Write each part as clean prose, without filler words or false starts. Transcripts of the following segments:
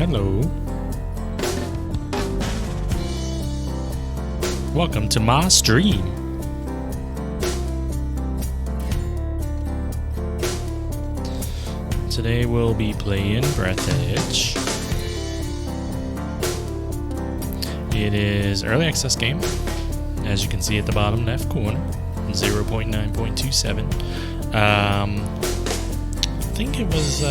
Hello. Welcome to my stream. Today we'll be playing Breathedge. It is early access game, as you can see at the bottom left corner, 0.9.27. I think it was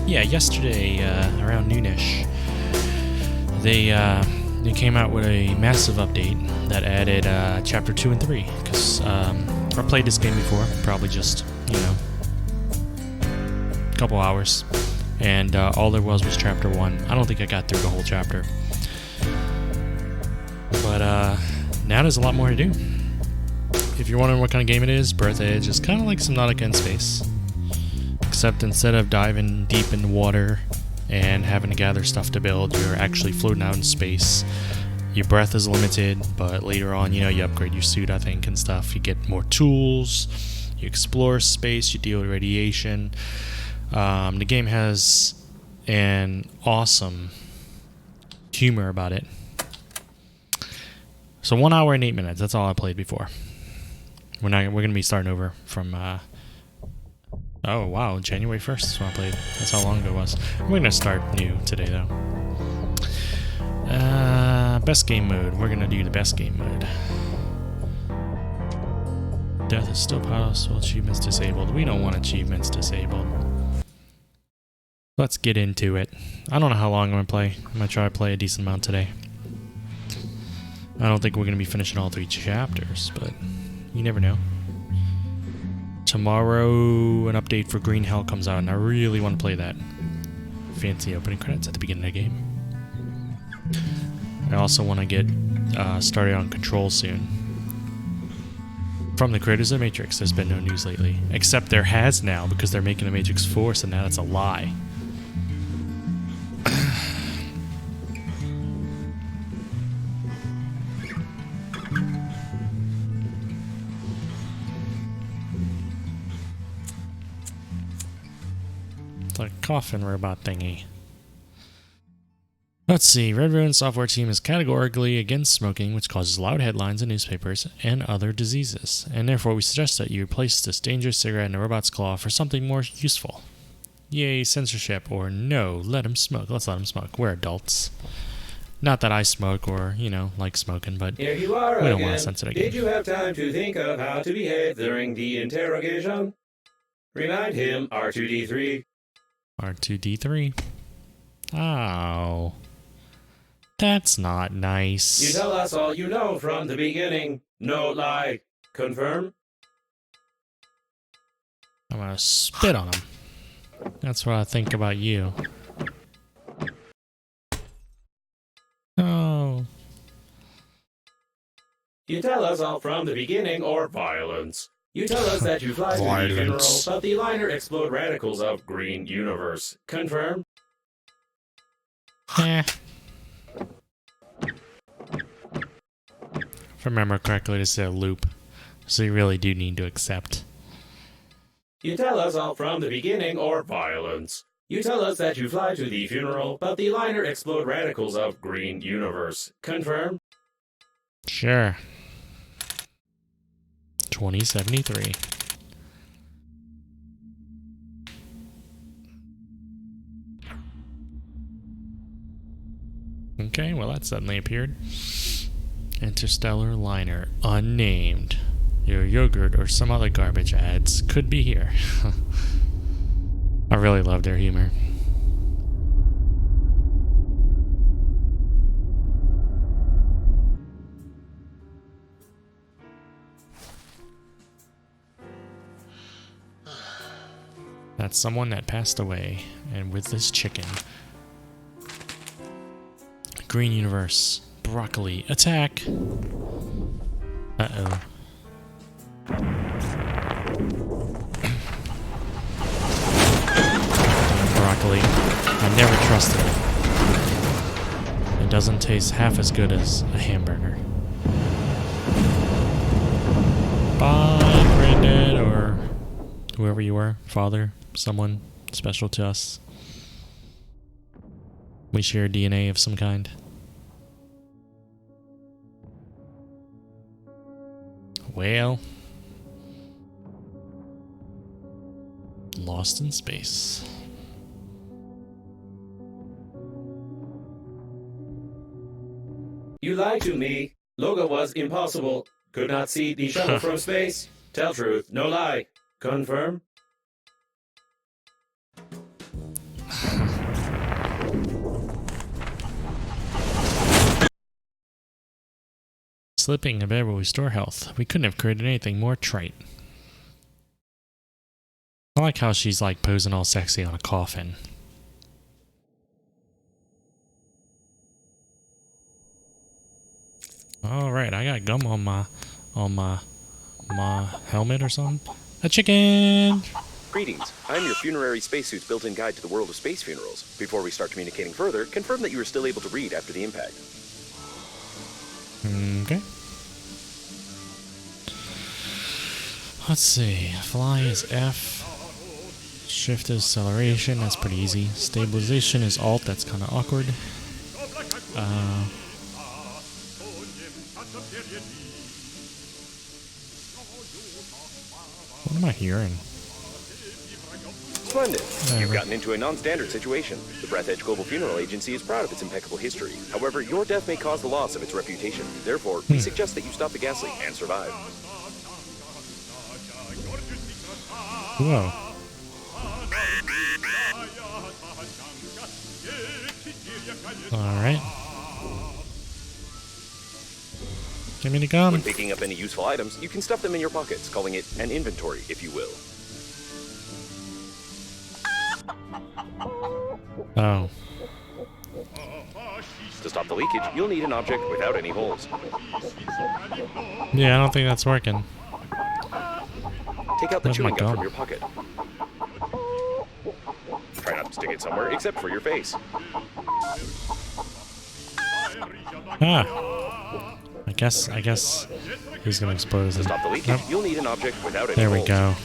yesterday around noonish. They came out with a massive update that added chapter 2 and 3. Because I played this game before, probably just a couple hours, and all there was chapter 1. I don't think I got through the whole chapter. But now there's a lot more to do. If you're wondering what kind of game it is, Breathedge is kind of like Subnautica in space. Except instead of diving deep in the water and having to gather stuff to build, you're actually floating out in space. Your breath is limited, but later on, you upgrade your suit, I think, and stuff. You get more tools, you explore space, you deal with radiation. The game has an awesome humor about it. So 1 hour and 8 minutes. That's all I played before. We're gonna be starting over from. Oh wow, January 1st is when I played. That's how long ago it was. We're gonna start new today though. Best game mode. We're gonna do the best game mode. Death is still possible. Achievements disabled. We don't want achievements disabled. Let's get into it. I don't know how long I'm gonna play. I'm gonna try to play a decent amount today. I don't think we're gonna be finishing all 3 chapters, but you never know. Tomorrow, an update for Green Hell comes out, and I really want to play that. Fancy opening credits at the beginning of the game. I also want to get started on Control soon. From the creators of the Matrix, there's been no news lately. Except there has now, because they're making the Matrix 4, so now that's a lie. It's like a coffin robot thingy. Let's see. Red Ruin software team is categorically against smoking, which causes loud headlines in newspapers and other diseases. And therefore, we suggest that you replace this dangerous cigarette in a robot's claw for something more useful. Yay, censorship. Or no, let him smoke. Let's let him smoke. We're adults. Not that I smoke or, like smoking, but Here you are we don't again. want to censor it again. Did you have time to think of how to behave during the interrogation? Remind him, R2-D3. R2-D3. Oh. That's not nice. You tell us all you know from the beginning. No lie. Confirm? I'm gonna spit on him. That's what I think about you. Oh. You tell us all from the beginning, or violence. You tell us that you fly to the funeral, but the liner explode radicals of green universe. Confirm? Eh. If I remember correctly, this is a loop. So you really do need to accept. You tell us all from the beginning, or violence. You tell us that you fly to the funeral, but the liner explode radicals of green universe. Confirm? Sure. 2073. Okay, well that suddenly appeared. Interstellar liner, unnamed. Your yogurt or some other garbage ads could be here. I really love their humor. That's someone that passed away, and with this chicken. Green universe. Broccoli. Attack! Uh-oh. Broccoli. I never trusted it. It doesn't taste half as good as a hamburger. Bye, Granddad, or whoever you were. Father. Someone special to us. We share DNA of some kind. Well, lost in space. You lied to me. Logo was impossible. Could not see the shuttle from space. Tell truth, no lie. Confirm? Slipping a bed will restore health. We couldn't have created anything more trite. I like how she's like posing all sexy on a coffin. Alright, I got gum on my helmet or something. A chicken! Greetings. I'm your funerary spacesuit's built-in guide to the world of space funerals. Before we start communicating further, confirm that you are still able to read after the impact. Okay. Let's see. Fly is F. Shift is acceleration. That's pretty easy. Stabilization is Alt. That's kind of awkward. What am I hearing? Splendid. You've gotten into a non-standard situation. The Breathedge Global Funeral Agency is proud of its impeccable history. However, your death may cause the loss of its reputation. Therefore, we suggest that you stop the gas leak and survive. Whoa. Alright. Give me the gun. When picking up any useful items, you can stuff them in your pockets, calling it an inventory, if you will. Oh. To stop the leakage, you'll need an object without any holes. Yeah, I don't think that's working. Take out the Where's my chewing gum gum? from your pocket. Try not to stick it somewhere except for your face. Ah. I guess he's gonna explode. To stop the leakage, Nope. you'll need an object without any There we holes. go.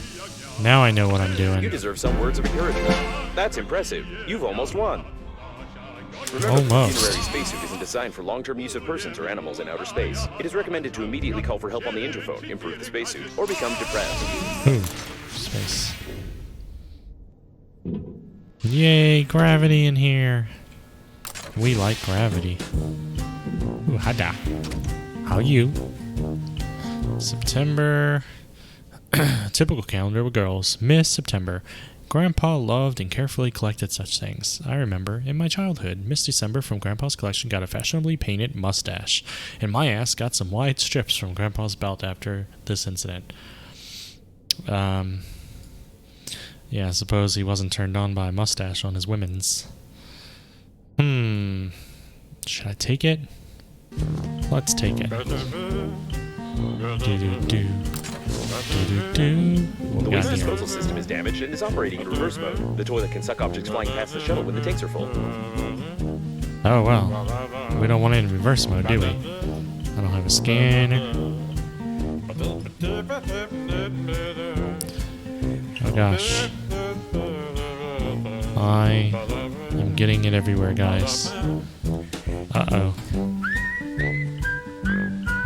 Now I know what I'm You doing. deserve some words of encouragement. That's impressive. You've almost won. Remember, Almost. the funerary spacesuit isn't designed for long-term use of persons or animals in outer space. It is recommended to immediately call for help on the interphone, improve the spacesuit, or become depressed. Ooh, space. Yay, gravity in here. We like gravity. Ooh, hada. How you? September. Typical calendar with girls. Miss September. Grandpa loved and carefully collected such things. I remember, in my childhood, Miss December from Grandpa's collection got a fashionably painted mustache, and my ass got some wide strips from Grandpa's belt after this incident. Yeah, I suppose he wasn't turned on by a mustache on his women's. Should I take it? Let's take it. Do-do-do. Do-do-do. What The we got waste here? disposal system is damaged and is operating in reverse mode. The toilet can suck objects flying past the shuttle when the tanks are full. Oh, well. We don't want it in reverse mode, do we? I don't have a scanner. Oh, gosh. I am getting it everywhere, guys. Uh-oh.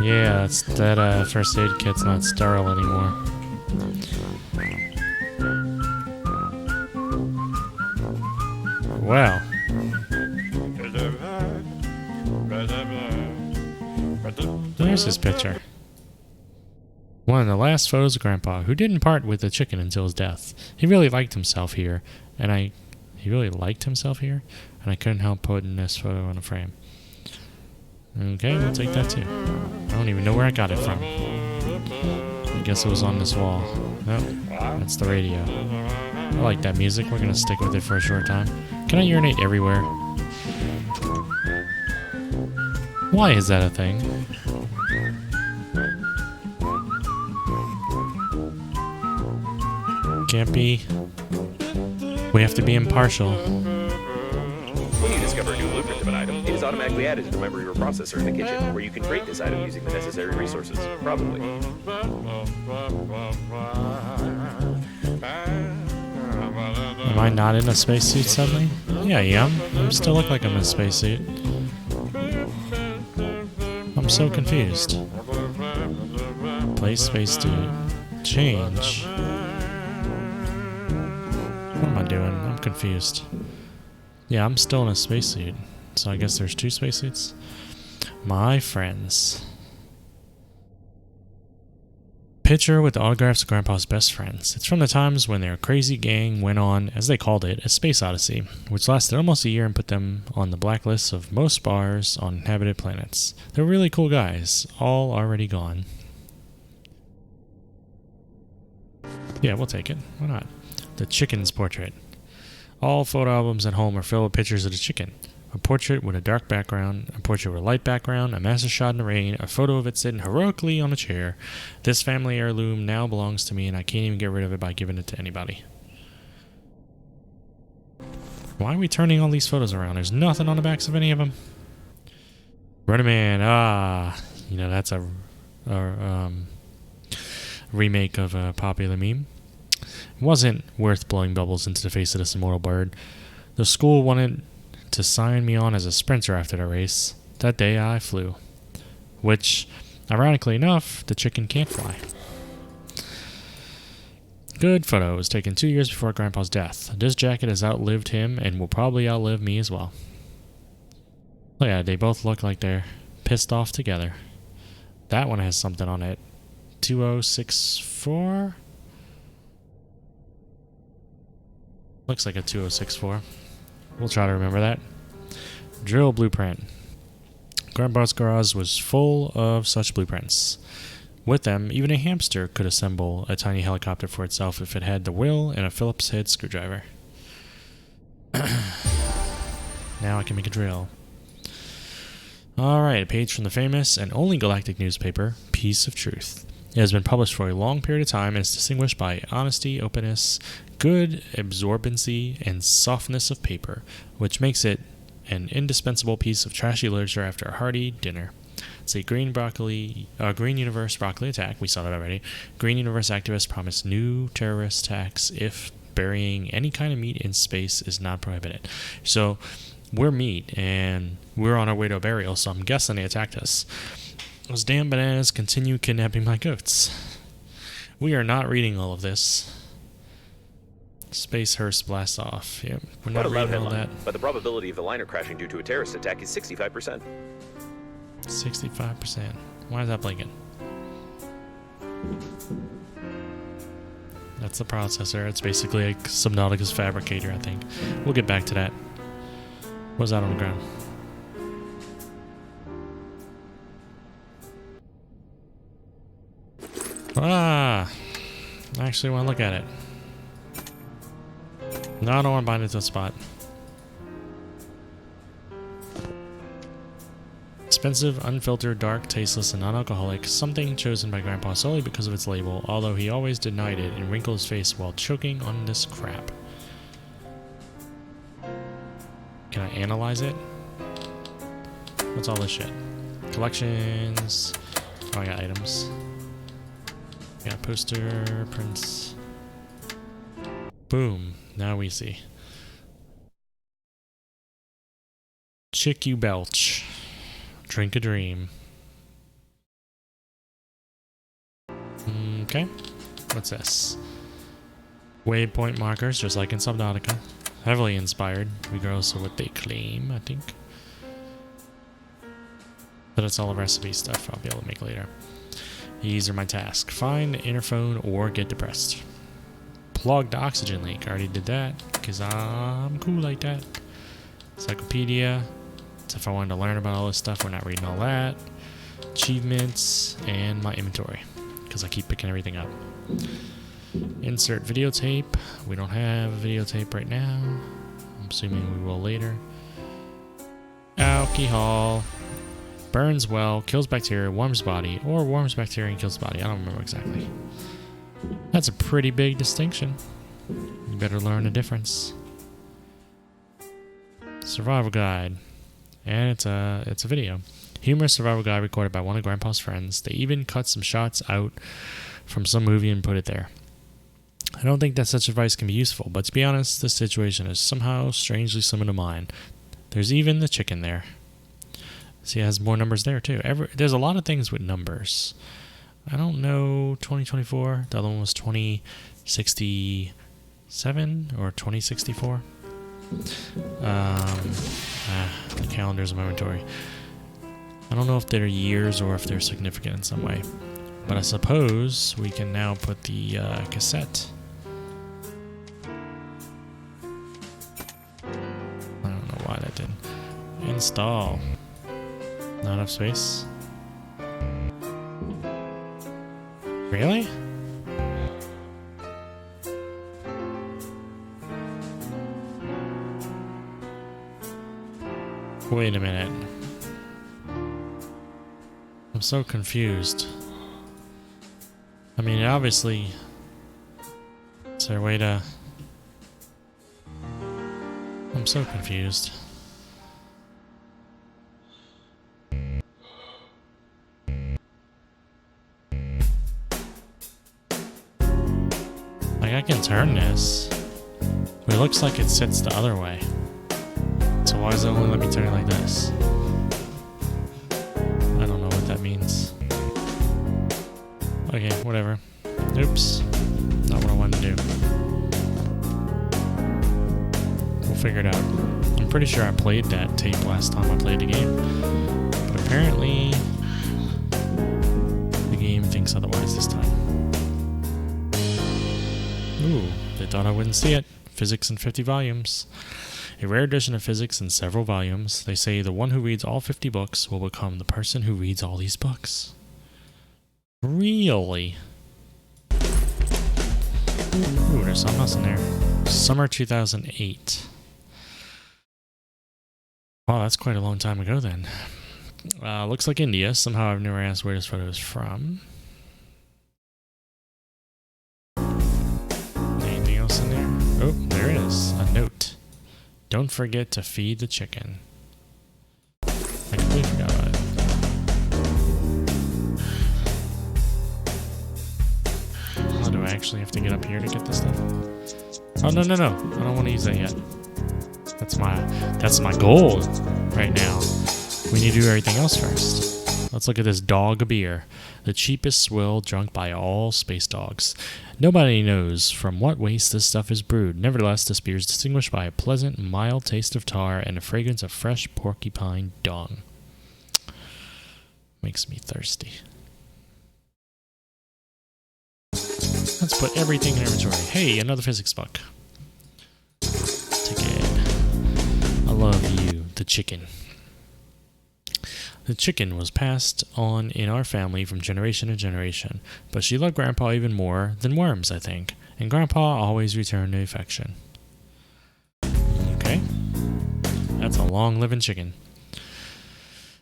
Yeah, that first aid kit's not sterile anymore. Wow. There's his picture. One of the last photos of Grandpa, who didn't part with the chicken until his death. He really liked himself here, and I couldn't help putting this photo in a frame. Okay, we'll take that too. I don't even know where I got it from. I guess it was on this wall. Oh, that's the radio. I like that music. We're gonna stick with it for a short time. Can I urinate everywhere? Why is that a thing? Can't be. We have to be impartial. When you discover a new blueprint of an item, it is automatically added to the memory or processor in the kitchen, where you can create this item using the necessary resources. Probably. Am I not in a spacesuit suddenly? Yeah, I still look like I'm in a spacesuit. I'm so confused. Place spacesuit. Change. What am I doing? I'm confused. Yeah, I'm still in a spacesuit. So I guess there's 2 spacesuits. My friends. Picture with autographs of Grandpa's best friends. It's from the times when their crazy gang went on, as they called it, a space odyssey, which lasted almost a year and put them on the blacklist of most bars on inhabited planets. They're really cool guys, all already gone. Yeah, we'll take it. Why not? The chicken's portrait. All photo albums at home are filled with pictures of the chicken. A portrait with a dark background, a portrait with a light background, a massive shot in the rain, a photo of it sitting heroically on a chair. This family heirloom now belongs to me and I can't even get rid of it by giving it to anybody. Why are we turning all these photos around? There's nothing on the backs of any of them. Running Man, you know, that's a remake of a popular meme. It wasn't worth blowing bubbles into the face of this immortal bird. The school wanted to sign me on as a sprinter after the race. That day I flew. Which, ironically enough, the chicken can't fly. Good photo. It was taken 2 years before Grandpa's death. This jacket has outlived him and will probably outlive me as well. Oh yeah, they both look like they're pissed off together. That one has something on it. 2064? Looks like a 2064. We'll try to remember that. Drill blueprint. Grandpa's garage was full of such blueprints. With them, even a hamster could assemble a tiny helicopter for itself if it had the will and a Phillips head screwdriver. Now I can make a drill. Alright, a page from the famous and only galactic newspaper, Piece of Truth. It has been published for a long period of time and is distinguished by honesty, openness, good absorbency, and softness of paper, which makes it an indispensable piece of trashy literature after a hearty dinner. It's a Green Universe broccoli attack. We saw that already. Green Universe activists promise new terrorist attacks if burying any kind of meat in space is not prohibited. So we're meat, and we're on our way to a burial, so I'm guessing they attacked us. Those damn bananas continue kidnapping my goats. We are not reading all of this. Space hearse blasts off. Yep, we're not reading all that. But the probability of the liner crashing due to a terrorist attack is 65%. 65%. Why is that blinking? That's the processor. It's basically a Subnautica's fabricator, I think. We'll get back to that. What's that on the ground? I actually want to look at it. No, I don't want to bind it to a spot. Expensive, unfiltered, dark, tasteless, and non-alcoholic. Something chosen by Grandpa solely because of its label, although he always denied it and wrinkled his face while choking on this crap. Can I analyze it? What's all this shit? Collections. Oh, I got items. Got poster, prints. Boom. Now we see. Chick you belch. Drink a dream. Okay. What's this? Waypoint markers, just like in Subnautica. Heavily inspired, regardless of what they claim, I think. But it's all the recipe stuff I'll be able to make later. These are my tasks. Find interphone or get depressed. Plugged oxygen leak. I already did that because I'm cool like that. Encyclopedia. So if I wanted to learn about all this stuff, we're not reading all that. Achievements and my inventory because I keep picking everything up. Insert videotape. We don't have a videotape right now. I'm assuming we will later. Alcohol. Burns well, kills bacteria, warms body, or warms bacteria and kills body. I don't remember exactly. That's a pretty big distinction. You better learn the difference. Survival guide. And it's a video. Humorous survival guide recorded by one of Grandpa's friends. They even cut some shots out from some movie and put it there. I don't think that such advice can be useful, but to be honest, this situation is somehow strangely similar to mine. There's even the chicken there. See, it has more numbers there too. There's a lot of things with numbers. I don't know, 2024. The other one was 2067 or 2064. The calendars in my inventory. I don't know if they're years or if they're significant in some way. But I suppose we can now put the cassette. I don't know why that didn't. Install. Not enough space. Really? Wait a minute. I'm so confused. I mean, obviously, is there a way to... I'm so confused. Like, I can turn this, but it looks like it sits the other way. So why does it only let me turn it like this? I don't know what that means. Okay, whatever. Oops. Not what I wanted to do. We'll figure it out. I'm pretty sure I played that tape last time I played the game. But apparently, the game thinks otherwise this time. Ooh, they thought I wouldn't see it. Physics in 50 volumes. A rare edition of physics in several volumes. They say the one who reads all 50 books will become the person who reads all these books. Really? Ooh, there's something else in there. Summer 2008. Wow, that's quite a long time ago then. Looks like India. Somehow I've never asked where this photo is from. Anything else in there? Oh, there it is. A note. Don't forget to feed the chicken. I completely forgot about it. Oh, do I actually have to get up here to get this stuff? Oh, no. I don't want to use that yet. That's my goal right now. We need to do everything else first. Let's look at this dog beer. The cheapest swill drunk by all space dogs. Nobody knows from what waste this stuff is brewed. Nevertheless, this beer is distinguished by a pleasant, mild taste of tar and a fragrance of fresh porcupine dung. Makes me thirsty. Let's put everything in inventory. Hey, another physics book. Ticket. I love you, the chicken. The chicken was passed on in our family from generation to generation, but she loved Grandpa even more than worms, I think, and Grandpa always returned the affection. Okay. That's a long-living chicken.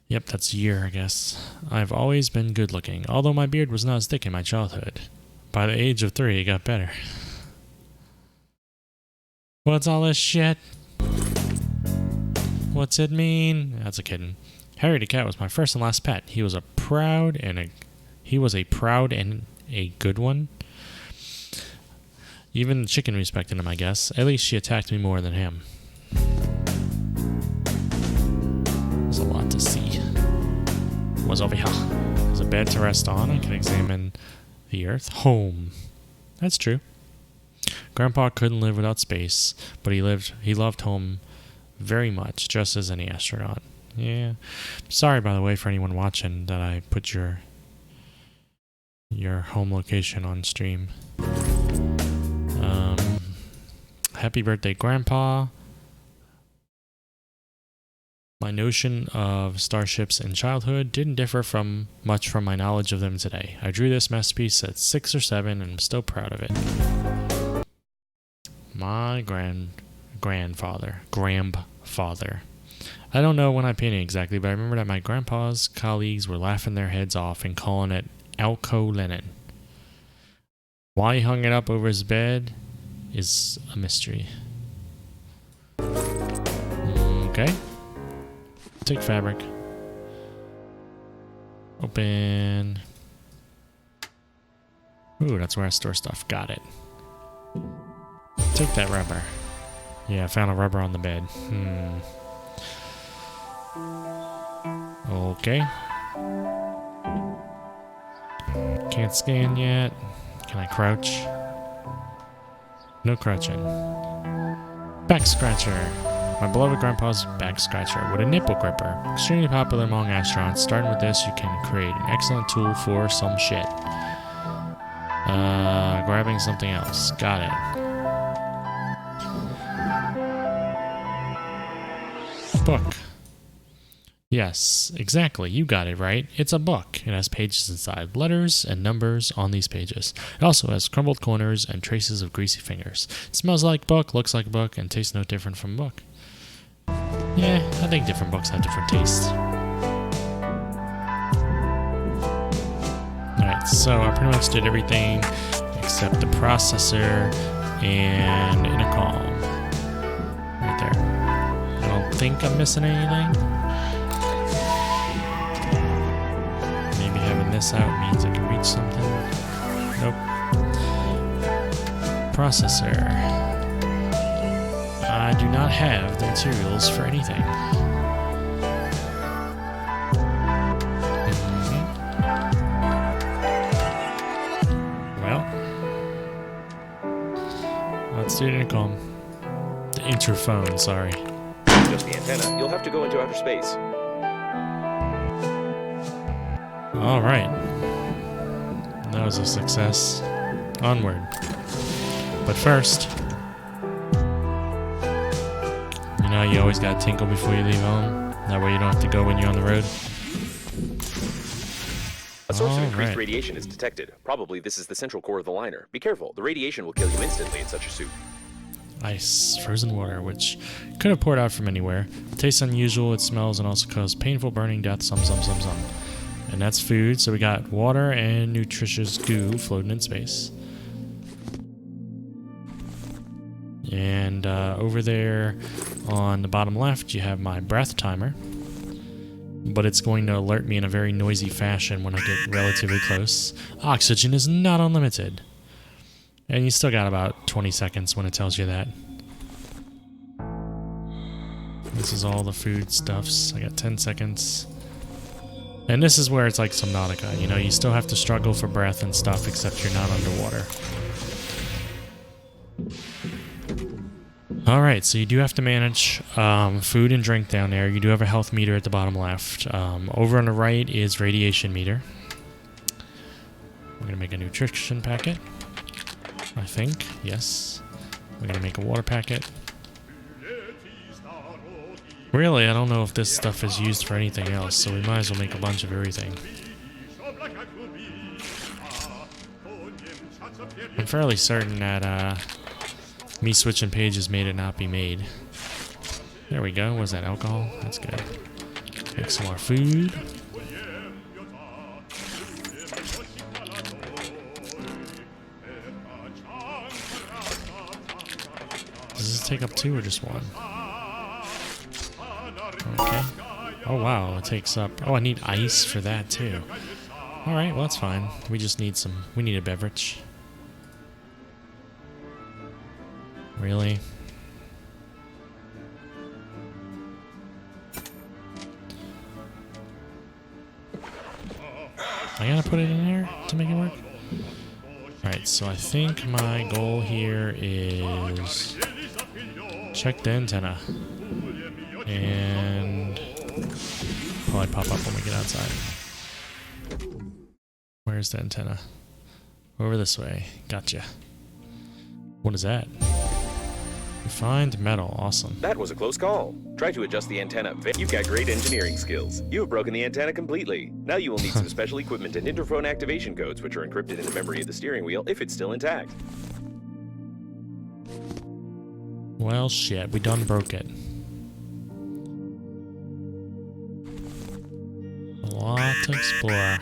Yep, that's a year, I guess. I've always been good-looking, although my beard was not as thick in my childhood. By the age of 3, it got better. What's all this shit? What's it mean? That's a kitten. Harry the cat was my first and last pet. He was proud and a good one. Even the chicken respected him, I guess. At least she attacked me more than him. There's a lot to see. What's over here? There's a bed to rest on. I can examine the earth. Home. That's true. Grandpa couldn't live without space, but he loved home very much, just as any astronaut. Yeah. Sorry, by the way, for anyone watching that I put your home location on stream. Happy birthday, Grandpa. My notion of starships in childhood didn't differ much from my knowledge of them today. I drew this masterpiece at 6 or 7 and I'm still proud of it. My grandfather. I don't know when I painted exactly, but I remember that my grandpa's colleagues were laughing their heads off and calling it Alco Lennon. Why he hung it up over his bed is a mystery. Okay. Take fabric. Open. Ooh, that's where I store stuff. Got it. Take that rubber. Yeah, I found a rubber on the bed. Okay. Can't scan yet. Can I crouch? No crouching. Back scratcher. My beloved grandpa's back scratcher with a nipple gripper. Extremely popular among astronauts. Starting with this, you can create an excellent tool for some shit. Grabbing something else. Got it. Book. Yes, exactly. You got it right. It's a book. It has pages inside, letters and numbers on these pages. It also has crumbled corners and traces of greasy fingers. It smells like book, looks like a book, and tastes no different from a book. Yeah, I think different books have different tastes. Alright, so I pretty much did everything except the processor and intercom. Right there. I don't think I'm missing anything. Maybe having this out means I can reach something. Nope. Processor. I do not have the materials for anything. Well, let's do the intercom. The interphone, sorry. Just the antenna. You'll have to go into outer space. Alright. That was a success. Onward. But first, you know you always gotta tinkle before you leave home. That way you don't have to go when you're on the road. A source of increased radiation is detected. Probably this is the central core of the liner. Be careful. The radiation will kill you instantly in such a suit. Ice, frozen water, which could have poured out from anywhere. It tastes unusual, it smells, and also causes painful burning death, some. And that's food, so we got water and nutritious goo floating in space. And over there on the bottom left, you have my breath timer. But it's going to alert me in a very noisy fashion when I get relatively close. Oxygen is not unlimited. And you still got about 20 seconds when it tells you that. This is all the food stuffs. I got 10 seconds. And this is where it's like Subnautica. You know, you still have to struggle for breath and stuff, except you're not underwater. Alright, so you do have to manage food and drink down there. You do have a health meter at the bottom left. Over on the right is radiation meter. We're going to make a nutrition packet. I think, yes. We're going to make a water packet. Really, I don't know if this stuff is used for anything else, so we might as well make a bunch of everything. I'm fairly certain that me switching pages made it not be made. There we go. Was that alcohol? That's good. Make some more food. Does this take up 2 or just 1? Okay. Oh wow, it takes up... Oh, I need ice for that too. Alright, well that's fine. We just need some... We need a beverage. Really? I gotta put it in there to make it work? Alright, so I think my goal here is... check the antenna. And probably pop up when we get outside. Where's the antenna? Over this way. Gotcha. What is that? Refined metal. Awesome. That was a close call. Try to adjust the antenna. You've got great engineering skills. You have broken the antenna completely. Now you will need some special equipment and interphone activation codes, which are encrypted in the memory of the steering wheel if it's still intact. Well, shit. We done broke it. A lot to explore.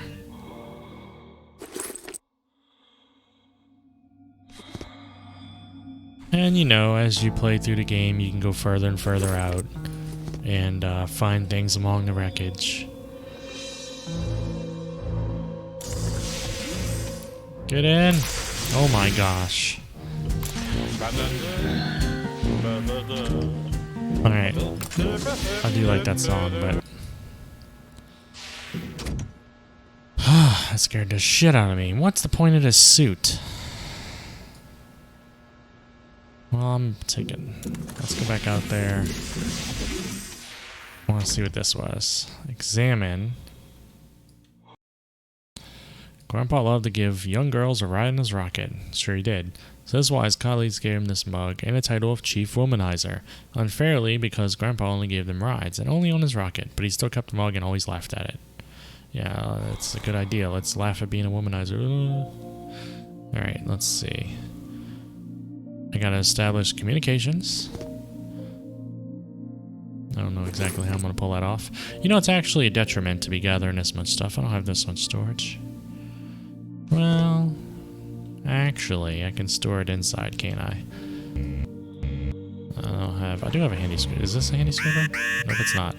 And you know, as you play through the game, you can go further and further out and find things among the wreckage. Get in! Oh my gosh. Alright. I do like that song, but... that scared the shit out of me. What's the point of this suit? Well, I'm taking... Let's go back out there. I want to see what this was. Examine. Grandpa loved to give young girls a ride in his rocket. Sure he did. So that's why his colleagues gave him this mug and a title of Chief Womanizer. Unfairly, because Grandpa only gave them rides, and only on his rocket, but he still kept the mug and always laughed at it. Yeah, that's a good idea. Let's laugh at being a womanizer. Alright, let's see. I gotta establish communications. I don't know exactly how I'm gonna pull that off. You know, it's actually a detriment to be gathering this much stuff. I don't have this much storage. Well, actually, I can store it inside, can't I? I do have a handy screwdriver. Is this a handy screwdriver? Nope, it's not.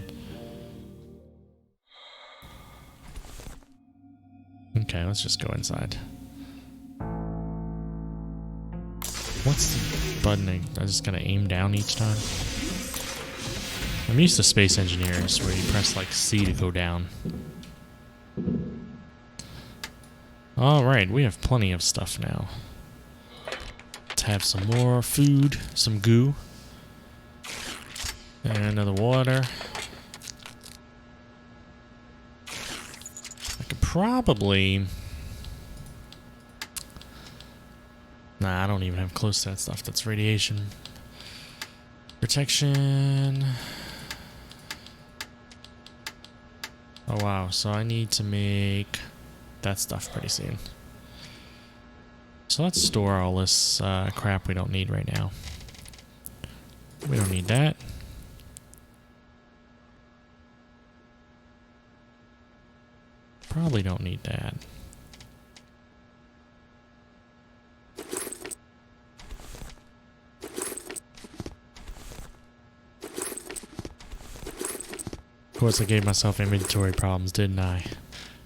Okay, let's just go inside. What's the button? I just gotta aim down each time? I'm used to Space Engineers where you press like C to go down. Alright, we have plenty of stuff now. Let's have some more food, some goo, and another water. I could probably... Nah, I don't even have close to that stuff. That's radiation. Protection. Oh wow, so I need to make that stuff pretty soon. So let's store all this crap we don't need right now. We don't need that. Probably don't need that. Of course, I gave myself inventory problems, didn't I?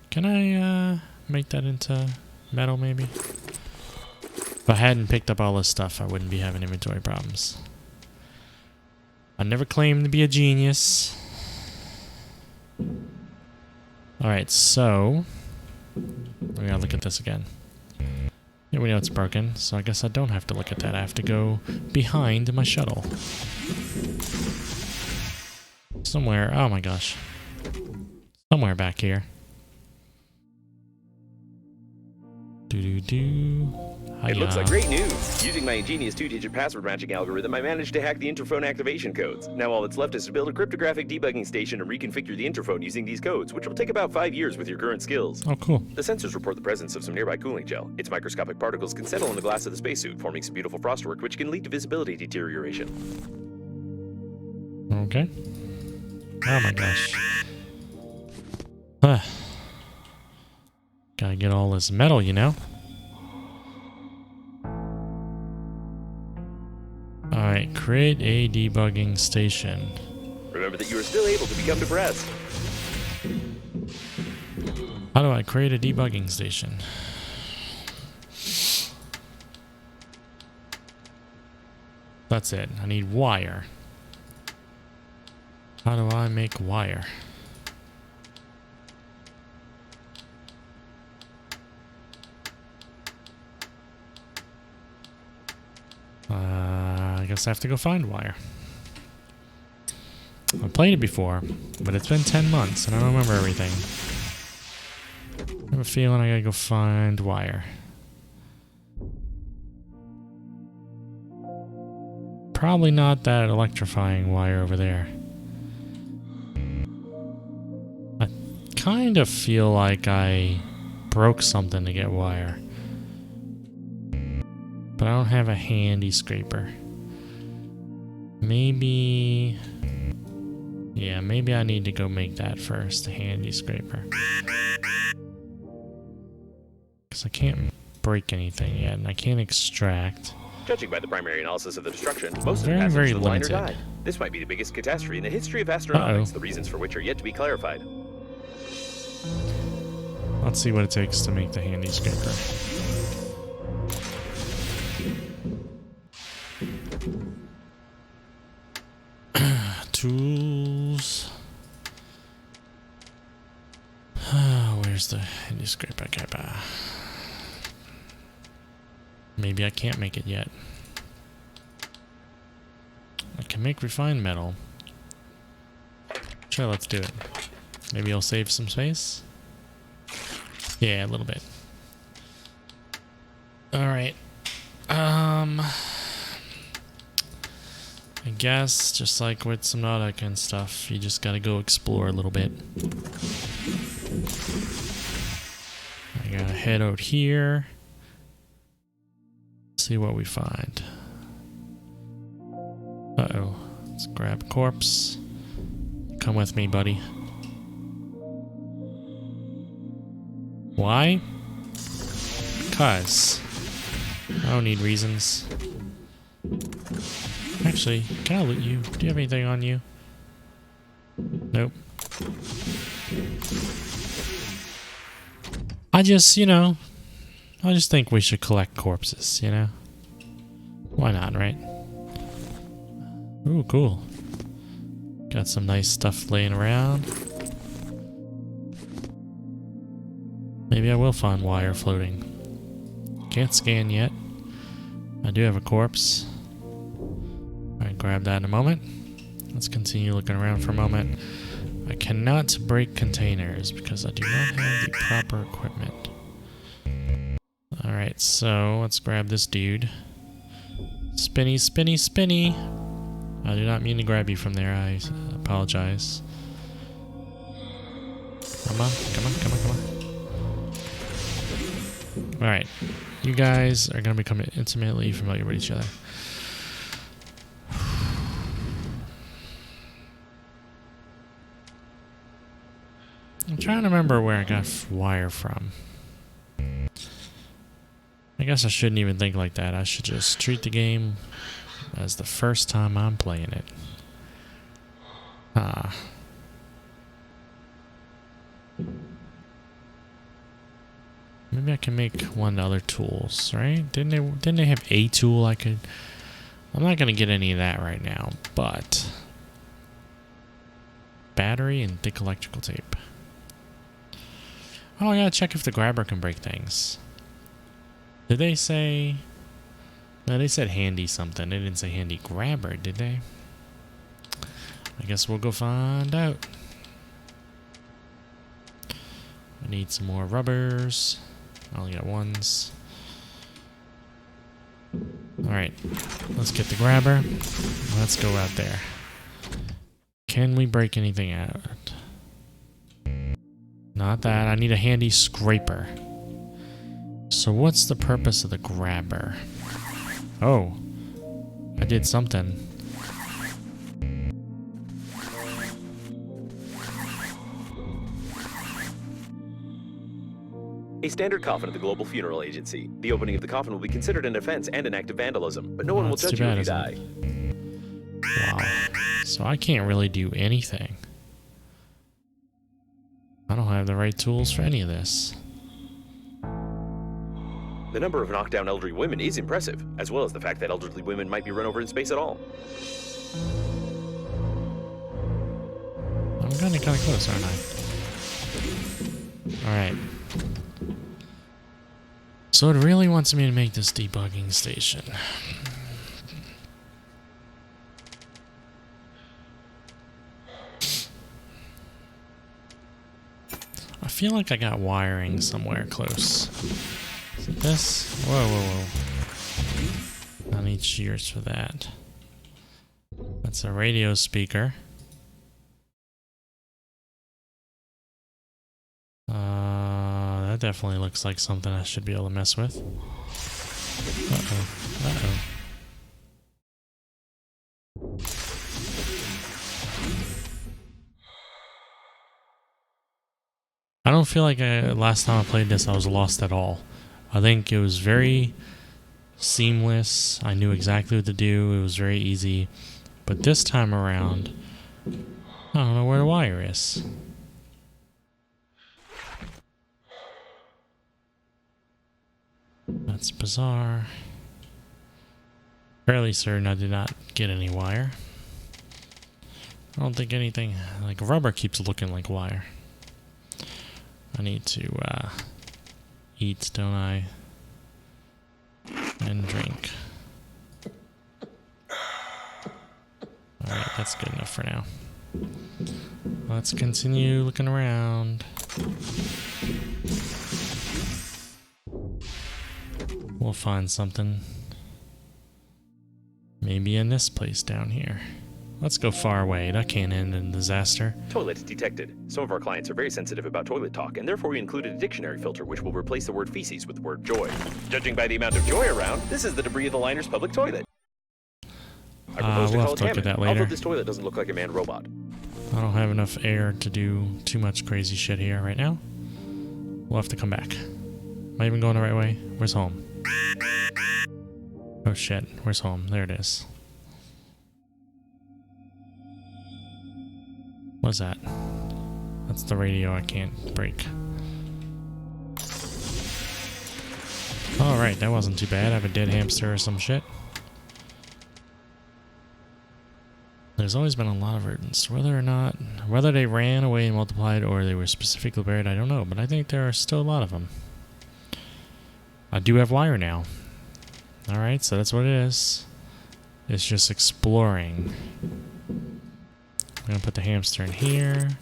Can I make that into metal, maybe? If I hadn't picked up all this stuff, I wouldn't be having inventory problems. I never claimed to be a genius. Alright, so... we gotta look at this again. Yeah, we know it's broken, so I guess I don't have to look at that. I have to go behind my shuttle. Somewhere, oh my gosh. Somewhere back here. It looks like great news! Using my ingenious 2-digit password matching algorithm, I managed to hack the interphone activation codes. Now all that's left is to build a cryptographic debugging station and reconfigure the interphone using these codes, which will take about 5 years with your current skills. Oh, cool. The sensors report the presence of some nearby cooling gel. Its microscopic particles can settle in the glass of the spacesuit, forming some beautiful frostwork, which can lead to visibility deterioration. Okay. Oh my gosh. Gotta get all this metal, you know? Alright, create a debugging station. Remember that you are still able to become depressed. How do I create a debugging station? That's it. I need wire. How do I make wire? I guess I have to go find wire. I've played it before, but it's been 10 months and I don't remember everything. I have a feeling I gotta go find wire. Probably not that electrifying wire over there. I kind of feel like I broke something to get wire. But I don't have a handy scraper. Maybe... yeah, maybe I need to go make that first, a handy scraper. Because I can't break anything yet, and I can't extract. Judging by the primary analysis of the destruction, most of the Very, passengers very of the liner limited. died. This might be the biggest catastrophe in the history of astronautics, Uh-oh. the reasons for which are yet to be clarified. Let's see what it takes to make the handy scraper. tools. Where's the handy scraper? Maybe I can't make it yet. I can make refined metal. Sure, let's do it. Maybe I'll save some space. Yeah, a little bit. Alright. I guess, just like with some Nautica and stuff, you just gotta go explore a little bit. I gotta head out here. See what we find. Uh-oh. Let's grab a corpse. Come with me, buddy. Why? Because I don't need reasons. Actually, can I loot you? Do you have anything on you? Nope. I just, you know, I just think we should collect corpses, you know? Why not, right? Ooh, cool. Got some nice stuff laying around. Maybe I will find wire floating. Can't scan yet. I do have a corpse. Alright, grab that in a moment. Let's continue looking around for a moment. I cannot break containers because I do not have the proper equipment. Alright, so let's grab this dude. Spinny, spinny, spinny! I do not mean to grab you from there, I apologize. Come on, come on, come on, come on. Alright, you guys are going to become intimately familiar with each other. I'm trying to remember where I got wire from. I guess I shouldn't even think like that. I should just treat the game as the first time I'm playing it. Maybe I can make one other tools, right? Didn't they have a tool I could... I'm not gonna get any of that right now, but... Battery and thick electrical tape. Oh, I gotta check if the grabber can break things. Did they say... No, they said handy something. They didn't say handy grabber, did they? I guess we'll go find out. I need some more rubbers. I only got ones. Alright, let's get the grabber. Let's go out there. Can we break anything out? Not that. I need a handy scraper. So what's the purpose of the grabber? Oh, I did something. A standard coffin at the Global Funeral Agency. The opening of the coffin will be considered an offense and an act of vandalism, but no one will judge you if you die. Wow. So I can't really do anything. I don't have the right tools for any of this. The number of knockdown elderly women is impressive, as well as the fact that elderly women might be run over in space at all. I'm getting kind of close, aren't I? Alright. So it really wants me to make this debugging station. I feel like I got wiring somewhere close. Is it this? Whoa, whoa, whoa. I need shears for that. That's a radio speaker. That definitely looks like something I should be able to mess with. Uh-oh. Uh-oh. I don't feel like last time I played this I was lost at all. I think it was very seamless. I knew exactly what to do. It was very easy. But this time around, I don't know where the wire is. That's bizarre. Fairly certain I did not get any wire. I don't think anything... Like, rubber keeps looking like wire. I need to, eat, don't I? And drink. Alright, that's good enough for now. Let's continue looking around. We'll find something. Maybe in this place down here. Let's go far away. That can't end in disaster. Toilet detected. Some of our clients are very sensitive about toilet talk, and therefore we included a dictionary filter which will replace the word feces with the word joy. Judging by the amount of joy around, this is the debris of the liner's public toilet. I propose to we'll call have to it look at that Hammond, later. although this toilet doesn't look like a manned robot. I don't have enough air to do too much crazy shit here right now. We'll have to come back. Am I even going the right way? Where's home? Oh shit, where's home? There it is. What's that? That's the radio I can't break. Alright, that wasn't too bad. I have a dead hamster or some shit. There's always been a lot of rodents. Whether they ran away and multiplied or they were specifically buried, I don't know. But I think there are still a lot of them. I do have wire now. Alright, so that's what it is. It's just exploring. I'm gonna put the hamster in here.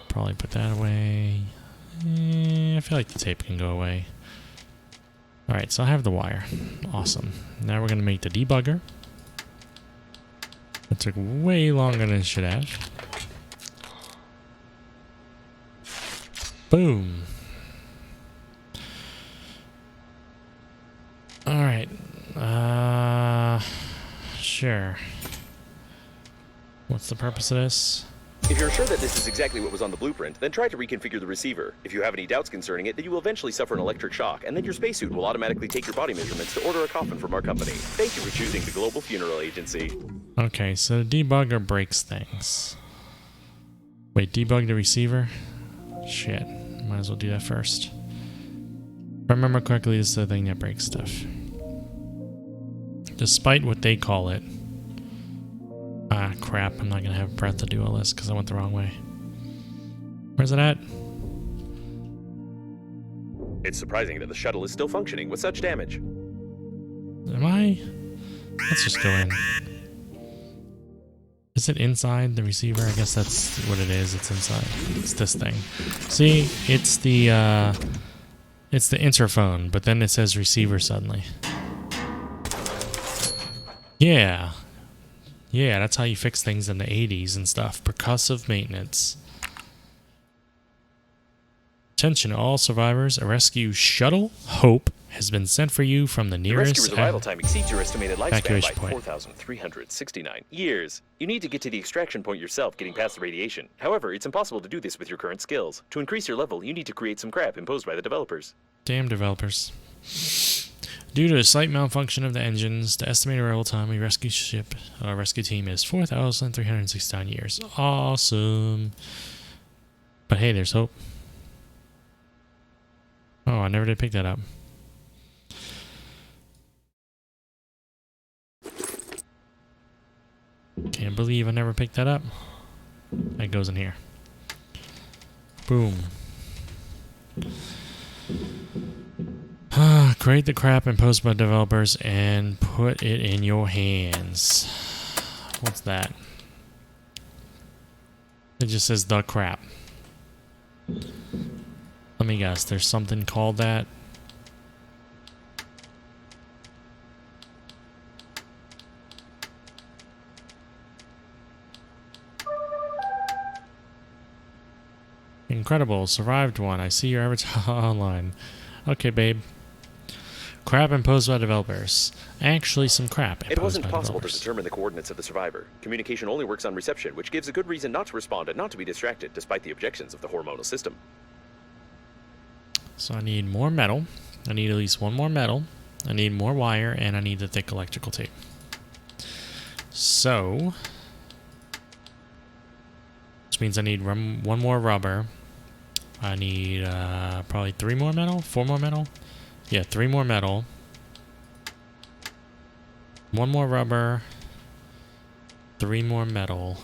Probably put that away. I feel like the tape can go away. Alright, so I have the wire. Awesome. Now we're gonna make the debugger. It took way longer than it should have. Boom. Alright. Sure. What's the purpose of this? If you're sure that this is exactly what was on the blueprint, then try to reconfigure the receiver. If you have any doubts concerning it, then you will eventually suffer an electric shock, and then your spacesuit will automatically take your body measurements to order a coffin from our company. Thank you for choosing the Global Funeral Agency. Okay, so the debugger breaks things. Wait, debug the receiver? Shit, might as well do that first. If I remember correctly, this is the thing that breaks stuff. Despite what they call it. Ah, crap, I'm not gonna have breath to do all this because I went the wrong way. Where's it at? It's surprising that the shuttle is still functioning with such damage. Am I? Let's just go in. Is it inside the receiver? I guess that's what it is. It's inside. It's this thing. See, it's the interphone, but then it says receiver suddenly. Yeah. Yeah, that's how you fix things in the 80s and stuff. Percussive maintenance. Attention all survivors. A rescue shuttle, Hope, has been sent for you from the The nearest rescuer's arrival time exceeds your estimated lifespan evacuation by point. 4,369 years. You need to get to the extraction point yourself, getting past the radiation. However, it's impossible to do this with your current skills. To increase your level, you need to create some crap imposed by the developers. Damn developers. Due to a slight malfunction of the engines, the estimated arrival time of your rescue team is 4,369 years. Awesome. But hey, there's hope. Oh, I never did pick that up. Can't believe I never picked that up. That goes in here. Boom. Create the crap imposed by developers and put it in your hands. What's that? It just says the crap. Let me guess, there's something called that. Incredible, survived one. I see your average online. Okay, babe. Crap imposed by developers. Actually, some crap imposed It wasn't by possible to developers. determine the coordinates of the survivor. Communication only works on reception, which gives a good reason not to respond and not to be distracted, despite the objections of the hormonal system. So I need more metal. I need at least one more metal. I need more wire, and I need the thick electrical tape. So, which means I need one more rubber. I need probably 3 more metal, 4 more metal. Yeah, 3 more metal. 1 more rubber. 3 more metal.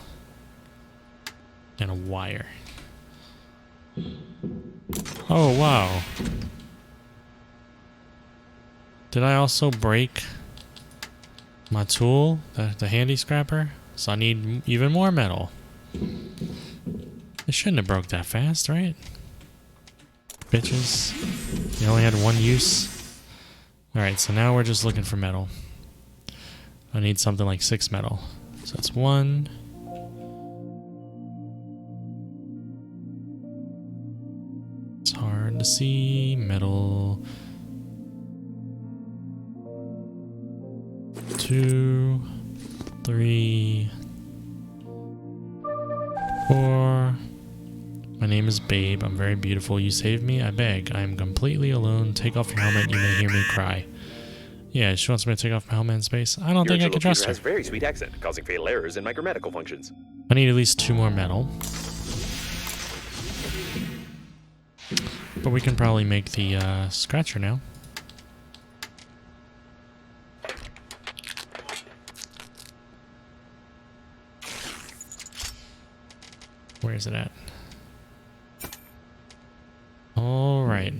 And a wire. Oh, wow. Did I also break my tool, the handy scrapper? So I need even more metal. It shouldn't have broke that fast, right? Bitches. You only had one use. Alright, so now we're just looking for metal. I need something like 6 metal. So that's 1. It's hard to see. Metal. 2, 3, 4. My name is Babe. I'm very beautiful. You saved me. I beg. I am completely alone. Take off your helmet. You may hear me cry. Yeah, she wants me to take off my helmet in space. I don't think I can trust her. Has a very sweet accent, causing fatal errors in my grammatical functions. I need at least 2 more metal. But we can probably make the scratcher now. Where is it at? Alright.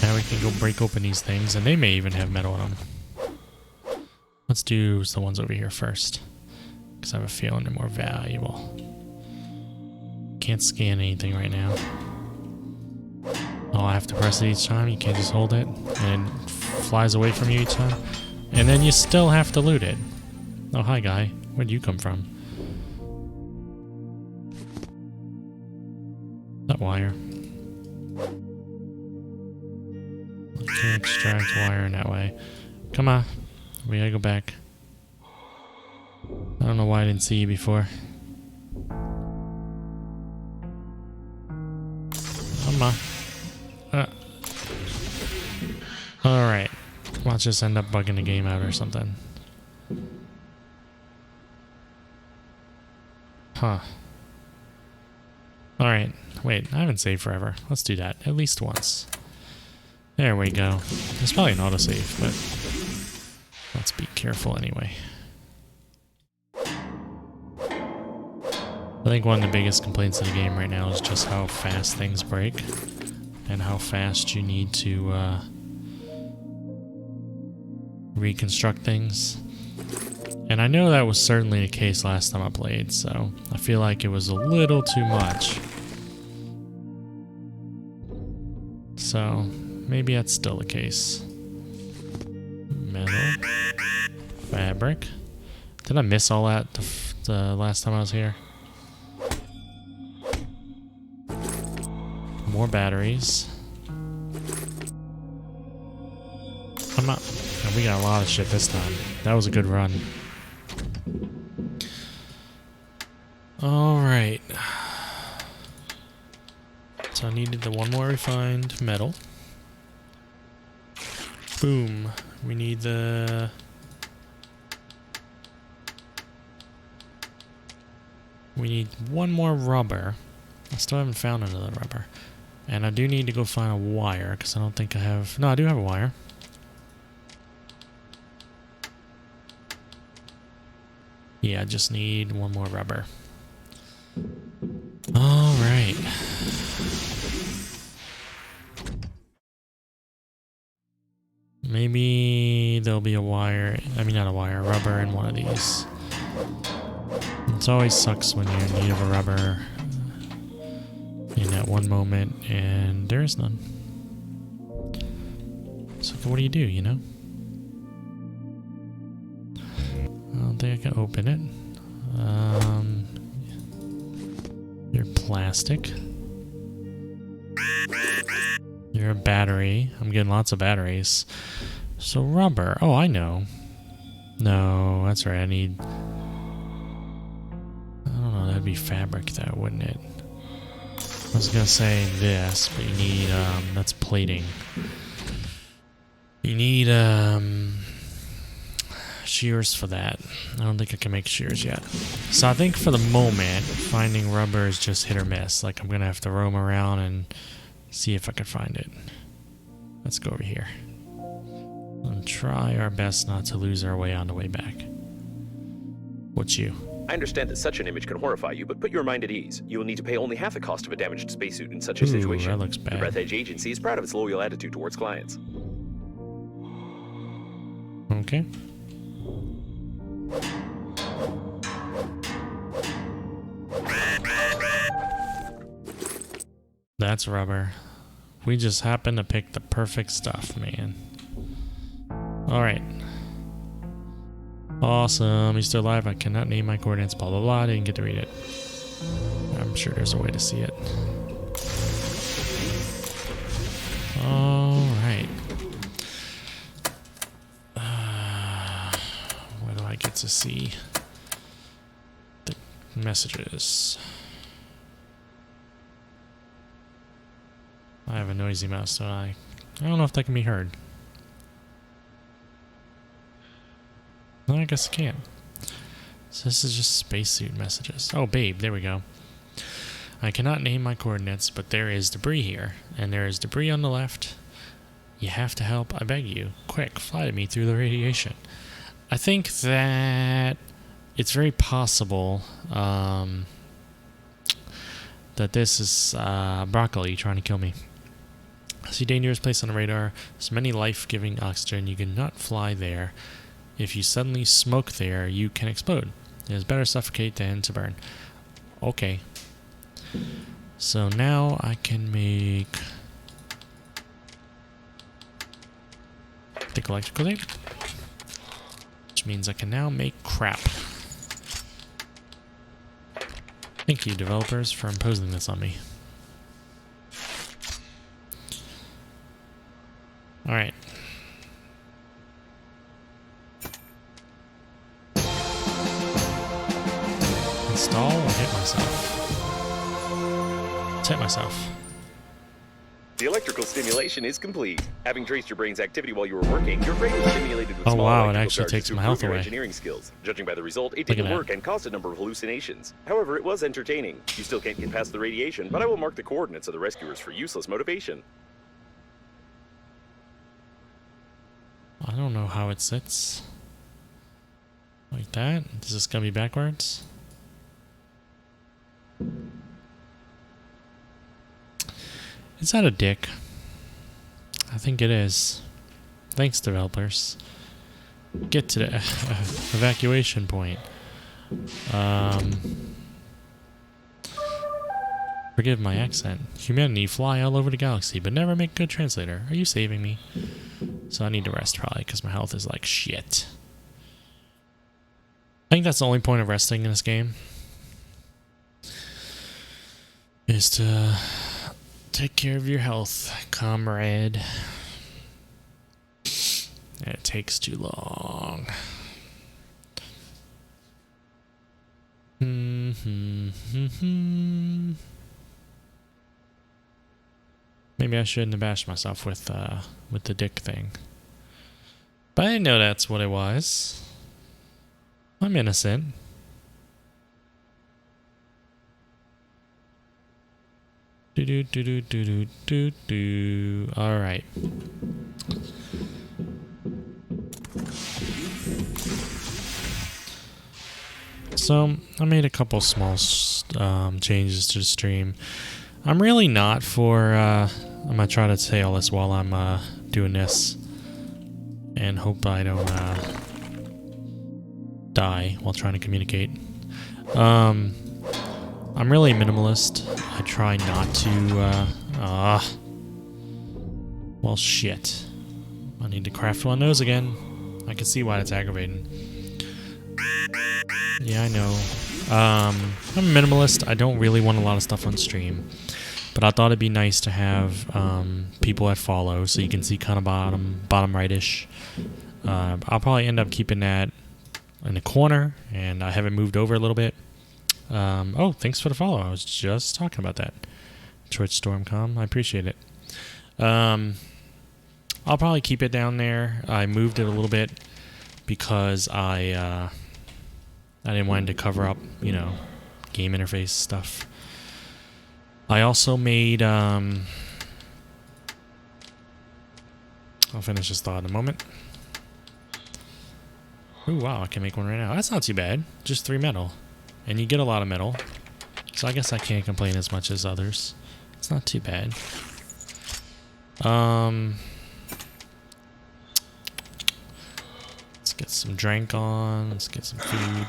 Now we can go break open these things, and they may even have metal in them. Let's do the ones over here first, because I have a feeling they're more valuable. Can't scan anything right now. Oh, I have to press it each time? You can't just hold it, and it flies away from you each time? And then you still have to loot it. Oh, hi guy. Where'd you come from? That wire. Can't extract wire in that way. Come on. We gotta go back. I don't know why I didn't see you before. Come on. Alright. Watch us end up bugging the game out or something. Huh. Alright. Wait, I haven't saved forever. Let's do that. At least once. There we go. There's probably an autosave, but let's be careful anyway. I think one of the biggest complaints of the game right now is just how fast things break and how fast you need to reconstruct things. And I know that was certainly the case last time I played, so I feel like it was a little too much. So maybe that's still the case. Metal. Fabric. Did I miss all that the last time I was here? More batteries. I'm not... Oh, we got a lot of shit this time. That was a good run. Alright. So I needed the 1 more refined metal. Boom. We need the... We need 1 more rubber. I still haven't found another rubber. And I do need to go find a wire, because I don't think I have... No, I do have a wire. Yeah, I just need 1 more rubber. Alright. Maybe there'll be a wire... I mean, not a wire, rubber in one of these. It always sucks when you're in need of a rubber in that one moment, and there is none. So what do, you know? I don't think I can open it. You're plastic. You're a battery. I'm getting lots of batteries. So rubber. Oh, I know. No, that's right. I need... I don't know. That'd be fabric though, wouldn't it? I was gonna say this, but you need, that's plating. You need, shears for that. I don't think I can make shears yet. So I think for the moment, finding rubber is just hit or miss. Like, I'm gonna have to roam around and see if I can find it. Let's go over here. And try our best not to lose our way on the way back. What's you? I understand that such an image can horrify you, but put your mind at ease. You will need to pay only half the cost of a damaged spacesuit in such a situation. That looks bad. The Breathedge agency is proud of its loyal attitude towards clients. Okay. That's rubber. We just happened to pick the perfect stuff, man. Alright. Awesome. He's still alive. I cannot name my coordinates. Blah, blah, blah. I didn't get to read it. I'm sure there's a way to see it. Alright. Where do I get to see the messages? I have a noisy mouse, don't I? I don't know if that can be heard. No, I guess it can. So this is just spacesuit messages. Oh, babe, there we go. I cannot name my coordinates, but there is debris here, and there is debris on the left. You have to help, I beg you. Quick, fly to me through the radiation. I think that it's very possible that this is broccoli trying to kill me. I see dangerous place on the radar. There's many life-giving oxygen. You cannot fly there. If you suddenly smoke there, you can explode. It is better suffocate than to burn. Okay. So now I can make the electrical tape, which means I can now make crap. Thank you, developers, for imposing this on me. Alright. Install or hit myself? Let's hit myself. The electrical stimulation is complete. Having traced your brain's activity while you were working, your brain was stimulated with Oh small wow, it electrical actually charges takes to my improve health your away. engineering skills. Judging by the result, it Look at didn't that. work and caused a number of hallucinations. However, it was entertaining. You still can't get past the radiation, but I will mark the coordinates of the rescuers for useless motivation. I don't know how it sits. Like that? Is this gonna be backwards? Is that a dick? I think it is. Thanks, developers. Get to the evacuation point. Forgive my accent. Humanity fly all over the galaxy, but never make a good translator. Are you saving me? So I need to rest probably, because my health is like shit. I think that's the only point of resting in this game. Is to take care of your health, comrade. And it takes too long. Maybe I shouldn't have bashed myself with the dick thing. But I didn't know that's what it was. I'm innocent. Do do do do do do do do. All right. So I made a couple small changes to the stream. I'm really not for. I'm gonna try to say all this while I'm doing this, and hope I don't die while trying to communicate. I'm really minimalist. I try not to. Well, shit. I need to craft one of those again. I can see why it's aggravating. Yeah, I know. I'm a minimalist. I don't really want a lot of stuff on stream. But I thought it'd be nice to have people that follow, so you can see kind of bottom right-ish. I'll probably end up keeping that in the corner, and I have it moved over a little bit. Oh, thanks for the follow. I was just talking about that. Twitch Stormcom, I appreciate it. I'll probably keep it down there. I moved it a little bit because I didn't want it to cover up, you know, game interface stuff. I also made, I'll finish this thought in a moment. Ooh, wow, I can make one right now. That's not too bad. Just 3 metal. and you get a lot of metal. So I guess I can't complain as much as others. It's not too bad. Let's get some drink on. Let's get some food.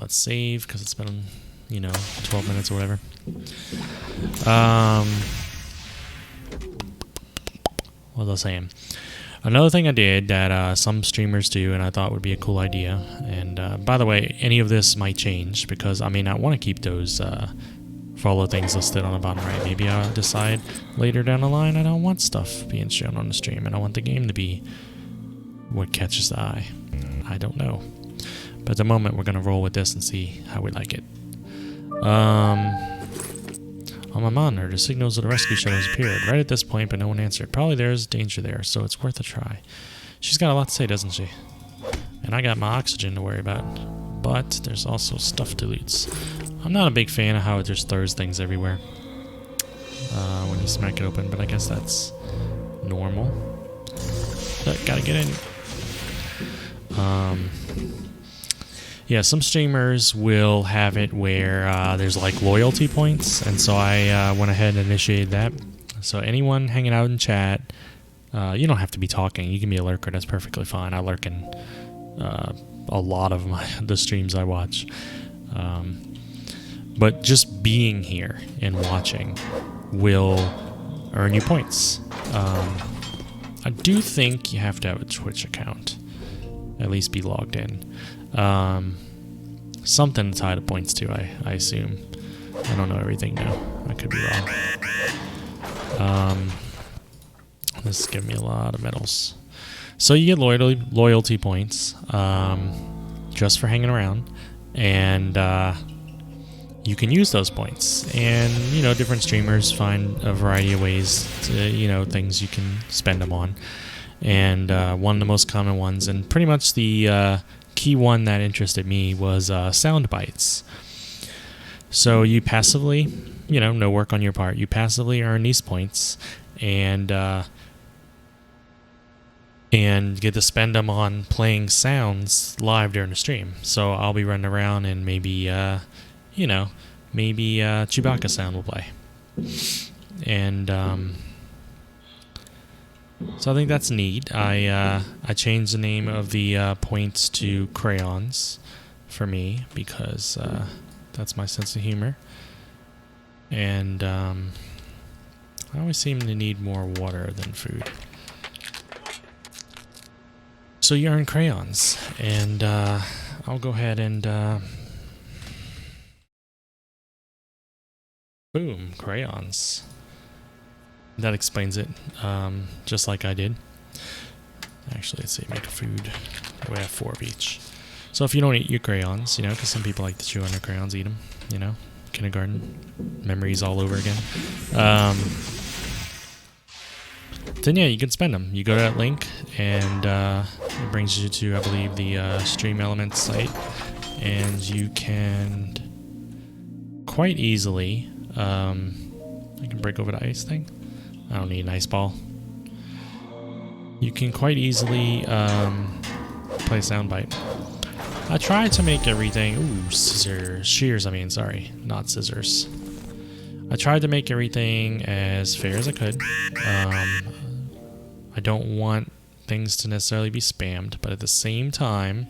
Let's save because it's been, 12 minutes or whatever. What was I saying? Another thing I did that some streamers do and I thought would be a cool idea, and by the way, any of this might change because I may not want to keep those follow things listed on the bottom right. Maybe I'll decide later down the line I don't want stuff being shown on the stream and I want the game to be what catches the eye. I don't know. But at the moment we're going to roll with this and see how we like it. On my monitor, the signals of the rescue shuttles appeared right at this point, but no one answered. Probably there's danger there, so it's worth a try. She's got a lot to say, doesn't she? And I got my oxygen to worry about. But there's also stuff to loot. I'm not a big fan of how it just throws things everywhere when you smack it open, but I guess that's normal. But gotta get in. Yeah, some streamers will have it where there's like loyalty points, and so I went ahead and initiated that. So anyone hanging out in chat, you don't have to be talking. You can be a lurker. That's perfectly fine. I lurk in a lot of the streams I watch. But just being here and watching will earn you points. I do think you have to have a Twitch account. At least be logged in. Something to tie the points to, I assume. I don't know everything now. I could be wrong. This is giving me a lot of medals. So you get loyalty points just for hanging around, and you can use those points. And different streamers find a variety of ways to, things you can spend them on. And one of the most common ones, and pretty much the key one that interested me, was sound bites. So you passively, no work on your part, you passively earn these points and get to spend them on playing sounds live during the stream. So I'll be running around and maybe Chewbacca sound will play. And so I think that's neat. I changed the name of the points to crayons for me because that's my sense of humor. And I always seem to need more water than food. So you earn crayons, and I'll go ahead and boom, crayons. That explains it, just like I did. Actually, let's see, make food. We have 4 of each. So if you don't eat your crayons, because some people like to chew on their crayons, eat them, kindergarten memories all over again. Then yeah, you can spend them. You go to that link, and it brings you to, I believe, the Stream Elements site, and you can quite easily. I can break over the ice thing. I don't need an ice ball. You can quite easily play soundbite. I tried to make everything. Ooh, shears. Sorry, not scissors. I tried to make everything as fair as I could. I don't want things to necessarily be spammed, but at the same time,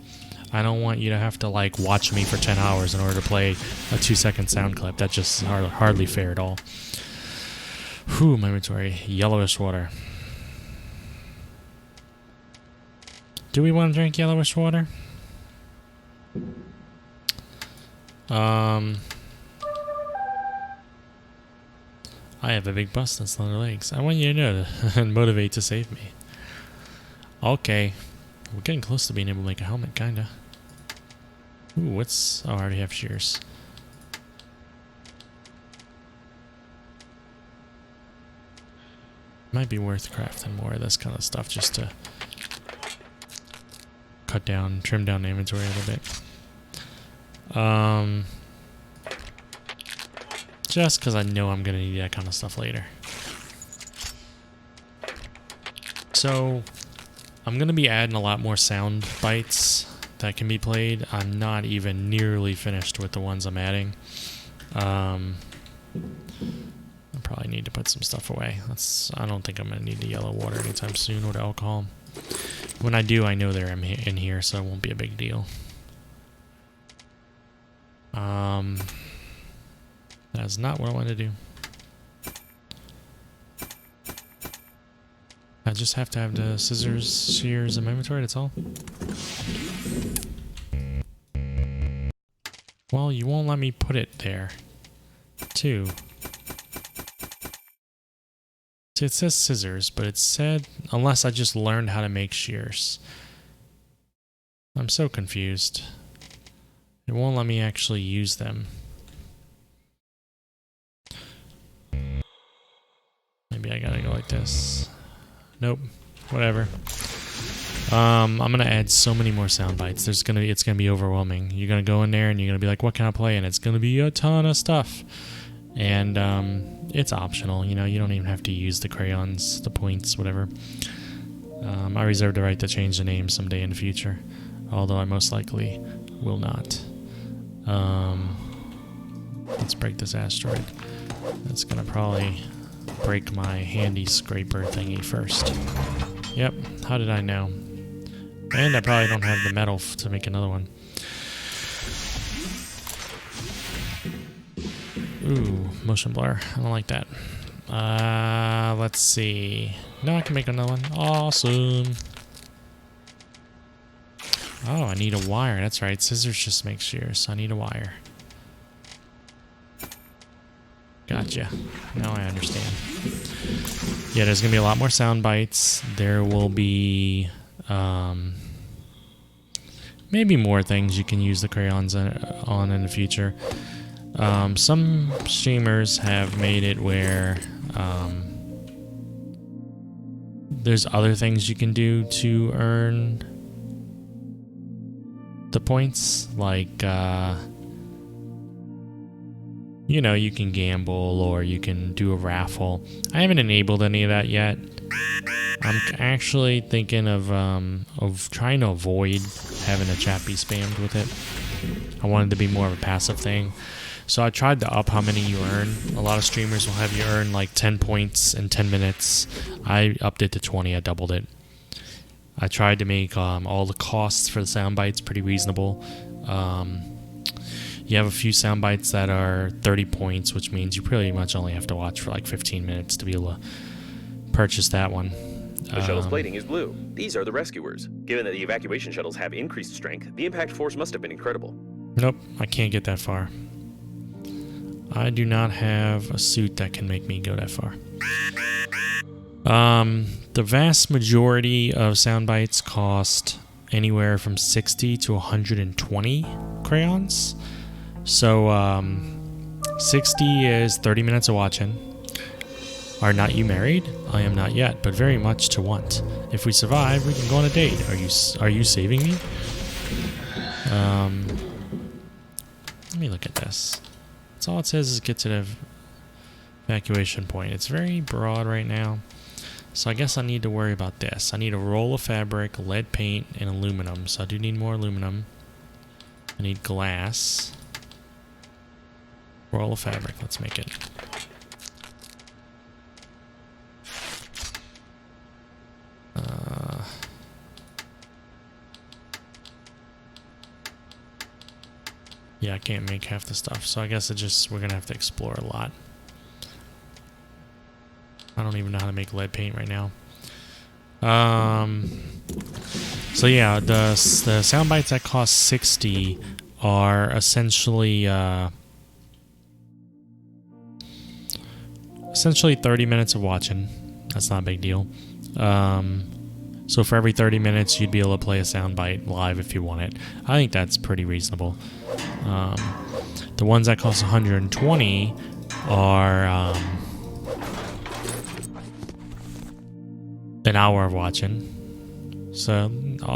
I don't want you to have to watch me for 10 hours in order to play a 2-second sound clip. That's just hardly fair at all. Whew, my inventory. Yellowish water. Do we want to drink yellowish water? I have a big bust and slender legs. I want you to know and motivate to save me. Okay. We're getting close to being able to make a helmet, kinda. Ooh, what's... Oh, I already have shears. Might be worth crafting more of this kind of stuff just to trim down the inventory a little bit. Just because I know I'm going to need that kind of stuff later. So, I'm going to be adding a lot more sound bites that can be played. I'm not even nearly finished with the ones I'm adding. I probably need to put some stuff away. I don't think I'm going to need the yellow water anytime soon or the alcohol. When I do, I know they're in here, so it won't be a big deal. That's not what I want to do. I just have to have the scissors, shears in my inventory, that's all. Well, you won't let me put it there. Too. See, it says scissors, but it said unless I just learned how to make shears. I'm so confused. It won't let me actually use them. Maybe I gotta go like this. Nope. Whatever. I'm gonna add so many more sound bites. It's gonna be overwhelming. You're gonna go in there and you're gonna be like, what can I play? And it's gonna be a ton of stuff. And it's optional, you know, you don't even have to use the crayons, the points, whatever. I reserve the right to change the name someday in the future, although I most likely will not. Let's break this asteroid. That's gonna probably break my handy scraper thingy first. Yep, how did I know? And I probably don't have the metal to make another one. Ooh, motion blur. I don't like that. Let's see. No, I can make another one. Awesome. Oh, I need a wire. That's right. Scissors just make shears, so I need a wire. Gotcha. Now I understand. Yeah, there's going to be a lot more sound bites. There will be maybe more things you can use the crayons on in the future. Some streamers have made it where there's other things you can do to earn the points, like you know, you can gamble or you can do a raffle. I haven't enabled any of that yet. I'm actually thinking of trying to avoid having a chat be spammed with it. I wanted to be more of a passive thing. So I tried to up how many you earn. A lot of streamers will have you earn like 10 points in 10 minutes. I upped it to 20. I doubled it. I tried to make all the costs for the sound bites pretty reasonable. You have a few sound bites that are 30 points, which means you pretty much only have to watch for like 15 minutes to be able to purchase that one. The shuttle's plating is blue. These are the rescuers. Given that the evacuation shuttles have increased strength, the impact force must have been incredible. Nope, I can't get that far. I do not have a suit that can make me go that far. The vast majority of sound bites cost anywhere from 60 to 120 crayons. So 60 is 30 minutes of watching. Are not you married? I am not yet, but very much to want. If we survive, we can go on a date. Are you saving me? Let me look at this. That's all it says is get to the evacuation point. It's very broad right now. So I guess I need to worry about this. I need a roll of fabric, lead paint, and aluminum. So I do need more aluminum. I need glass. Roll of fabric. Let's make it. Yeah, I can't make half the stuff, so I guess we're gonna have to explore a lot. I don't even know how to make lead paint right now. So yeah, the sound bites that cost 60 are essentially 30 minutes of watching. That's not a big deal. So for every 30 minutes, you'd be able to play a soundbite live if you want it. I think that's pretty reasonable. The ones that cost 120 are an hour of watching. So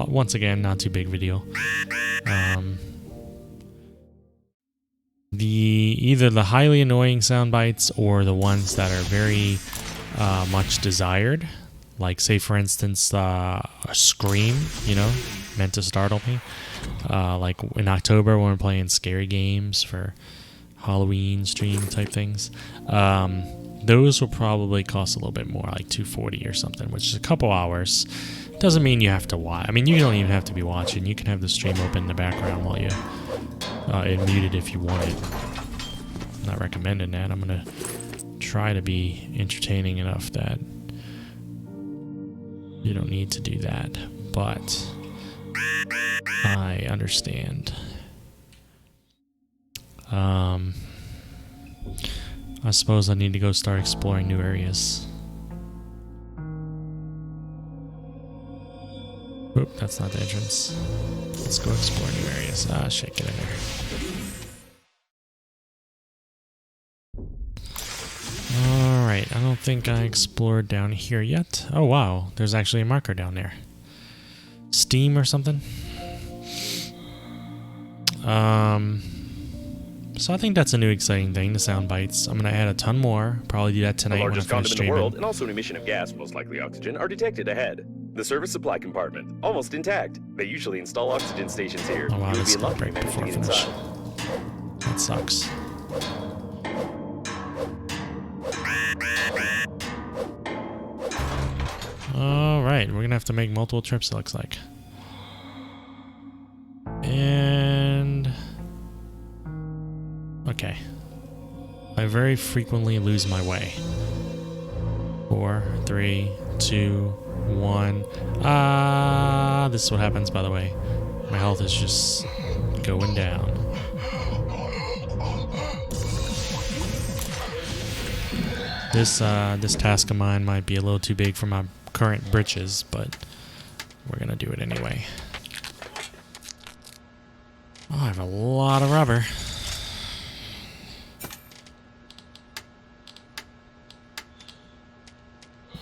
once again, not too big of a deal. Either the highly annoying sound bites or the ones that are very much desired. Like, say, for instance, a scream, you know, meant to startle me. Like in October when we're playing scary games for Halloween stream type things. Those will probably cost a little bit more, like $240 or something, which is a couple hours. Doesn't mean you have to watch. I mean, you don't even have to be watching. You can have the stream open in the background while you and muted if you want it. I'm not recommending that. I'm gonna try to be entertaining enough that you don't need to do that, but I understand. I suppose I need to go start exploring new areas. Oop, that's not the entrance. Let's go explore new areas. Ah, shit, get in there. Alright, I don't think I explored down here yet. Oh wow, there's actually a marker down there. Steam or something? So I think that's a new exciting thing, the sound bites. I'm gonna add a ton more. Probably do that tonight the when I largest finish condom in streaming. the world, and also an emission of gas, most likely oxygen, are detected ahead. The service supply compartment, almost intact. They usually install oxygen stations here. Oh wow, You would that's be gonna lucky break to before I get finish. inside. That sucks. Alright, we're gonna have to make multiple trips, it looks like. And... okay. I very frequently lose my way. 4, 3, 2, 1. This is what happens, by the way. My health is just going down. This task of mine might be a little too big for my current britches, but we're gonna do it anyway. Oh, I have a lot of rubber.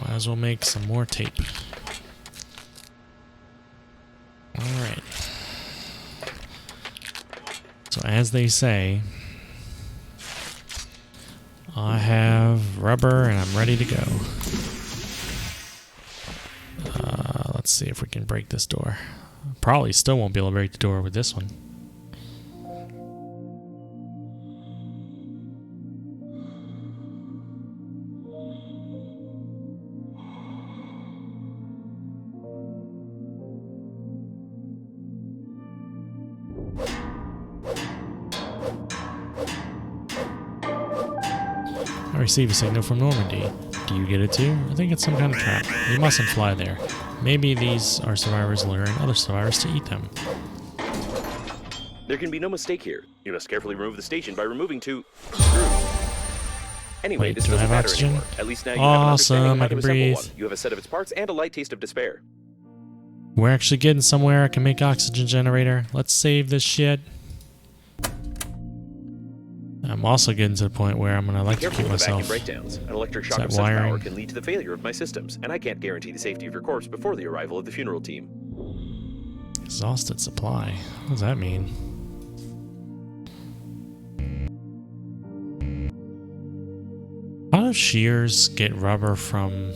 Might as well make some more tape. Alright. So as they say, I have rubber and I'm ready to go. Let's see if we can break this door. Probably still won't be able to break the door with this one. I receive a signal from Normandy. Do you get it too? I think it's some kind of trap. You mustn't fly there. Maybe these are survivors luring other survivors to eat them. There can be no mistake here. You must carefully remove the station by removing 2 screws. Anyway, Wait, this do I doesn't have matter oxygen? anymore. At least now you have an understanding Awesome, of how I to can assemble breathe. one. You have a set of its parts and a light taste of despair. We're actually getting somewhere. I can make oxygen generator. Let's save this shit. I'm also getting to the point where I'm going to electrocute Careful with vacuum myself. breakdowns. An electric Is shock that of such power wiring? can lead to the failure of my systems, and I can't guarantee the safety of your corpse before the arrival of the funeral team. Exhausted supply. What does that mean? How do shears get rubber from...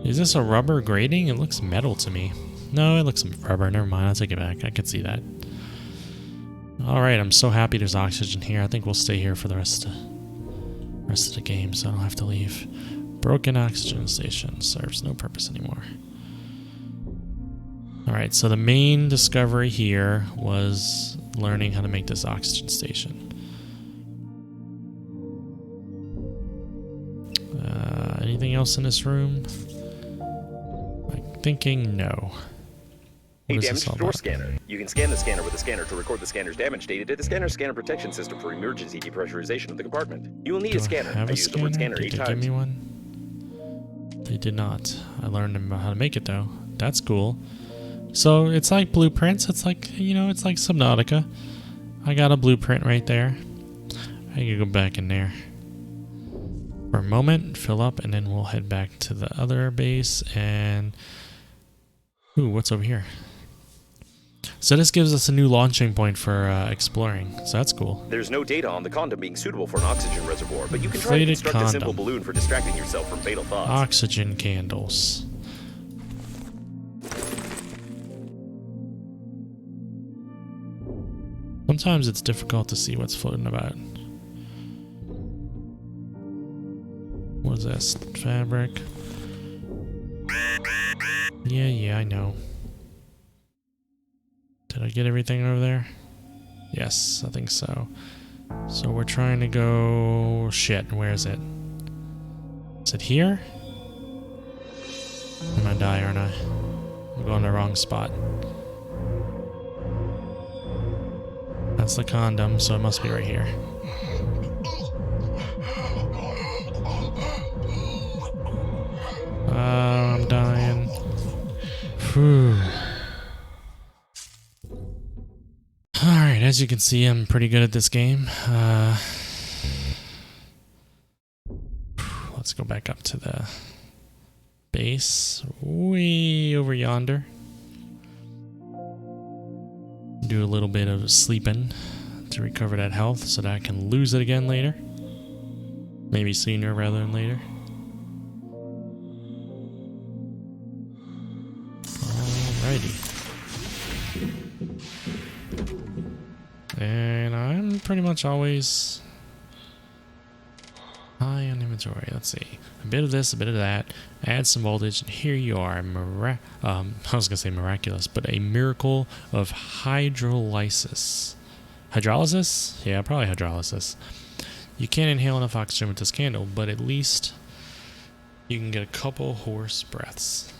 Is this a rubber grating? It looks metal to me. No, it looks rubber. Never mind. I'll take it back. I can see that. Alright, I'm so happy there's oxygen here. I think we'll stay here for the rest of the game, so I don't have to leave. Broken oxygen station serves no purpose anymore. Alright, so the main discovery here was learning how to make this oxygen station. Anything else in this room? I'm thinking no. A What is this damaged all door about? scanner. You can scan the scanner with a scanner to record the scanner's damage data to the scanner's scanner protection system for emergency depressurization of the compartment. You will need Do a scanner. I have I a used the word scanner? scanner Did 8 they give times. me one? They did not. I learned how to make it though. That's cool. So it's like blueprints. It's like, you know, it's like Subnautica. I got a blueprint right there. I can go back in there for a moment, fill up, and then we'll head back to the other base and... Ooh, what's over here? So this gives us a new launching point for exploring, so that's cool. There's no data on the condom being suitable for an oxygen reservoir, but you can try to Inflated construct a simple condom. balloon for distracting yourself from fatal thoughts. Oxygen candles. Sometimes it's difficult to see what's floating about. What's this? Fabric? Yeah, I know. Did I get everything over there? Yes, I think so. So we're trying to go... Shit, where is it? Is it here? I'm gonna die, aren't I? I'm going to the wrong spot. That's the condom, so it must be right here. I'm dying. Whew. Alright, as you can see, I'm pretty good at this game. Let's go back up to the base. Way over yonder. Do a little bit of sleeping to recover that health so that I can lose it again later. Maybe sooner rather than later. Alrighty. And I'm pretty much always high on inventory. Let's see. A bit of this, a bit of that. Add some voltage, and here you are. I was gonna say miraculous, but a miracle of hydrolysis. Hydrolysis? Yeah, probably hydrolysis. You can't inhale enough oxygen with this candle, but at least you can get a couple horse breaths.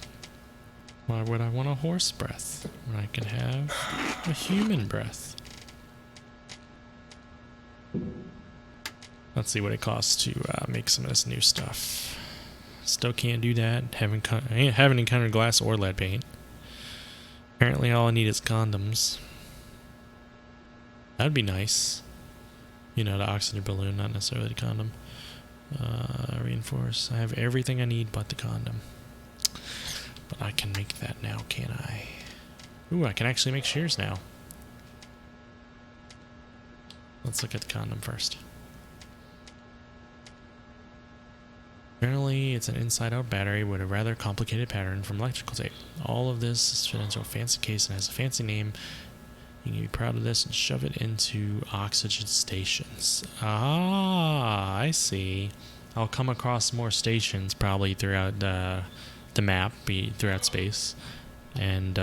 Why would I want a horse breath when I can have a human breath? Let's see what it costs to make some of this new stuff. Still can't do that. Haven't encountered glass or lead paint. Apparently all I need is condoms. That'd be nice. You know, the oxygen balloon, not necessarily the condom. Reinforce. I have everything I need but the condom. But I can make that now, can't I? Ooh, I can actually make shears now. Let's look at the condom first. Generally, it's an inside-out battery with a rather complicated pattern from electrical tape. All of this is fit into a fancy case and has a fancy name. You can be proud of this and shove it into oxygen stations. Ah, I see. I'll come across more stations probably throughout the map, throughout space, and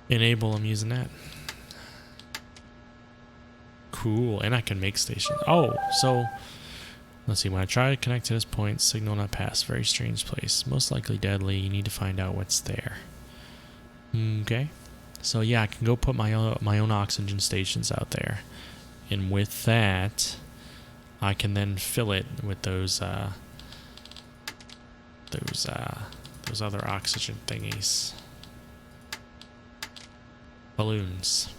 enable them using that. Cool, and I can make stations. Oh, so let's see. When I try to connect to this point, signal not pass. Very strange place. Most likely deadly. You need to find out what's there. Okay, so yeah, I can go put my own oxygen stations out there, and with that, I can then fill it with those other oxygen thingies, balloons.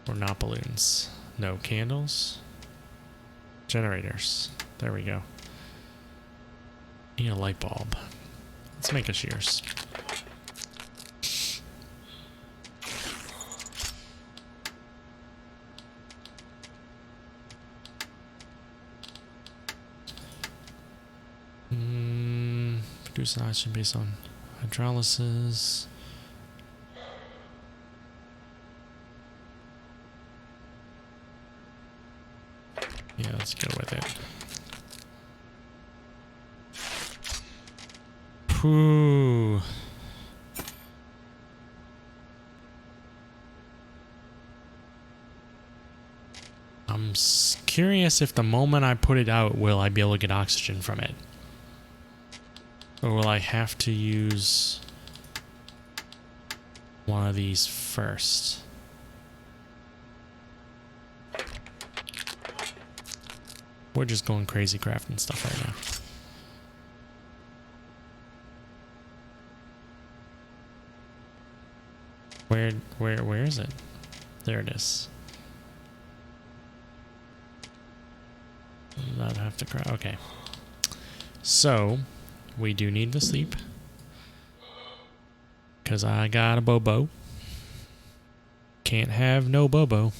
Or not balloons. No, candles. Generators. There we go. Need a light bulb. Let's make a shears. Produce an oxygen based on hydrolysis. Yeah, let's go with it. Whew. I'm curious if the moment I put it out, will I be able to get oxygen from it? Or will I have to use one of these first? We're just going crazy crafting stuff right now. Where is it? There it is. I'd have to craft. Okay. So we do need to sleep, cause I got a bobo. Can't have no bobo.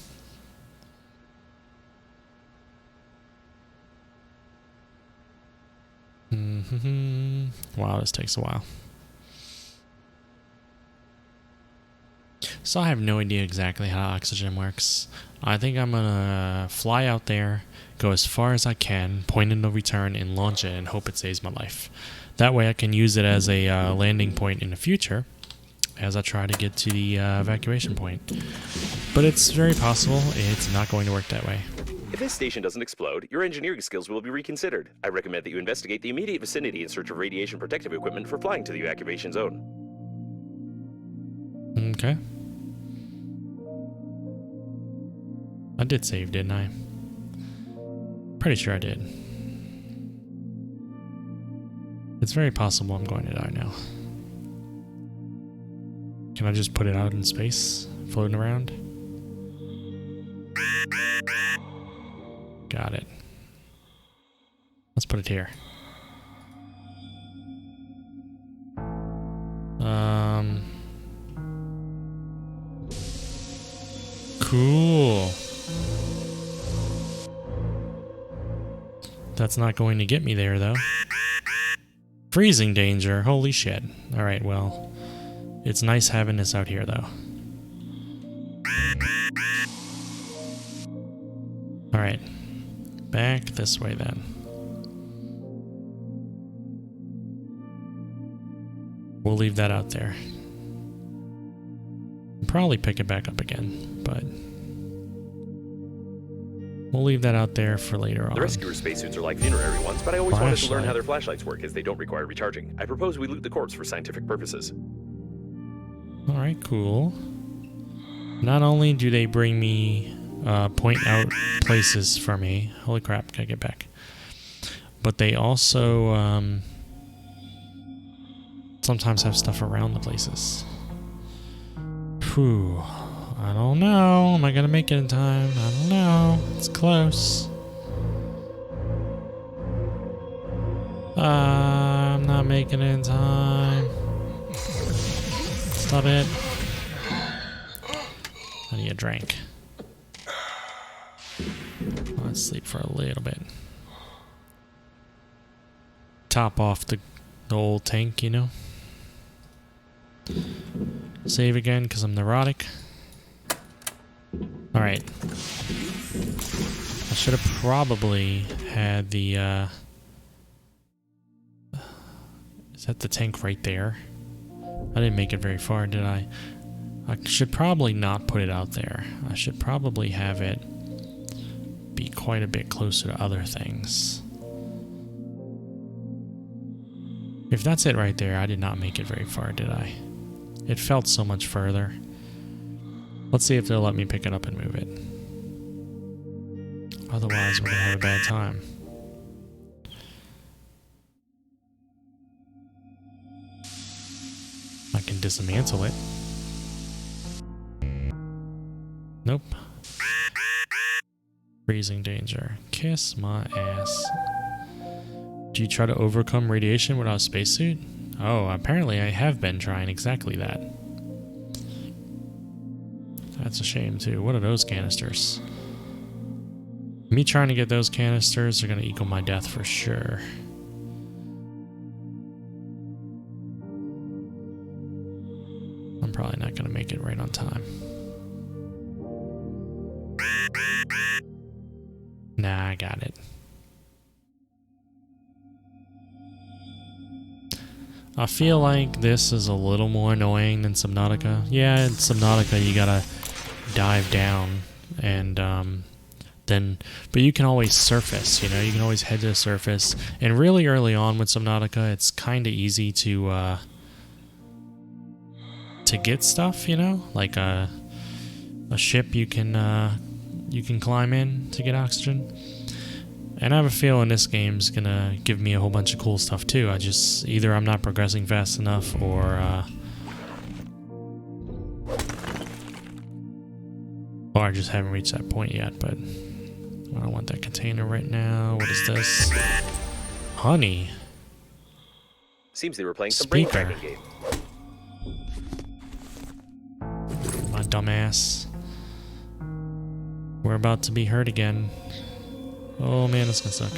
Wow, this takes a while. So I have no idea exactly how oxygen works. I think I'm gonna fly out there, go as far as I can, point in no return, and launch it and hope it saves my life. That way I can use it as a landing point in the future as I try to get to the evacuation point. But it's very possible it's not going to work that way. If this station doesn't explode, your engineering skills will be reconsidered. I recommend that you investigate the immediate vicinity in search of radiation protective equipment for flying to the evacuation zone. Okay. I did save, didn't I? Pretty sure I did. It's very possible I'm going to die now. Can I just put it out in space, floating around? Got it. Let's put it here. Cool. That's not going to get me there, though. Freezing danger. Holy shit. Alright, well, it's nice having this out here, though. Alright. Back this way, then. We'll leave that out there. Probably pick it back up again, but we'll leave that out there for later on. The rescuer spacesuits are like funerary ones, but I always wanted to learn how their flashlights work as they don't require recharging. I propose we loot the corpse for scientific purposes. Alright, cool. Not only do they bring me, point out places for me. Holy crap, gotta get back. But they also, sometimes have stuff around the places. Whew. I don't know. Am I gonna make it in time? I don't know. It's close. I'm not making it in time. Stop it. I need a drink. Let's sleep for a little bit. Top off the old tank, you know? Save again because I'm neurotic. Alright. I should have probably had the, is that the tank right there? I didn't make it very far, did I? I should probably not put it out there. I should probably have it be quite a bit closer to other things. If that's it right there, I did not make it very far, did I? It felt so much further. Let's see if they'll let me pick it up and move it. Otherwise, we're gonna have a bad time. I can dismantle it. Nope. Freezing danger. Kiss my ass. Do you try to overcome radiation without a spacesuit? Oh, apparently I have been trying exactly that. That's a shame too. What are those canisters? Me trying to get those canisters are gonna equal my death for sure. I'm probably not gonna make it right on time. Nah, I got it. I feel like this is a little more annoying than Subnautica. Yeah, in Subnautica you gotta dive down and but you can always surface, you know, you can always head to the surface. And really early on with Subnautica, it's kind of easy to get stuff, you know, like a ship you can climb in to get oxygen. And I have a feeling this game's gonna give me a whole bunch of cool stuff too. Either I'm not progressing fast enough or I just haven't reached that point yet, but I don't want that container right now. What is this? Honey. Seems they were playing some brain cracking game. My dumbass. We're about to be hurt again. Oh man, that's gonna suck.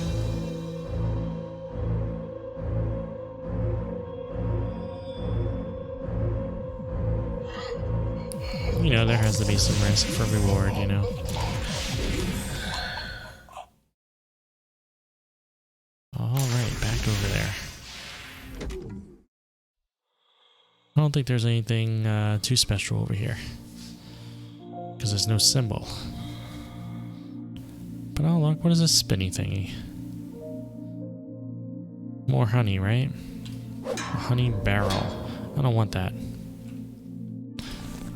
You know, there has to be some risk for reward, you know. Alright, back over there. I don't think there's anything too special over here. Because there's no symbol. But oh look, what is this spinny thingy? More honey, right? A honey barrel. I don't want that.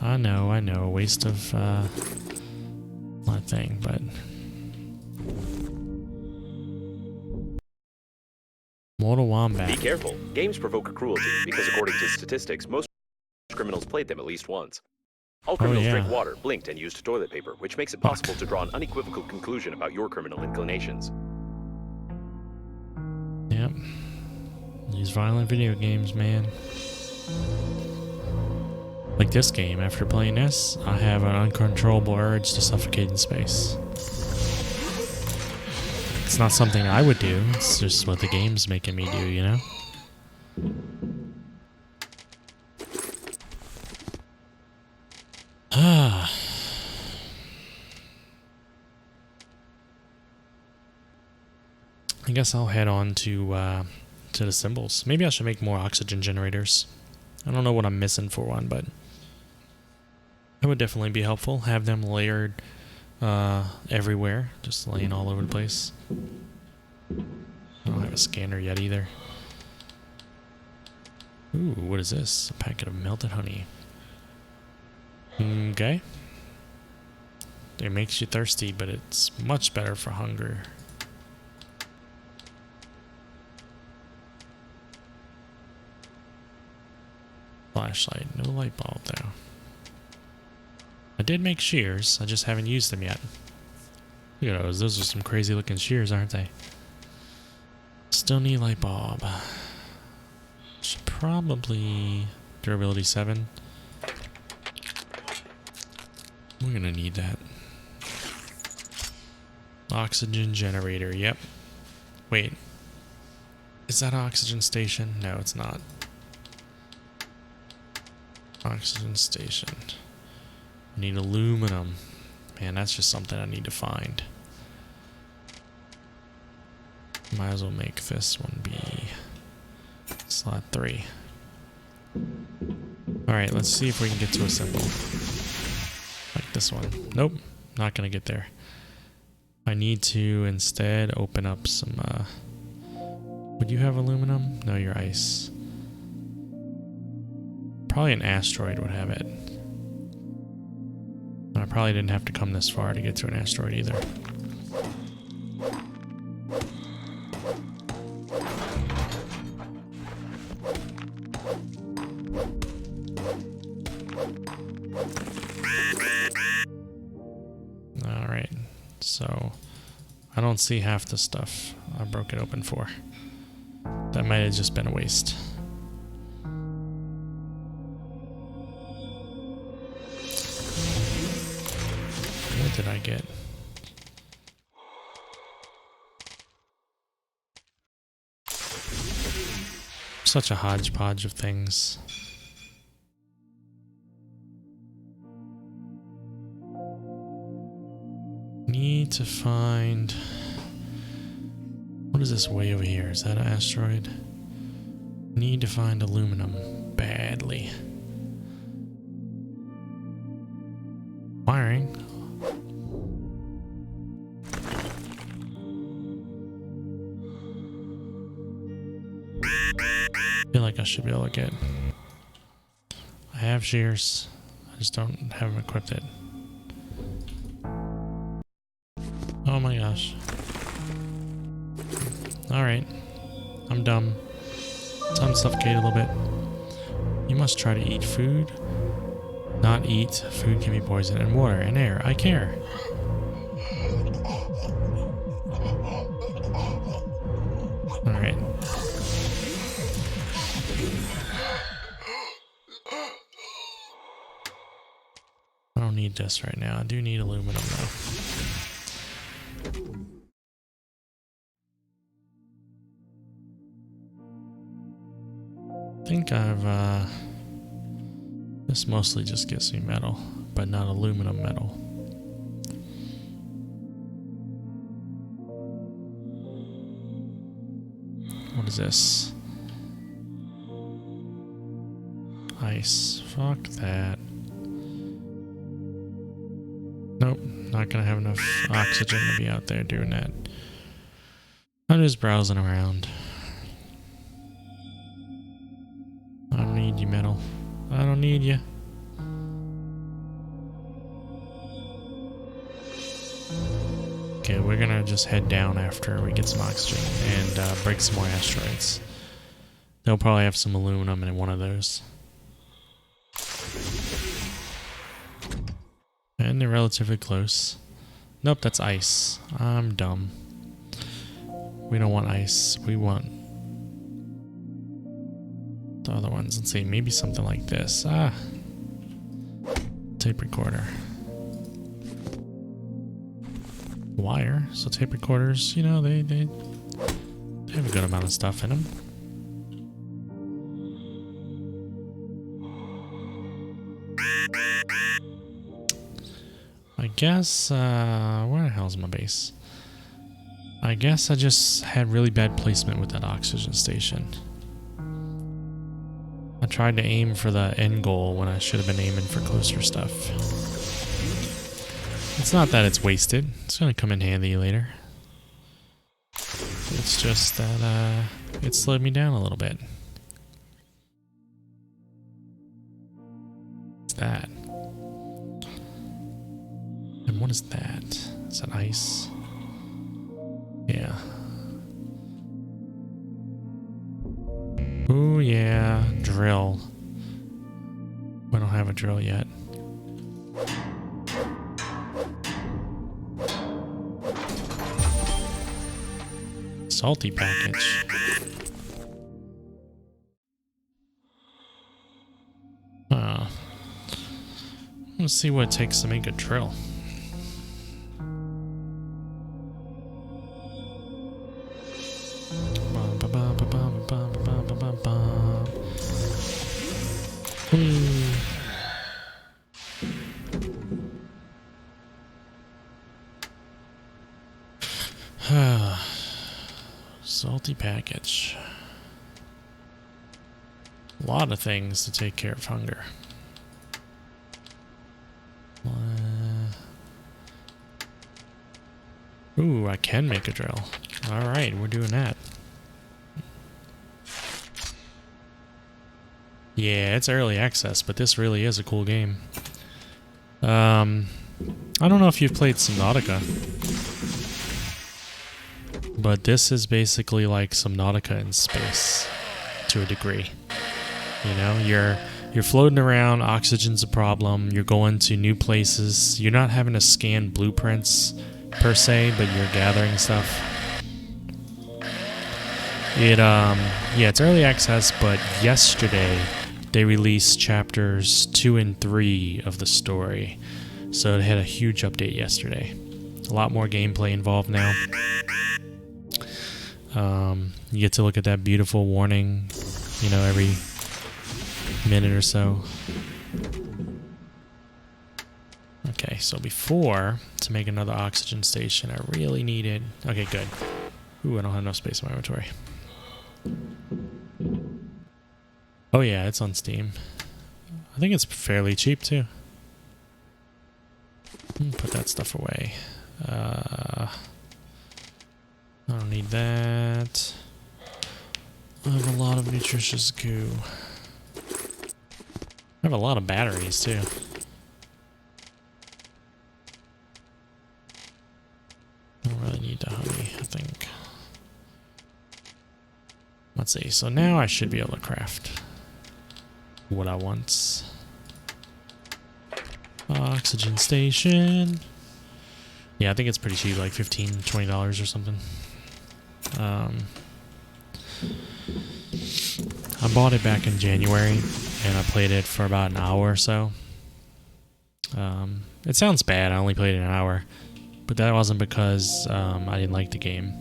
I know, waste of my thing, but Mortal Wombat. Be careful. Games provoke cruelty because according to statistics, most criminals played them at least once. All criminals drink water, blinked, and used toilet paper, which makes it possible to draw an unequivocal conclusion about your criminal inclinations. Yep. These violent video games, man. Like this game, after playing this, I have an uncontrollable urge to suffocate in space. It's not something I would do, it's just what the game's making me do, you know? Ah. I guess I'll head on to the symbols. Maybe I should make more oxygen generators. I don't know what I'm missing for one, but that would definitely be helpful. Have them layered everywhere, just laying all over the place. I don't have a scanner yet either. Ooh, what is this? A packet of melted honey. Okay. It makes you thirsty, but it's much better for hunger. Flashlight, no light bulb though. I did make shears, I just haven't used them yet. Look at those are some crazy looking shears, aren't they? Still need light bulb. Should probably durability 7. We're gonna need that. Oxygen generator, yep. Wait. Is that an oxygen station? No, it's not. Oxygen station. I need aluminum. Man, that's just something I need to find. Might as well make this one be slot 3. Alright, let's see if we can get to a symbol. Like this one. Nope, not gonna get there. I need to instead open up some, would you have aluminum? No, you're ice. Probably an asteroid would have it. And I probably didn't have to come this far to get to an asteroid either. Alright, so I don't see half the stuff I broke it open for. That might have just been a waste. What did I get? Such a hodgepodge of things. Need to find... What is this way over here? Is that an asteroid? Need to find aluminum badly. Wiring. I feel like I should be able to get... I have shears. I just don't have them equipped yet. Oh my gosh. Alright. I'm dumb. Time to suffocate a little bit. You must try to eat food. Not eat. Food can be poison. And water and air. I care. Alright. I don't need this right now. I do need aluminum though. I think I've, this mostly just gives me metal. but not aluminum metal. What is this? Ice. Fuck that. Nope, not gonna have enough oxygen to be out there doing that. I'm just browsing around. I don't need you, metal. I don't need you. Okay, we're gonna just head down after we get some oxygen and break some more asteroids. They'll probably have some aluminum in one of those. And they're relatively close. Nope, that's ice. I'm dumb. We don't want ice. We want the other ones. Let's see, maybe something like this. Ah, tape recorder. Wire. So tape recorders, you know, they have a good amount of stuff in them. I guess, where the hell's my base? I guess I just had really bad placement with that oxygen station. I tried to aim for the end goal when I should have been aiming for closer stuff. It's not that it's wasted. It's gonna come in handy later. It's just that, it slowed me down a little bit. What's that? And what is that? Is that ice? Yeah. Ooh, yeah. Drill. We don't have a drill yet. Salty package. Let's see what it takes to make a drill. Salty package. A lot of things to take care of hunger. Ooh, I can make a drill. Alright, we're doing that. Yeah, it's early access, but this really is a cool game. I don't know if you've played Subnautica, but this is basically like Subnautica in space to a degree. You know, you're floating around, oxygen's a problem, you're going to new places, you're not having to scan blueprints per se, but you're gathering stuff. Yeah, it's early access, but yesterday they released chapters 2 and 3 of the story. So it had a huge update yesterday. A lot more gameplay involved now. You get to look at that beautiful warning, you know, every minute or so. Okay, so before, to make another oxygen station, I really needed... Okay, good. Ooh, I don't have enough space in my inventory. Oh yeah, it's on Steam. I think it's fairly cheap too. Put that stuff away. I don't need that. I have a lot of nutritious goo. I have a lot of batteries too. I don't really need the honey, I think. Let's see, so now I should be able to craft what I want. Oxygen station. Yeah, I think it's pretty cheap, like $15, $20 or something. I bought it back in January, and I played it for about an hour or so. It sounds bad, I only played it an hour, but that wasn't because I didn't like the game.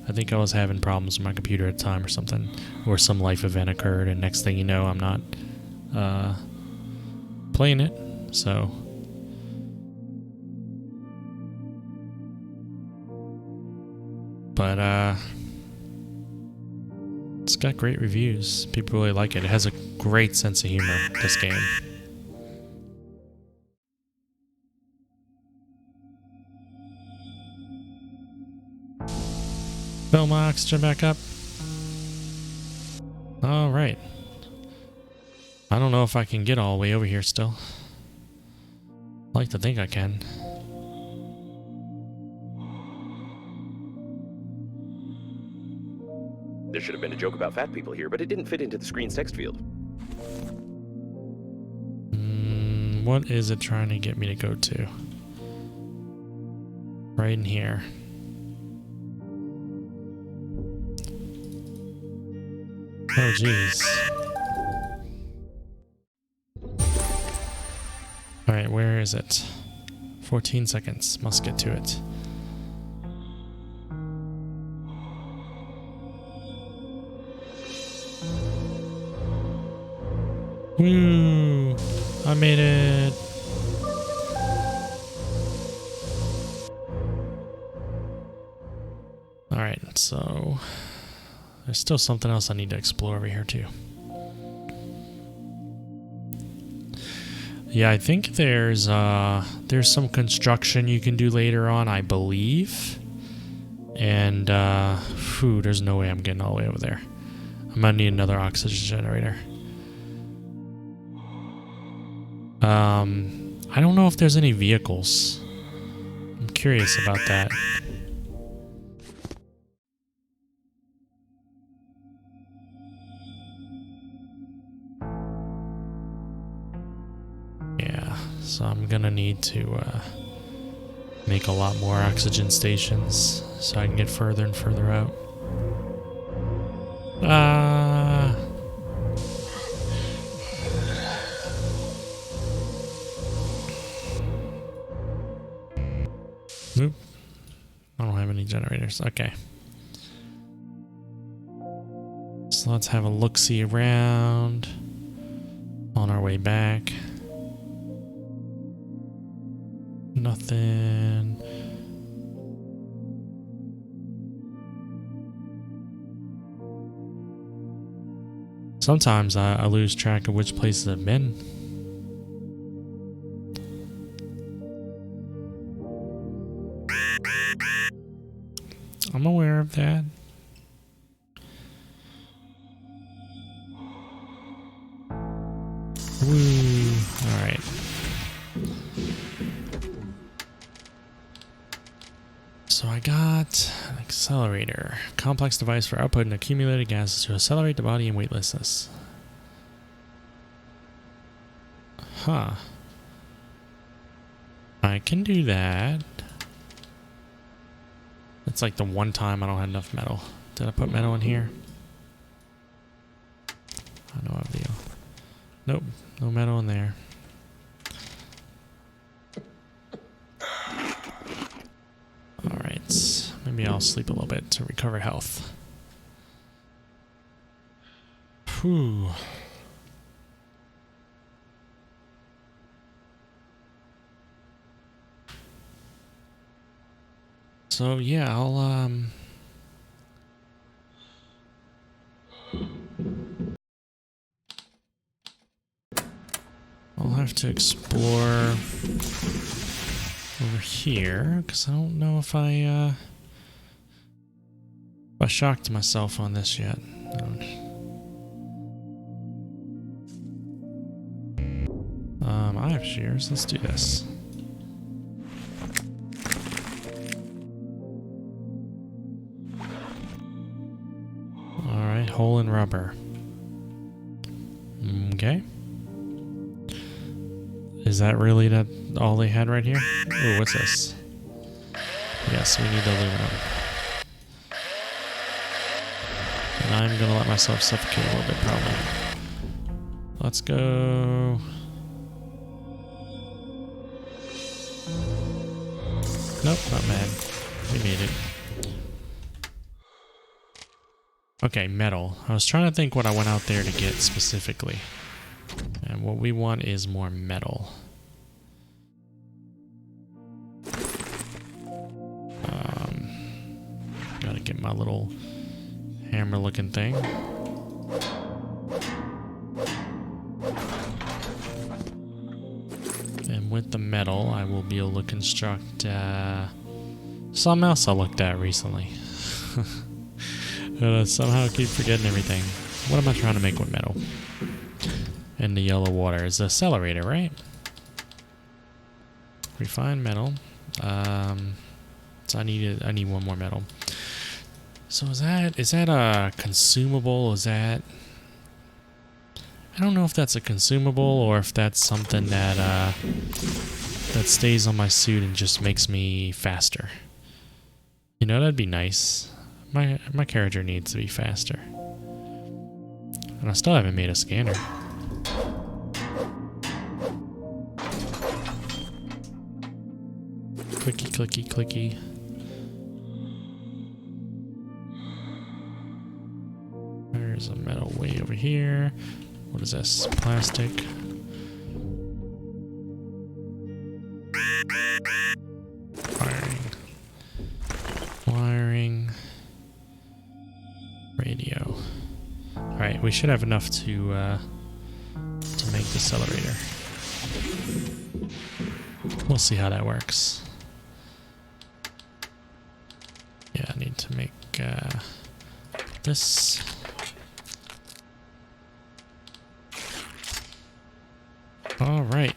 I think I was having problems with my computer at the time or something, or some life event occurred, and next thing you know, I'm not playing it. So But it's got great reviews. People really like it. It has a great sense of humor, this game. Fill my oxygen back up. All right. I don't know if I can get all the way over here still. I like to think I can. There should have been a joke about fat people here, but it didn't fit into the screen's text field. What is it trying to get me to go to? Right in here. Oh, jeez. Alright, where is it? 14 seconds. Must get to it. Woo! I made it! Alright, so there's still something else I need to explore over here too. Yeah, I think there's some construction you can do later on, I believe. And there's no way I'm getting all the way over there. I'm gonna need another oxygen generator. I don't know if there's any vehicles. I'm curious about that. Yeah, so I'm gonna need to make a lot more oxygen stations so I can get further and further out. Nope. I don't have any generators. Okay. So let's have a look-see around on our way back. Nothing. Sometimes I lose track of which places I've been. I'm aware of that. Woo. Alright. So I got an accelerator. Complex device for outputting accumulated gases to accelerate the body in weightlessness. Huh. I can do that. It's like the one time I don't have enough metal. Did I put metal in here? I know I've deal. Nope, no metal in there. Alright, maybe I'll sleep a little bit to recover health. Whew. So yeah, I'll have to explore over here because I don't know if I shocked myself on this yet. I have shears. Let's do this. Alright, hole in rubber. Okay. Is that really all they had right here? Ooh, what's this? Yes, we need aluminum. And I'm gonna let myself suffocate a little bit, probably. Let's go. Nope, not mad. We made it. Okay, metal. I was trying to think what I went out there to get specifically. And what we want is more metal. Gotta get my little hammer looking thing. And with the metal, I will be able to construct something else I looked at recently. Somehow I keep forgetting everything. What am I trying to make with metal? And the yellow water is the accelerator, right? Refined metal. So I need one more metal. So is that a consumable? Is that, I don't know if that's a consumable or if that's something that that stays on my suit and just makes me faster. You know, that'd be nice. My character needs to be faster. And I still haven't made a scanner. Clicky, clicky, clicky. There's a metal way over here. What is this? Plastic. Wiring. Wiring. Radio. Alright, we should have enough to make the accelerator. We'll see how that works. Yeah, I need to make this. All right.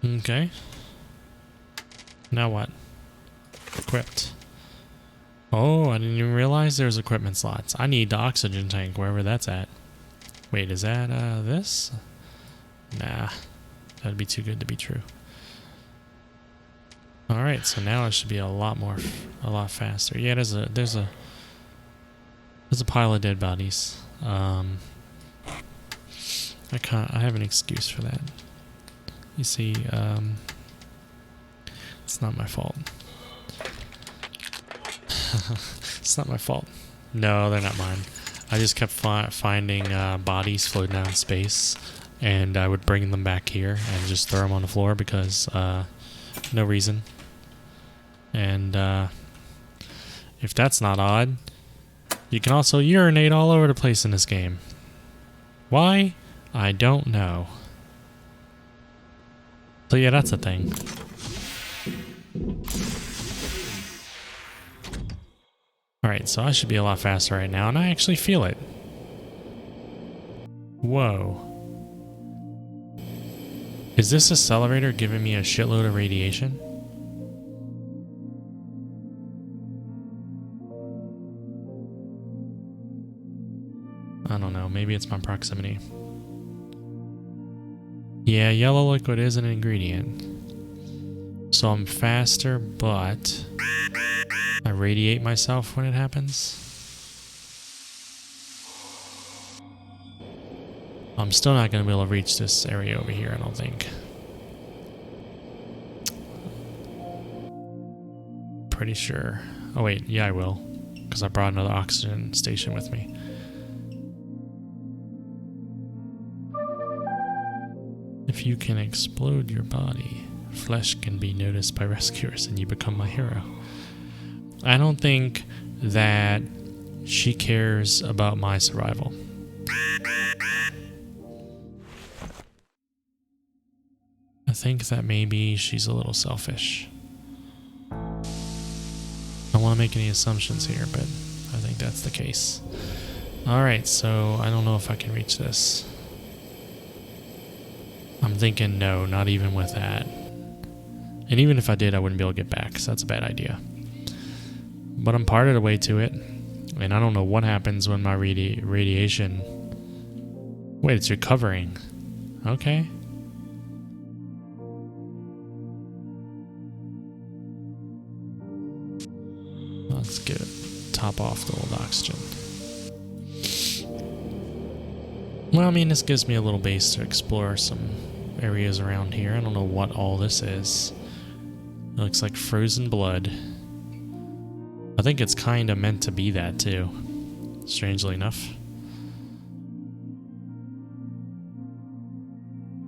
Okay. Now what? Equipped. Oh, I didn't even realize there's equipment slots. I need the oxygen tank, wherever that's at. Wait, is that this? Nah, that'd be too good to be true. All right, so now it should be a lot faster. Yeah, there's a pile of dead bodies. I have an excuse for that. You see, it's not my fault. It's not my fault. No, they're not mine. I just kept finding bodies floating down in space, and I would bring them back here and just throw them on the floor because no reason. And if that's not odd, you can also urinate all over the place in this game. Why? I don't know. So yeah, that's a thing. Alright, so I should be a lot faster right now, and I actually feel it. Whoa. Is this accelerator giving me a shitload of radiation? I don't know, maybe it's my proximity. Yeah, yellow liquid is an ingredient. So I'm faster, but I radiate myself when it happens. I'm still not going to be able to reach this area over here, I don't think. Pretty sure. Oh wait, yeah I will. Because I brought another oxygen station with me. If you can explode your body, flesh can be noticed by rescuers and you become my hero. I don't think that she cares about my survival. I think that maybe she's a little selfish. I don't want to make any assumptions here, but I think that's the case. Alright, so I don't know if I can reach this. I'm thinking no, not even with that. And even if I did, I wouldn't be able to get back, so that's a bad idea. But I'm part of the way to it, and I don't know what happens when my radiation... Wait, it's recovering. Okay. Let's get top off the old oxygen. Well, I mean, this gives me a little base to explore some areas around here. I don't know what all this is. It looks like frozen blood. I think it's kind of meant to be that too, strangely enough.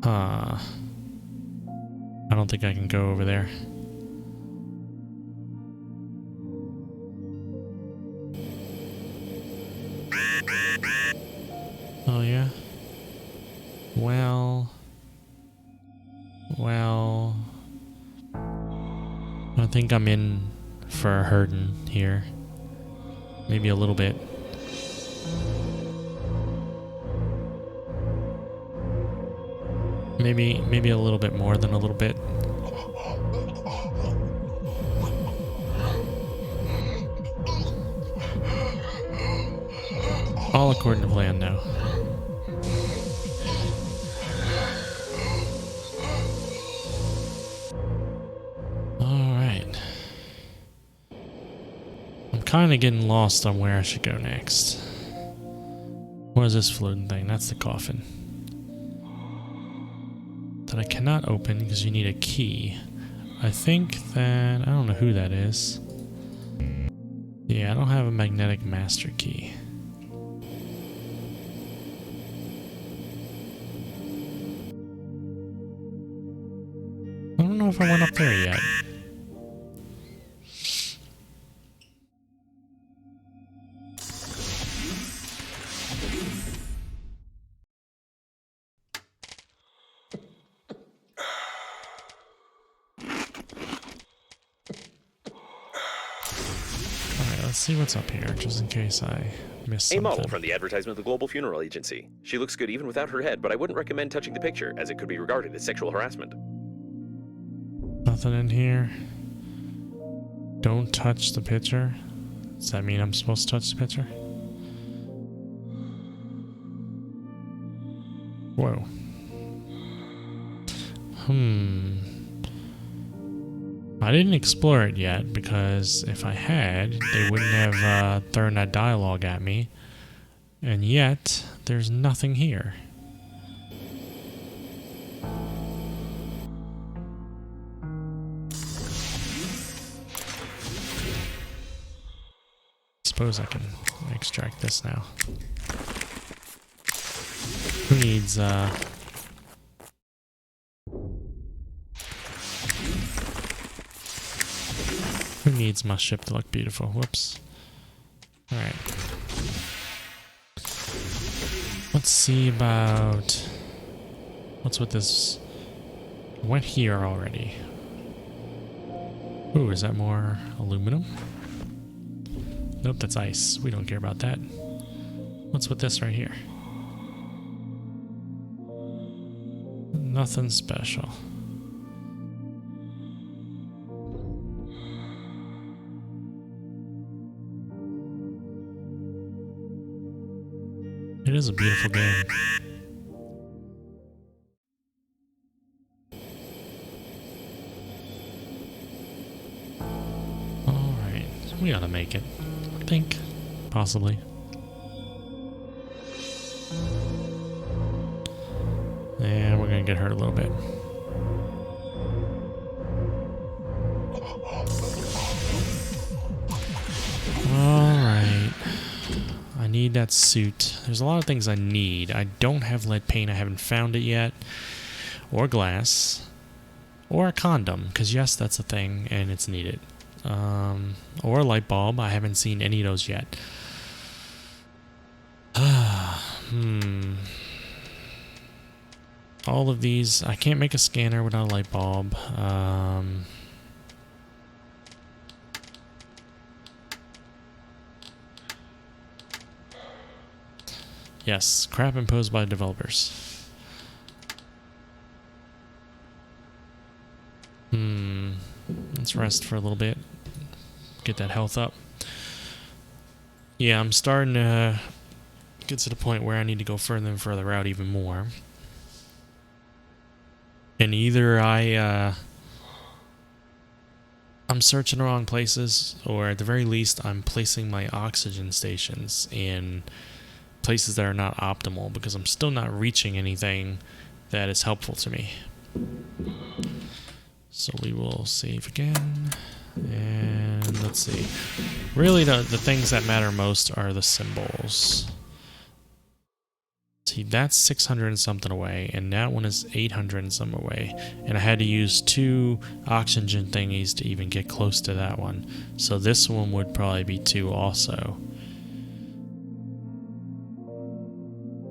Huh. I don't think I can go over there. Oh yeah? Well... I think I'm in for a hurting here. Maybe a little bit. Maybe a little bit more than a little bit. All according to plan now. Alright. I'm kind of getting lost on where I should go next. What is this floating thing? That's the coffin. That I cannot open because you need a key. I think that... I don't know who that is. Yeah, I don't have a magnetic master key. I don't know if I went up there yet. Alright, let's see what's up here, just in case I missed something. A model from the advertisement of the Global Funeral Agency. She looks good even without her head, but I wouldn't recommend touching the picture, as it could be regarded as sexual harassment. Nothing in here. Don't touch the picture. Does that mean I'm supposed to touch the picture? Whoa. I didn't explore it yet, because if I had, they wouldn't have thrown that dialogue at me. And yet, there's nothing here. Suppose I can extract this now. Who needs, Who needs my ship to look beautiful? Whoops. Alright. Let's see about... What's with this? I went here already. Ooh, is that more aluminum? Nope, that's ice. We don't care about that. What's with this right here? Nothing special. It is a beautiful game. Alright, we ought to make it. I think. Possibly. And we're gonna get hurt a little bit. Alright. I need that suit. There's a lot of things I need. I don't have lead paint. I haven't found it yet. Or glass. Or a condom. Because yes, that's a thing and it's needed. Or a light bulb. I haven't seen any of those yet. All of these. I can't make a scanner without a light bulb. Yes, crap imposed by developers. Let's rest for a little bit. Get that health up. Yeah, I'm starting to get to the point where I need to go further and further out even more. And either I'm searching the wrong places, or at the very least, I'm placing my oxygen stations in places that are not optimal, because I'm still not reaching anything that is helpful to me. So we will save again, and let's see. Really, the things that matter most are the symbols. See, that's 600 and something away, and that one is 800 and some away. And I had to use 2 oxygen thingies to even get close to that one. So this one would probably be 2 also.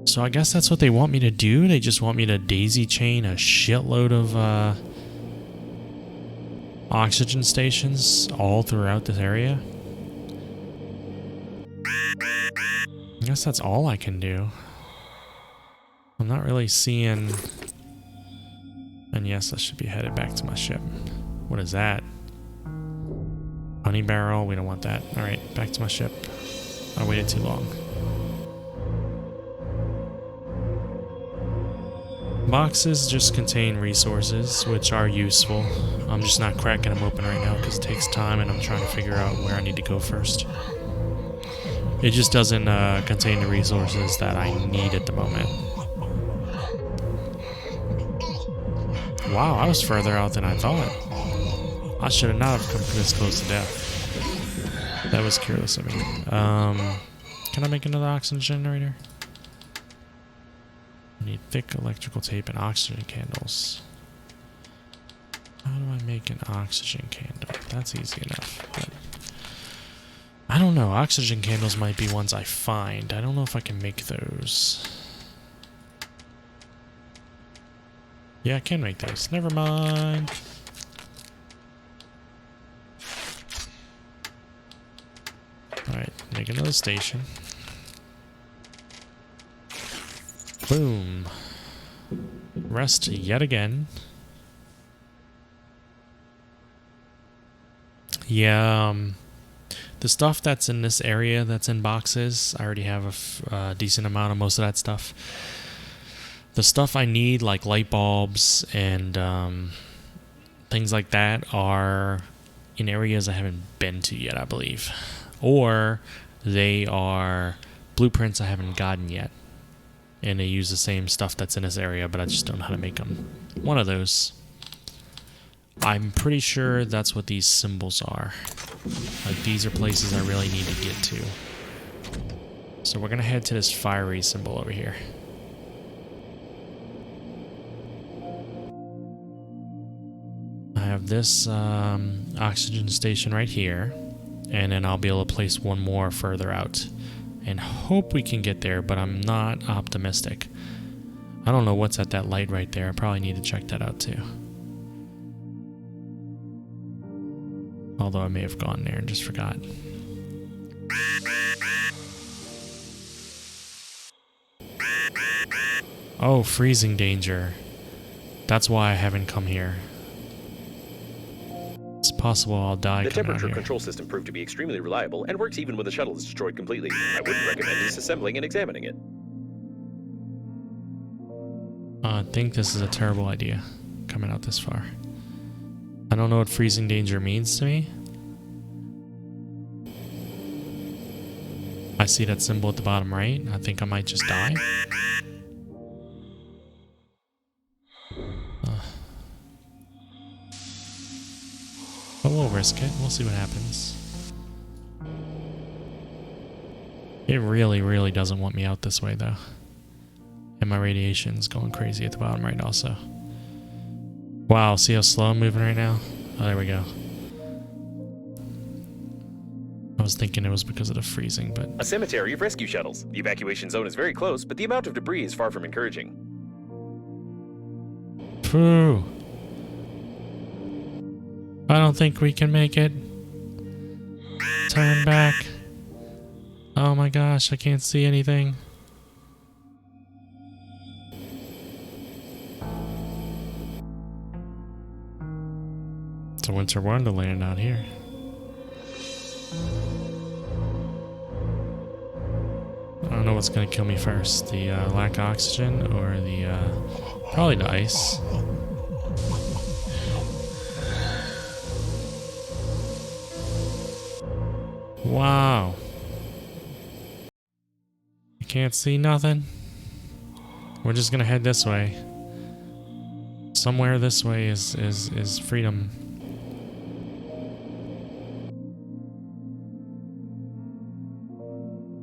So I guess that's what they want me to do. They just want me to daisy chain a shitload of oxygen stations all throughout this area. I guess that's all I can do. I'm not really seeing... And yes, I should be headed back to my ship. What is that? Honey barrel? We don't want that. Alright, back to my ship. I waited too long. Boxes just contain resources, which are useful. I'm just not cracking them open right now because it takes time and I'm trying to figure out where I need to go first. It just doesn't contain the resources that I need at the moment. Wow, I was further out than I thought. I should have not have come this close to death. That was careless of me. Can I make another oxygen generator? I need thick electrical tape and oxygen candles. How do I make an oxygen candle? That's easy enough. But I don't know. Oxygen candles might be ones I find. I don't know if I can make those. Yeah, I can make those. Never mind. Alright, make another station. Boom. Rest yet again. Yeah, the stuff that's in this area that's in boxes, I already have a decent amount of most of that stuff. The stuff I need, like light bulbs and things like that, are in areas I haven't been to yet, I believe. Or they are blueprints I haven't gotten yet. And they use the same stuff that's in this area, but I just don't know how to make them. One of those. I'm pretty sure that's what these symbols are. Like, these are places I really need to get to. So we're going to head to this fiery symbol over here. I have this oxygen station right here. And then I'll be able to place one more further out. And hope we can get there, but I'm not optimistic. I don't know what's at that light right there. I probably need to check that out too. Although I may have gone there and just forgot. Oh, freezing danger. That's why I haven't come here. It's possible I'll die The coming out temperature here. control system proved to be extremely reliable and works even when the shuttle is destroyed completely. I wouldn't recommend disassembling and examining it. I think this is a terrible idea, coming out this far. I don't know what freezing danger means to me. I see that symbol at the bottom right. I think I might just die. But we'll risk it. We'll see what happens. It really, really doesn't want me out this way, though. And my radiation's going crazy at the bottom right also. Wow, see how slow I'm moving right now? Oh, there we go. I was thinking it was because of the freezing, but... A cemetery of rescue shuttles. The evacuation zone is very close, but the amount of debris is far from encouraging. Phew. I don't think we can make it. Turn back. Oh my gosh, I can't see anything. It's a winter wonderland out here. I don't know what's gonna kill me first, the lack of oxygen or the probably the ice. Wow. I can't see nothing. We're just gonna head this way. Somewhere this way is freedom.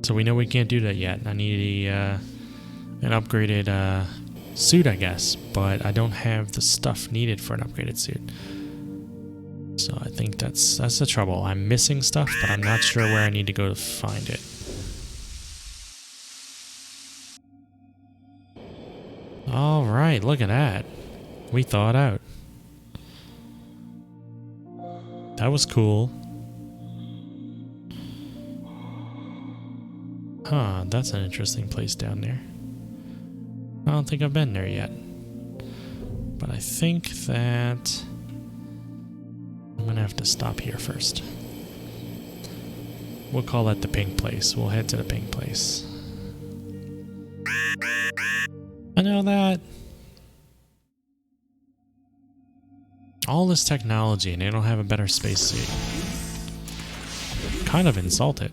So we know we can't do that yet. I need an upgraded suit, I guess, but I don't have the stuff needed for an upgraded suit. So I think that's the trouble. I'm missing stuff, but I'm not sure where I need to go to find it. All right, look at that. We thawed out. That was cool. Huh, that's an interesting place down there. I don't think I've been there yet. But I think that I'm gonna have to stop here first. We'll call that the pink place. We'll head to the pink place. I know that. All this technology and they don't have a better spacesuit. Kind of insulted.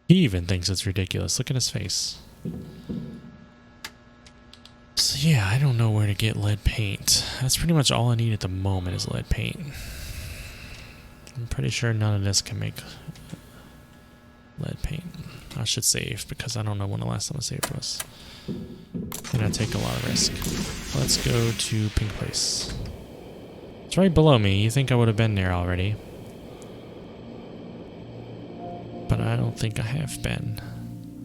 He even thinks it's ridiculous. Look at his face. So yeah, I don't know where to get lead paint. That's pretty much all I need at the moment is lead paint. I'm pretty sure none of this can make lead paint. I should save because I don't know when the last time I saved was. And I take a lot of risk. Let's go to pink place. It's right below me. You think I would have been there already. But I don't think I have been.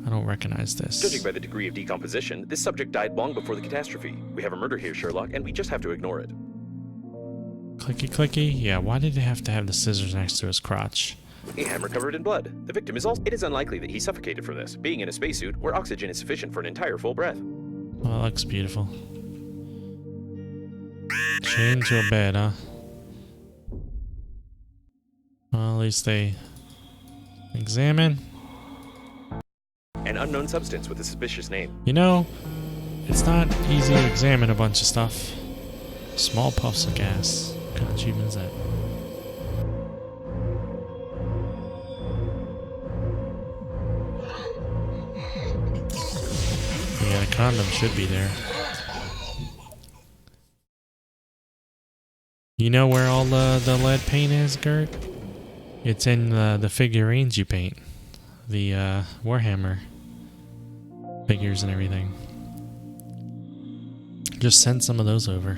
I don't recognize this. Judging by the degree of decomposition, this subject died long before the catastrophe. We have a murder here, Sherlock, and we just have to ignore it. Clicky clicky? Yeah, why did it have to have the scissors next to his crotch? A hammer covered in blood. The victim is also... It is unlikely that he suffocated from this, being in a spacesuit where oxygen is sufficient for an entire full breath. Well, that looks beautiful. Chained to a bed, huh? Well, at least they examine. An unknown substance with a suspicious name. You know, it's not easy to examine a bunch of stuff. Small puffs of gas. What kind of achievement is that? Yeah, the condom should be there. You know where all the lead paint is, Gert? It's in the figurines you paint. The Warhammer figures and everything. Just send some of those over.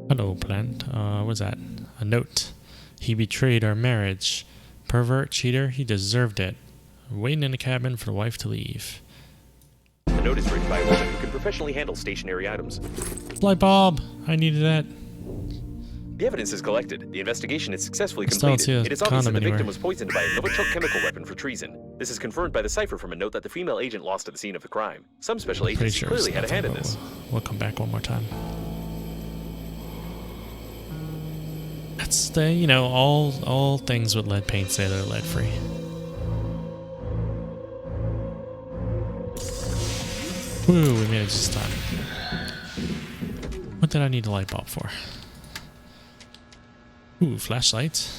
Hello, plant. What's that? A note. He betrayed our marriage. Pervert, cheater, he deserved it. Waiting in the cabin for the wife to leave. The note is written by a woman who can professionally handle stationary items. Light bulb! I needed that. The evidence is collected. The investigation is successfully completed. It is obvious that the victim was poisoned by a Novichok chemical weapon for treason. This is confirmed by the cipher from a note that the female agent lost at the scene of the crime. Some special agents clearly had a hand in this. We'll come back one more time. That's the, you know, all things with lead paint say they're lead free. Woo, we made it just time. What did I need a light bulb for? Ooh, flashlight.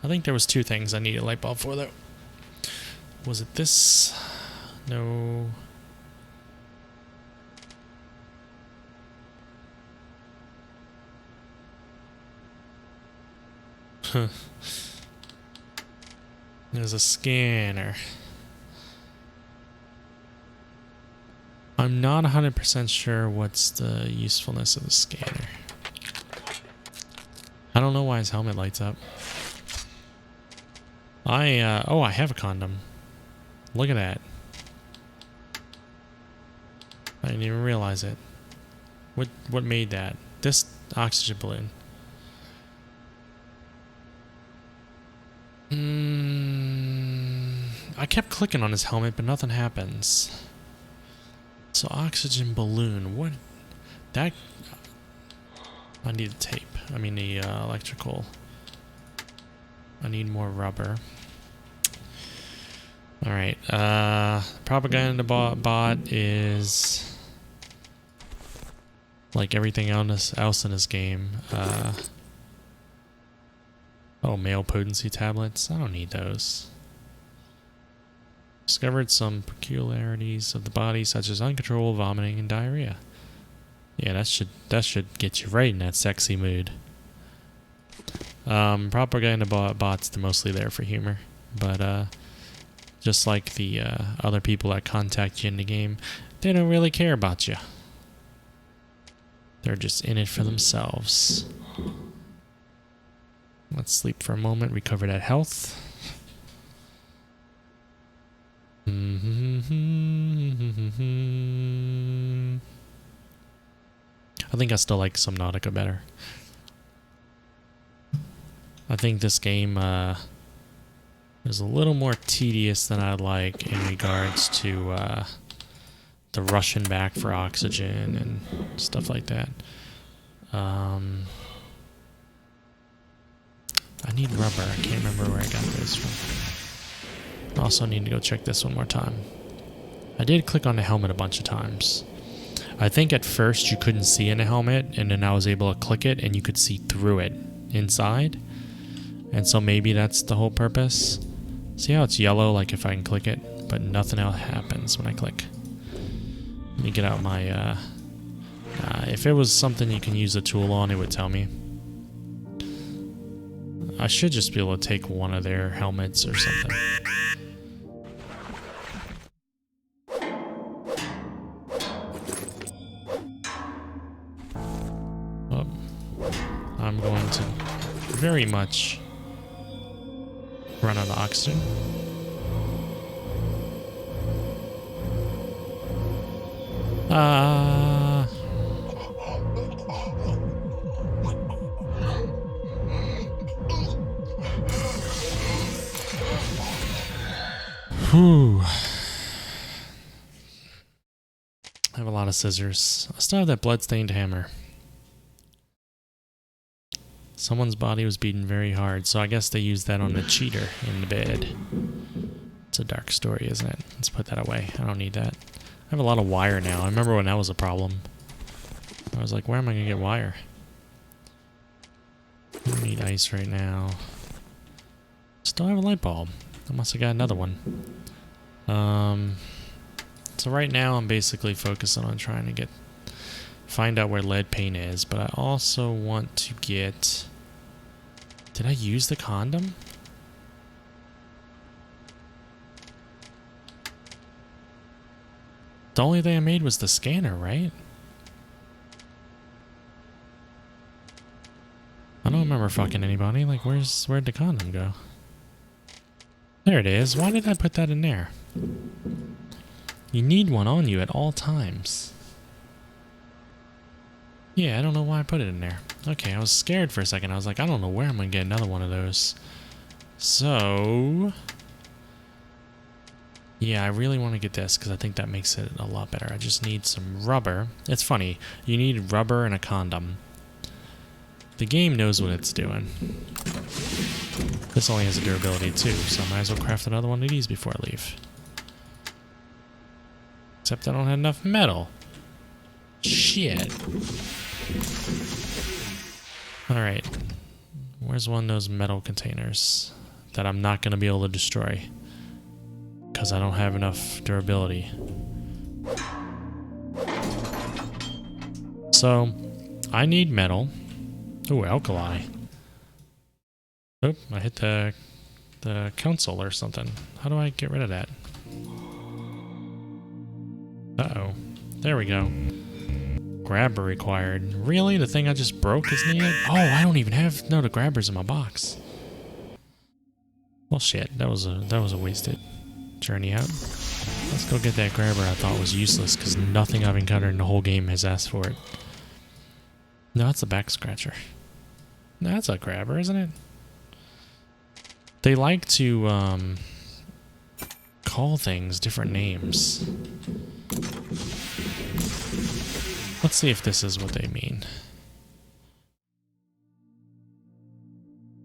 I think there was two things I needed a light bulb for though. Was it this? No. Huh. There's a scanner. I'm not 100% sure what's the usefulness of the scanner. I don't know why his helmet lights up. Oh, I have a condom. Look at that. I didn't even realize it. What made that? This oxygen balloon. I kept clicking on his helmet, but nothing happens. So oxygen balloon, what? That... I need the tape. I mean the electrical. I need more rubber. Alright, propaganda bot is... like everything else in this game. Oh, male potency tablets. I don't need those. Discovered some peculiarities of the body, such as uncontrollable vomiting and diarrhea. Yeah, that should get you right in that sexy mood. Propaganda bots, they're mostly there for humor. But, just like the other people that contact you in the game, they don't really care about you. They're just in it for themselves. Let's sleep for a moment, recover that health. I think I still like Subnautica better. I think this game is a little more tedious than I'd like in regards to the rushing back for oxygen and stuff like that. I need rubber. I can't remember where I got this from. Also need to go check this one more time. I did click on the helmet a bunch of times. I think at first you couldn't see in the helmet, and then I was able to click it and you could see through it inside. And so maybe that's the whole purpose. See how it's yellow, like if I can click it, but nothing else happens when I click. Let me get out my, if it was something you can use a tool on, it would tell me. I should just be able to take one of their helmets or something. Oh, I'm going to very much run out of oxygen. Whew. I have a lot of scissors. I still have that blood-stained hammer. Someone's body was beaten very hard, so I guess they used that on the cheater in the bed. It's a dark story, isn't it? Let's put that away. I don't need that. I have a lot of wire now. I remember when that was a problem. I was like, where am I going to get wire? I don't need ice right now. Still have a light bulb. I must have got another one. So right now I'm basically focusing on trying to find out where lead paint is, but I also want to get... Did I use the condom? The only thing I made was the scanner, right? I don't remember fucking anybody. Like, where'd the condom go? There it is. Why did I put that in there? You need one on you at all times. Yeah, I don't know why I put it in there. Okay, I was scared for a second. I was like, I don't know where I'm going to get another one of those. So... yeah, I really want to get this because I think that makes it a lot better. I just need some rubber. It's funny. You need rubber and a condom. The game knows what it's doing. This only has a durability too, so I might as well craft another one of these before I leave. Except I don't have enough metal. Shit. Alright. Where's one of those metal containers that I'm not going to be able to destroy? Because I don't have enough durability. So, I need metal. Ooh, alkali. Oop, I hit the console or something. How do I get rid of that? Uh-oh. There we go. Grabber required. Really? The thing I just broke is needed? Oh, I don't even have... no, the grabber's in my box. Well, shit. That was a wasted journey out. Let's go get that grabber I thought was useless because nothing I've encountered in the whole game has asked for it. No, that's a back scratcher. No, that's a grabber, isn't it? They like to call things different names. Let's see if this is what they mean.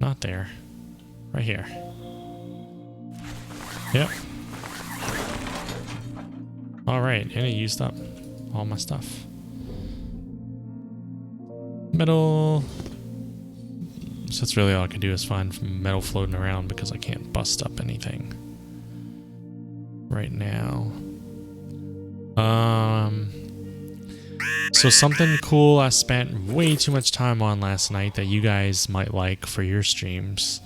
Not there. Right here. Yep. Alright, and it used up all my stuff. Metal. So that's really all I can do is find metal floating around because I can't bust up anything right now. So something cool I spent way too much time on last night that you guys might like for your streams.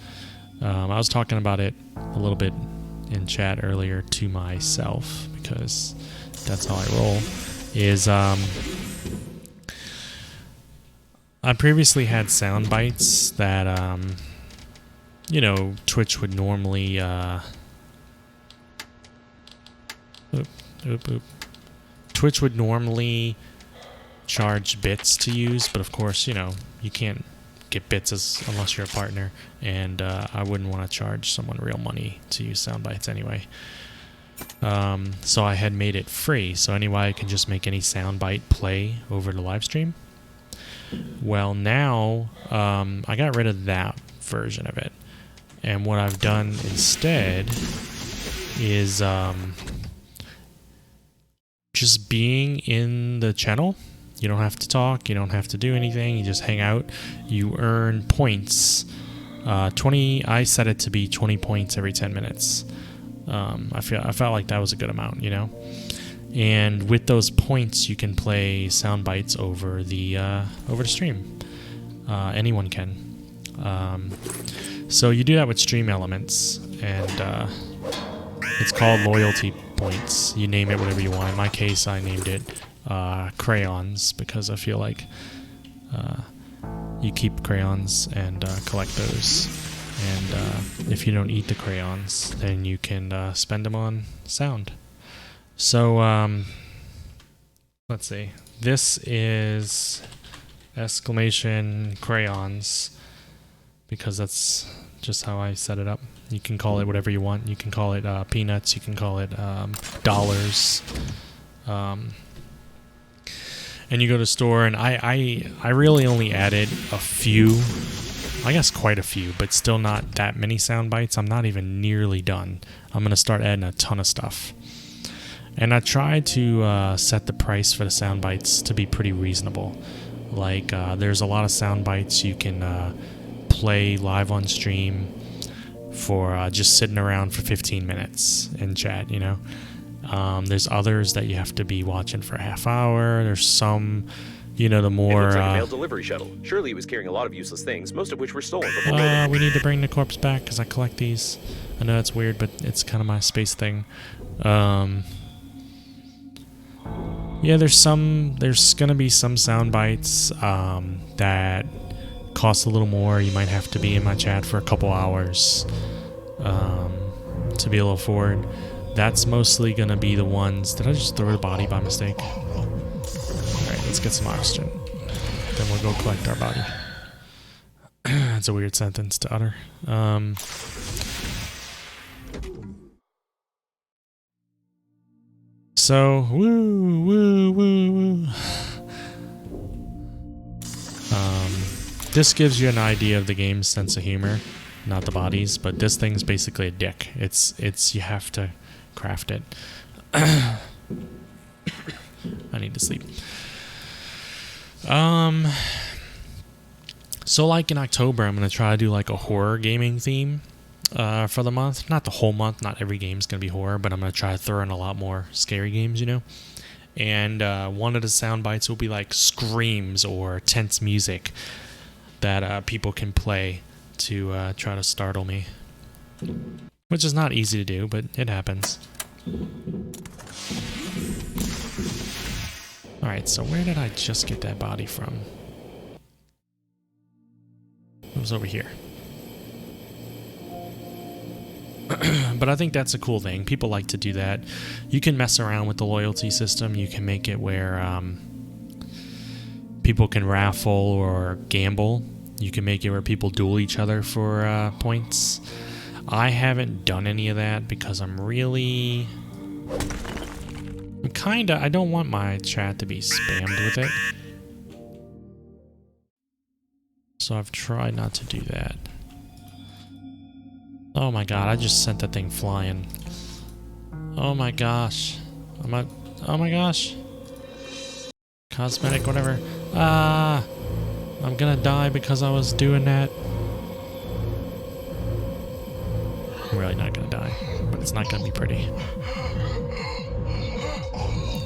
I was talking about it a little bit in chat earlier to myself because that's how I roll. Is I previously had sound bites that you know, Twitch would normally Twitch would normally charge bits to use, but of course, you know, you can't get bits unless you're a partner, and I wouldn't want to charge someone real money to use sound bites anyway. So I had made it free, so anyway I can just make any soundbite play over the live stream. Well, now I got rid of that version of it, and what I've done instead is just being in the channel. You don't have to talk, you don't have to do anything, you just hang out. You earn points. 20. I set it to be 20 points every 10 minutes. I felt like that was a good amount, you know. And with those points, you can play sound bites over the stream. Anyone can. So you do that with stream elements, and it's called loyalty points. You name it whatever you want. In my case, I named it crayons because I feel like you keep crayons and collect those. And if you don't eat the crayons, then you can spend them on sound. So, let's see. This is exclamation crayons because that's just how I set it up. You can call it whatever you want. You can call it peanuts. You can call it dollars. And you go to store, and I really only added a few. I guess quite a few, but still not that many sound bites. I'm not even nearly done. I'm going to start adding a ton of stuff. And I tried to set the price for the sound bites to be pretty reasonable. Like, there's a lot of sound bites you can play live on stream for just sitting around for 15 minutes in chat, you know. There's others that you have to be watching for a half hour. There's some, you know, the more... It looks like a failed delivery shuttle. Surely it was carrying a lot of useless things, most of which were stolen before we need to bring the corpse back because I collect these. I know it's weird, but it's kind of my space thing. Yeah, there's gonna be some sound bites that cost a little more. You might have to be in my chat for a couple hours to be able to afford. That's mostly gonna be the ones... Did I just throw the body by mistake? Alright, let's get some oxygen. Then we'll go collect our body. That's a weird sentence to utter. So, woo. This gives you an idea of the game's sense of humor, not the bodies, but this thing's basically a dick. It's you have to craft it. I need to sleep. So like in October, I'm gonna try to do like a horror gaming theme for the month. Not the whole month. Not every game's gonna be horror, but I'm gonna try to throw in a lot more scary games, you know. And one of the sound bites will be like screams or tense music that people can play to try to startle me, which is not easy to do, but it happens. Alright, so where did I just get that body from? It was over here. But I think that's a cool thing. People like to do that. You can mess around with the loyalty system. You can make it where people can raffle or gamble. You can make it where people duel each other for points. I haven't done any of that because I don't want my chat to be spammed with it. So I've tried not to do that. Oh my god, I just sent that thing flying. Oh my gosh. Oh my gosh. Cosmetic, whatever. I'm gonna die because I was doing that. I'm really not gonna die, but it's not gonna be pretty.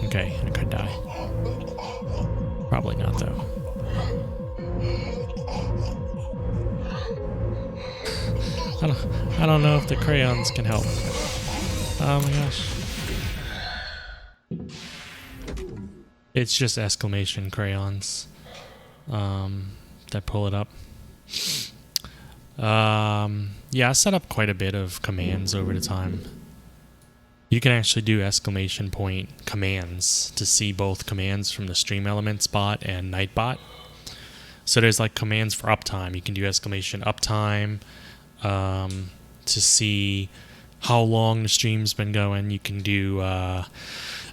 Okay, I could die. Probably not, though. I don't know if the crayons can help. Oh my gosh. It's just exclamation crayons that pull it up. Yeah, I set up quite a bit of commands over the time. You can actually do exclamation point commands to see both commands from the stream elements bot and nightbot. So there's like commands for uptime. You can do exclamation uptime to see how long the stream's been going. You can do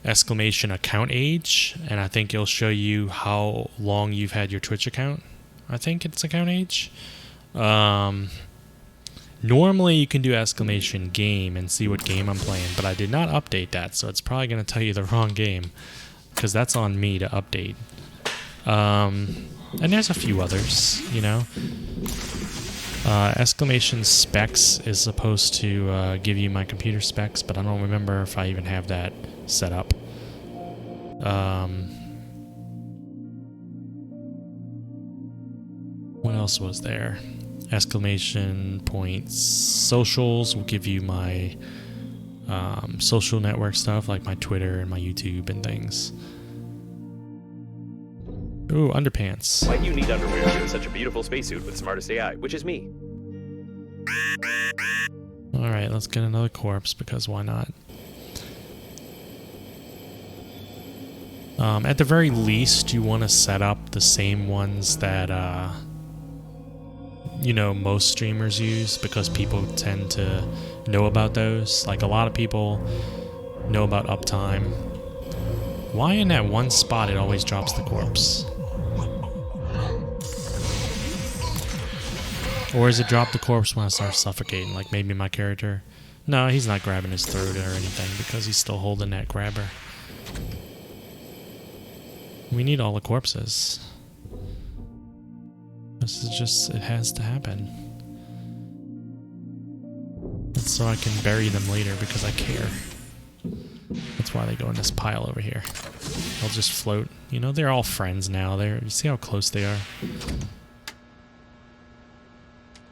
exclamation account age, and I think it'll show you how long you've had your Twitch account. I think it's account age. Normally you can do exclamation game and see what game I'm playing, but I did not update that, so it's probably going to tell you the wrong game, because that's on me to update. And there's a few others, you know. Exclamation specs is supposed to give you my computer specs, but I don't remember if I even have that set up. What else was there? Exclamation points socials will give you my social network stuff, like my Twitter and my YouTube and things. Ooh, underpants. Why do you need underwear in such a beautiful spacesuit with smartest AI, which is me? Alright, let's get another corpse, because why not? At the very least, you want to set up the same ones that, you know, most streamers use, because people tend to know about those. Like, a lot of people know about uptime. Why in that one spot it always drops the corpse? Or is it drop the corpse when I start suffocating, like maybe my character? No, he's not grabbing his throat or anything, because he's still holding that grabber. We need all the corpses. This is just, it has to happen. That's so I can bury them later, because I care. That's why they go in this pile over here. They'll just float. You know, they're all friends now. You see how close they are?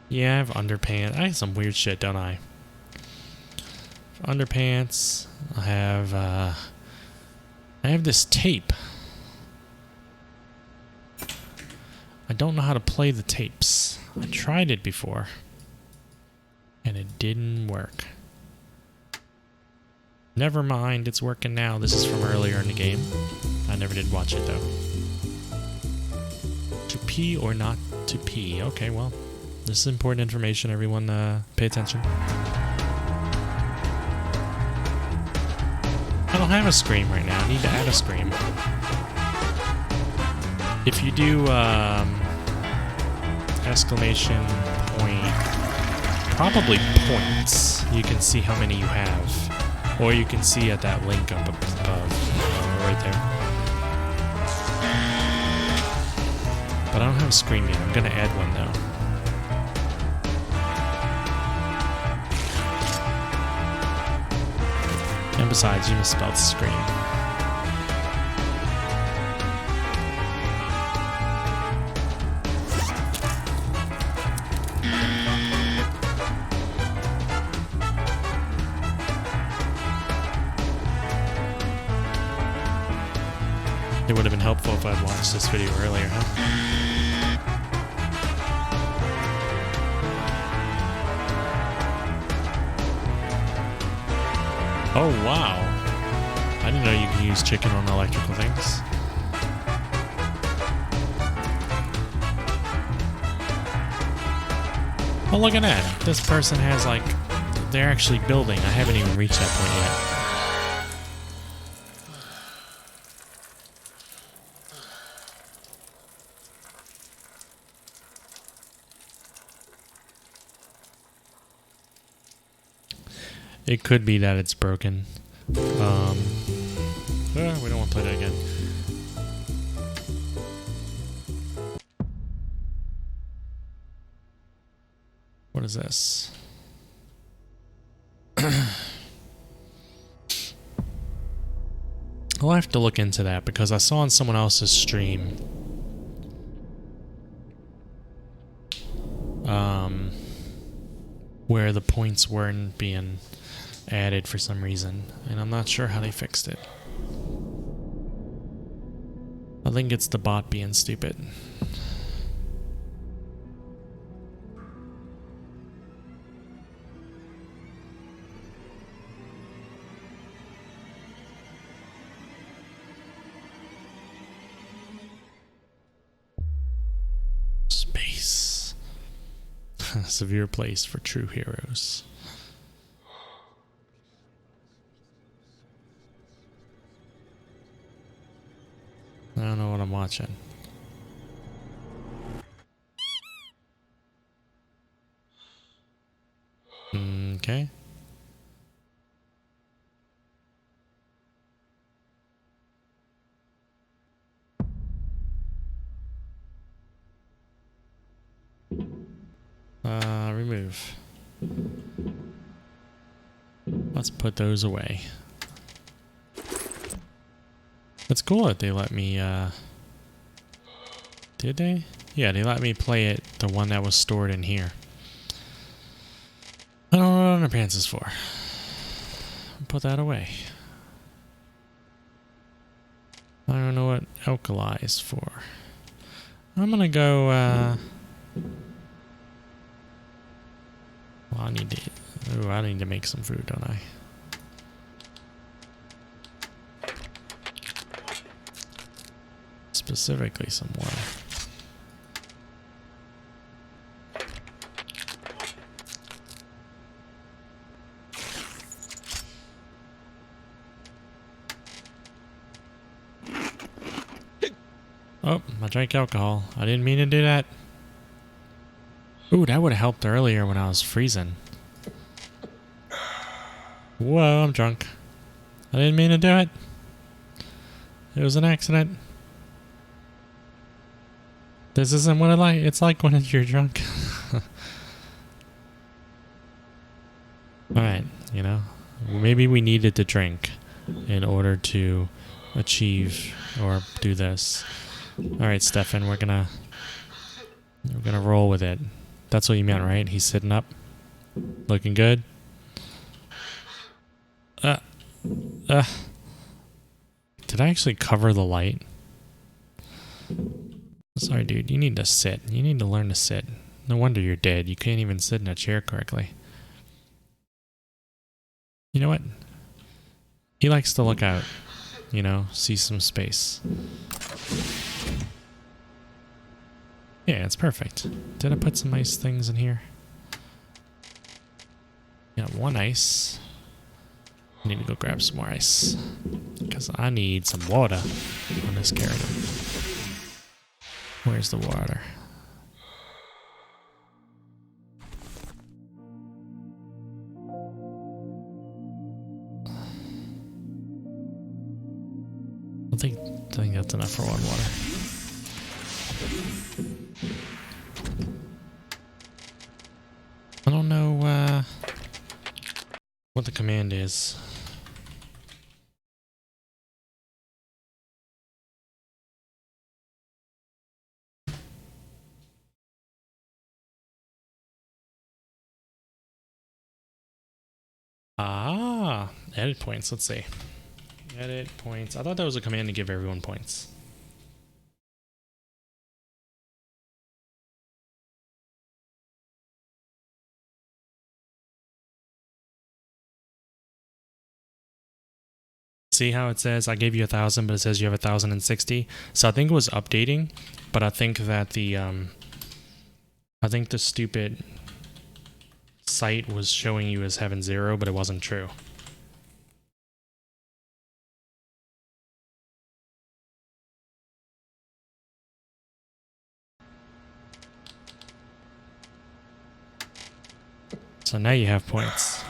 Yeah, I have underpants. I have some weird shit, don't I? Underpants. I have this tape. I don't know how to play the tapes. I tried it before, and it didn't work. Never mind, it's working now. This is from earlier in the game. I never did watch it, though. To pee or not to pee? Okay, well, this is important information. Everyone, pay attention. I don't have a scream right now. I need to add a scream. If you do exclamation point, probably points, you can see how many you have. Or you can see at that link up above, right there. But I don't have a scream yet. I'm going to add one though. And besides, you misspelled scream. It would have been helpful if I'd watched this video earlier, huh? Oh, wow. I didn't know you could use chicken on electrical things. Well, look at that. This person has, like, they're actually building. I haven't even reached that point yet. It could be that it's broken. We don't want to play that again. What is this? I'll have to look into that because I saw on someone else's stream where the points weren't being added for some reason, and I'm not sure how they fixed it. I think it's the bot being stupid. Space. Severe place for true heroes. I don't know what I'm watching. Okay. Remove. Let's put those away. It's cool that they let me, did they? Yeah, they let me play it, the one that was stored in here. I don't know what underpants is for. Put that away. I don't know what alkali is for. I'm gonna go, well, I need to, ooh, I need to make some food, don't I? Specifically some water. Oh, I drank alcohol. I didn't mean to do that. Ooh, that would have helped earlier when I was freezing. Whoa, I'm drunk. I didn't mean to do it. It was an accident. This isn't what it's like when you're drunk. Alright, you know, maybe we needed to drink in order to achieve or do this. Alright, Stefan, we're gonna roll with it. That's what you meant, right? He's sitting up. Looking good. Did I actually cover the light? Sorry, dude. You need to sit. You need to learn to sit. No wonder you're dead. You can't even sit in a chair correctly. You know what? He likes to look out. You know, see some space. Yeah, it's perfect. Did I put some ice things in here? Yeah, one ice. I need to go grab some more ice. Because I need some water on this character. Where's the water? I think that's enough for one water. I don't know what the command is. Ah, edit points. Let's see. Edit points. I thought that was a command to give everyone points. See how it says I gave you 1,000, but it says you have 1,060. So I think it was updating, but I think that the stupid site was showing you as having 0, but it wasn't true. So now you have points.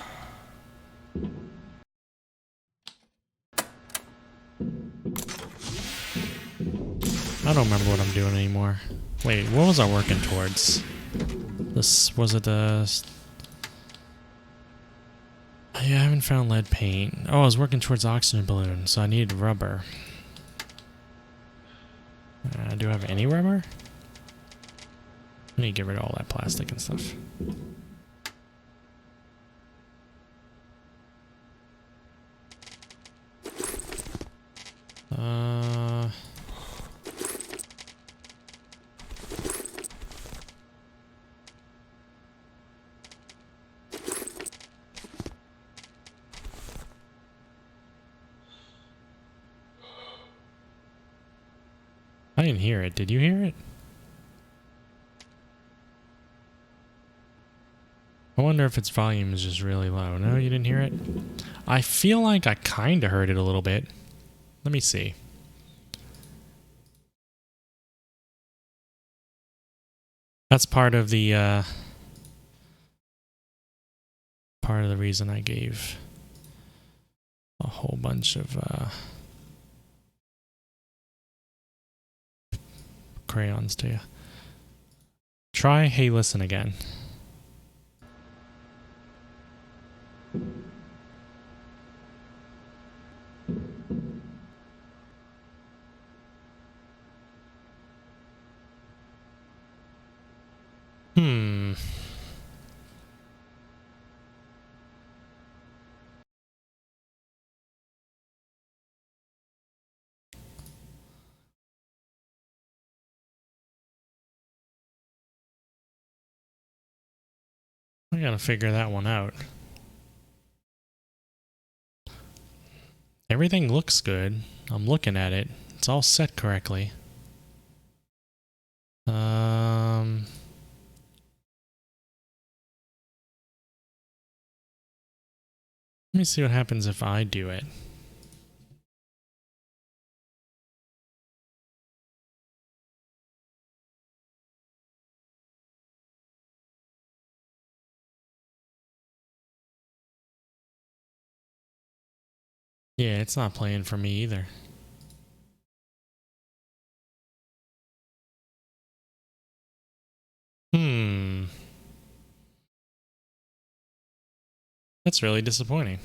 I don't remember what I'm doing anymore. Wait, what was I working towards? This was it the... I haven't found lead paint. Oh, I was working towards oxygen balloon, so I needed rubber. Do I have any rubber? I need to get rid of all that plastic and stuff. I didn't hear it. Did you hear it? I wonder if its volume is just really low. No, you didn't hear it? I feel like I kind of heard it a little bit. Let me see. That's part of the reason I gave a whole bunch of crayons to you. Try Hey Listen again. I gotta figure that one out. Everything looks good. I'm looking at it. It's all set correctly. Let me see what happens if I do it. Yeah, it's not playing for me either. That's really disappointing.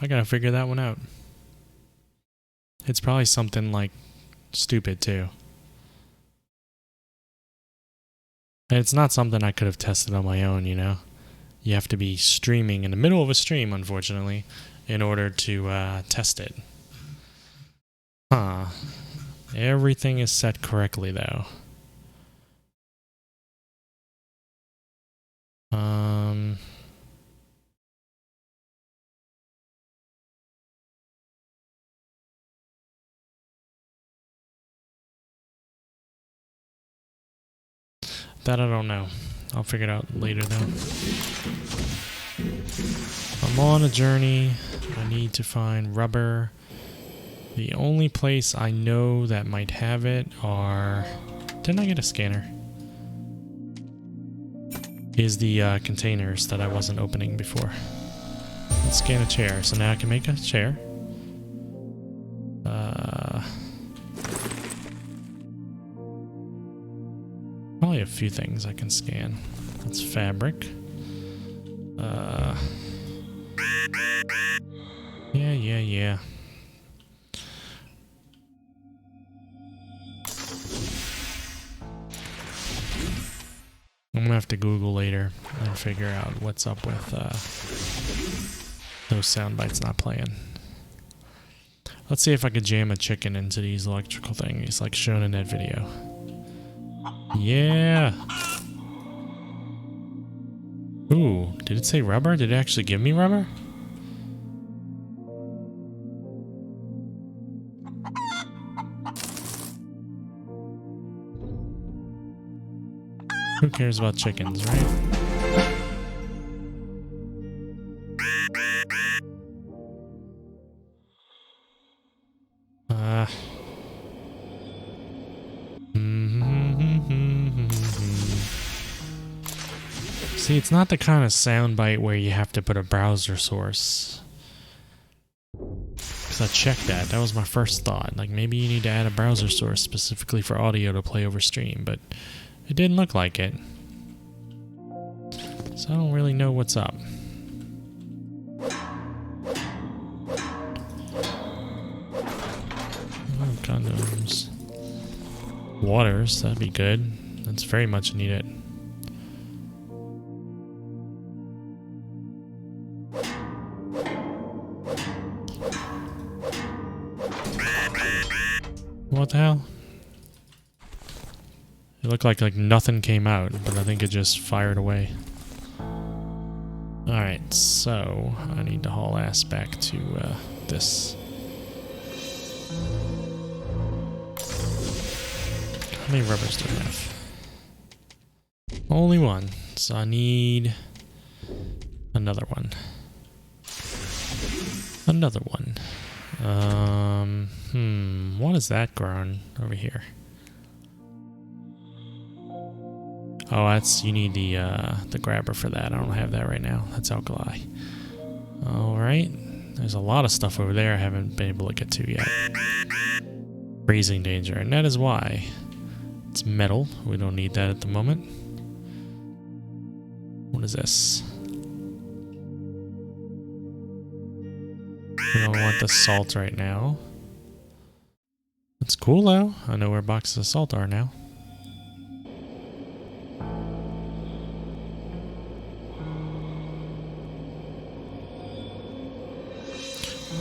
I gotta figure that one out. It's probably something like stupid too. And it's not something I could have tested on my own, you know? You have to be streaming in the middle of a stream, unfortunately, in order to test it. Huh. Everything is set correctly, though. That I don't know. I'll figure it out later, though. I'm on a journey. I need to find rubber. The only place I know that might have it are... Didn't I get a scanner? Is the containers that I wasn't opening before. Let's scan a chair. So now I can make a chair. Probably a few things I can scan. That's fabric. Yeah. I'm gonna have to Google later and figure out what's up with those sound bites not playing. Let's see if I could jam a chicken into these electrical things like shown in that video. Yeah. Ooh, did it say rubber? Did it actually give me rubber? Who cares about chickens, right? See, it's not the kind of soundbite where you have to put a browser source. Because I checked that. That was my first thought. Like, maybe you need to add a browser source specifically for audio to play over stream, but it didn't look like it. So I don't really know what's up. condoms. Waters, that'd be good. That's very much needed. What the hell? It looked like nothing came out, but I think it just fired away. Alright, so I need to haul ass back to this. How many rubbers do I have? Only one, so I need another one. Another one. What is that growing over here? Oh, that's, you need the grabber for that. I don't have that right now. That's alkali. Alright. There's a lot of stuff over there I haven't been able to get to yet. Freezing danger, and that is why. It's metal. We don't need that at the moment. What is this? We don't want the salt right now. It's cool though. I know where boxes of salt are now.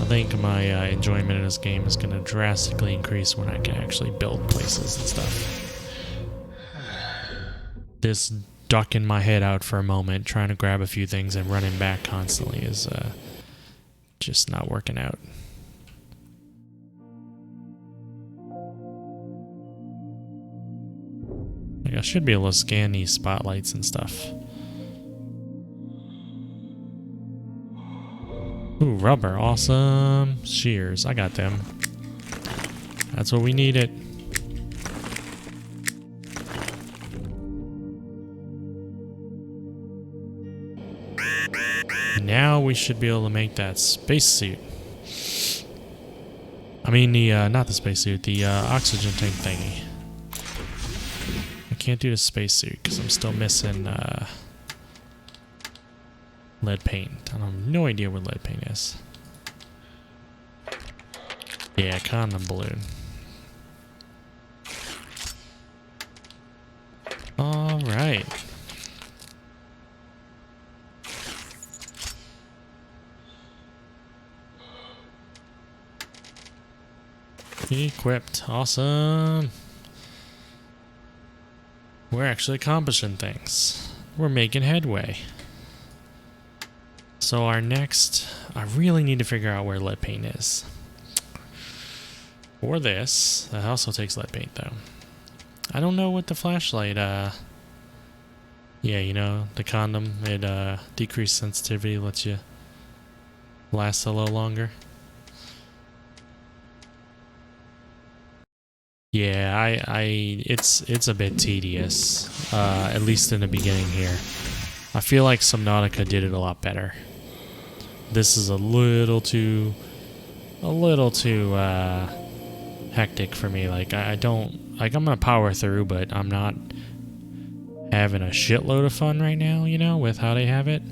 I think my enjoyment in this game is going to drastically increase when I can actually build places and stuff. This ducking my head out for a moment, trying to grab a few things and running back constantly is just not working out. Like, I should be able to scan these spotlights and stuff. Ooh, rubber, awesome. Shears, I got them. That's what we needed. Now we should be able to make that spacesuit. I mean the, not the spacesuit, the oxygen tank thingy. I can't do the spacesuit because I'm still missing lead paint. I have no idea what lead paint is. Yeah, condom balloon. Alright. Equipped. Awesome. We're actually accomplishing things. We're making headway. So our next, I really need to figure out where lead paint is. For this, that also takes lead paint though. I don't know what the flashlight, yeah, you know, the condom, it decreased sensitivity, lets you last a little longer. Yeah, it's a bit tedious, at least in the beginning here. I feel like Subnautica did it a lot better. This is a little too hectic for me. Like, I don't, like, I'm gonna power through, but I'm not having a shitload of fun right now, you know, with how they have it.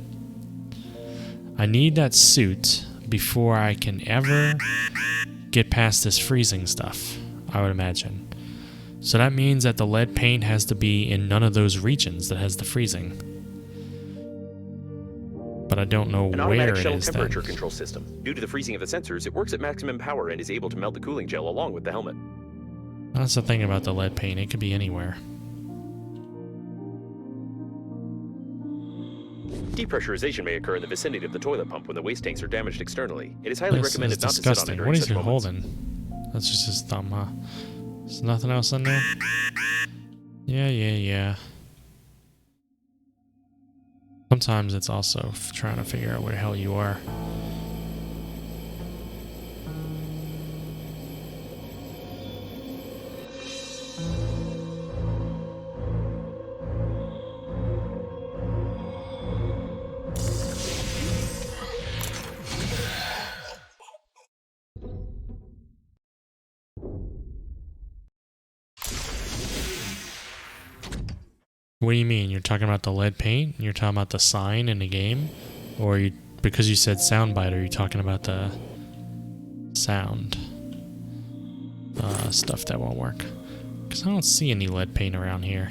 I need that suit before I can ever get past this freezing stuff, I would imagine. So that means that the lead paint has to be in none of those regions that has the freezing. But I don't know An where automatic it shell is temperature then. control system. Due to the freezing of the sensors, it works at maximum power and is able to melt the cooling gel along with the helmet. That's the thing about the lead paint. It could be anywhere. Depressurization may occur in the vicinity of the toilet pump when the waste tanks are damaged externally. It is highly This recommended is not to sit on it disgusting. during What is such he moments. holding? That's just his thumb, huh? There's nothing else in there? Yeah. Sometimes it's also trying to figure out where the hell you are. What do you mean? You're talking about the lead paint? You're talking about the sign in the game? Or you, because you said soundbite, are you talking about the sound? stuff that won't work. Because I don't see any lead paint around here.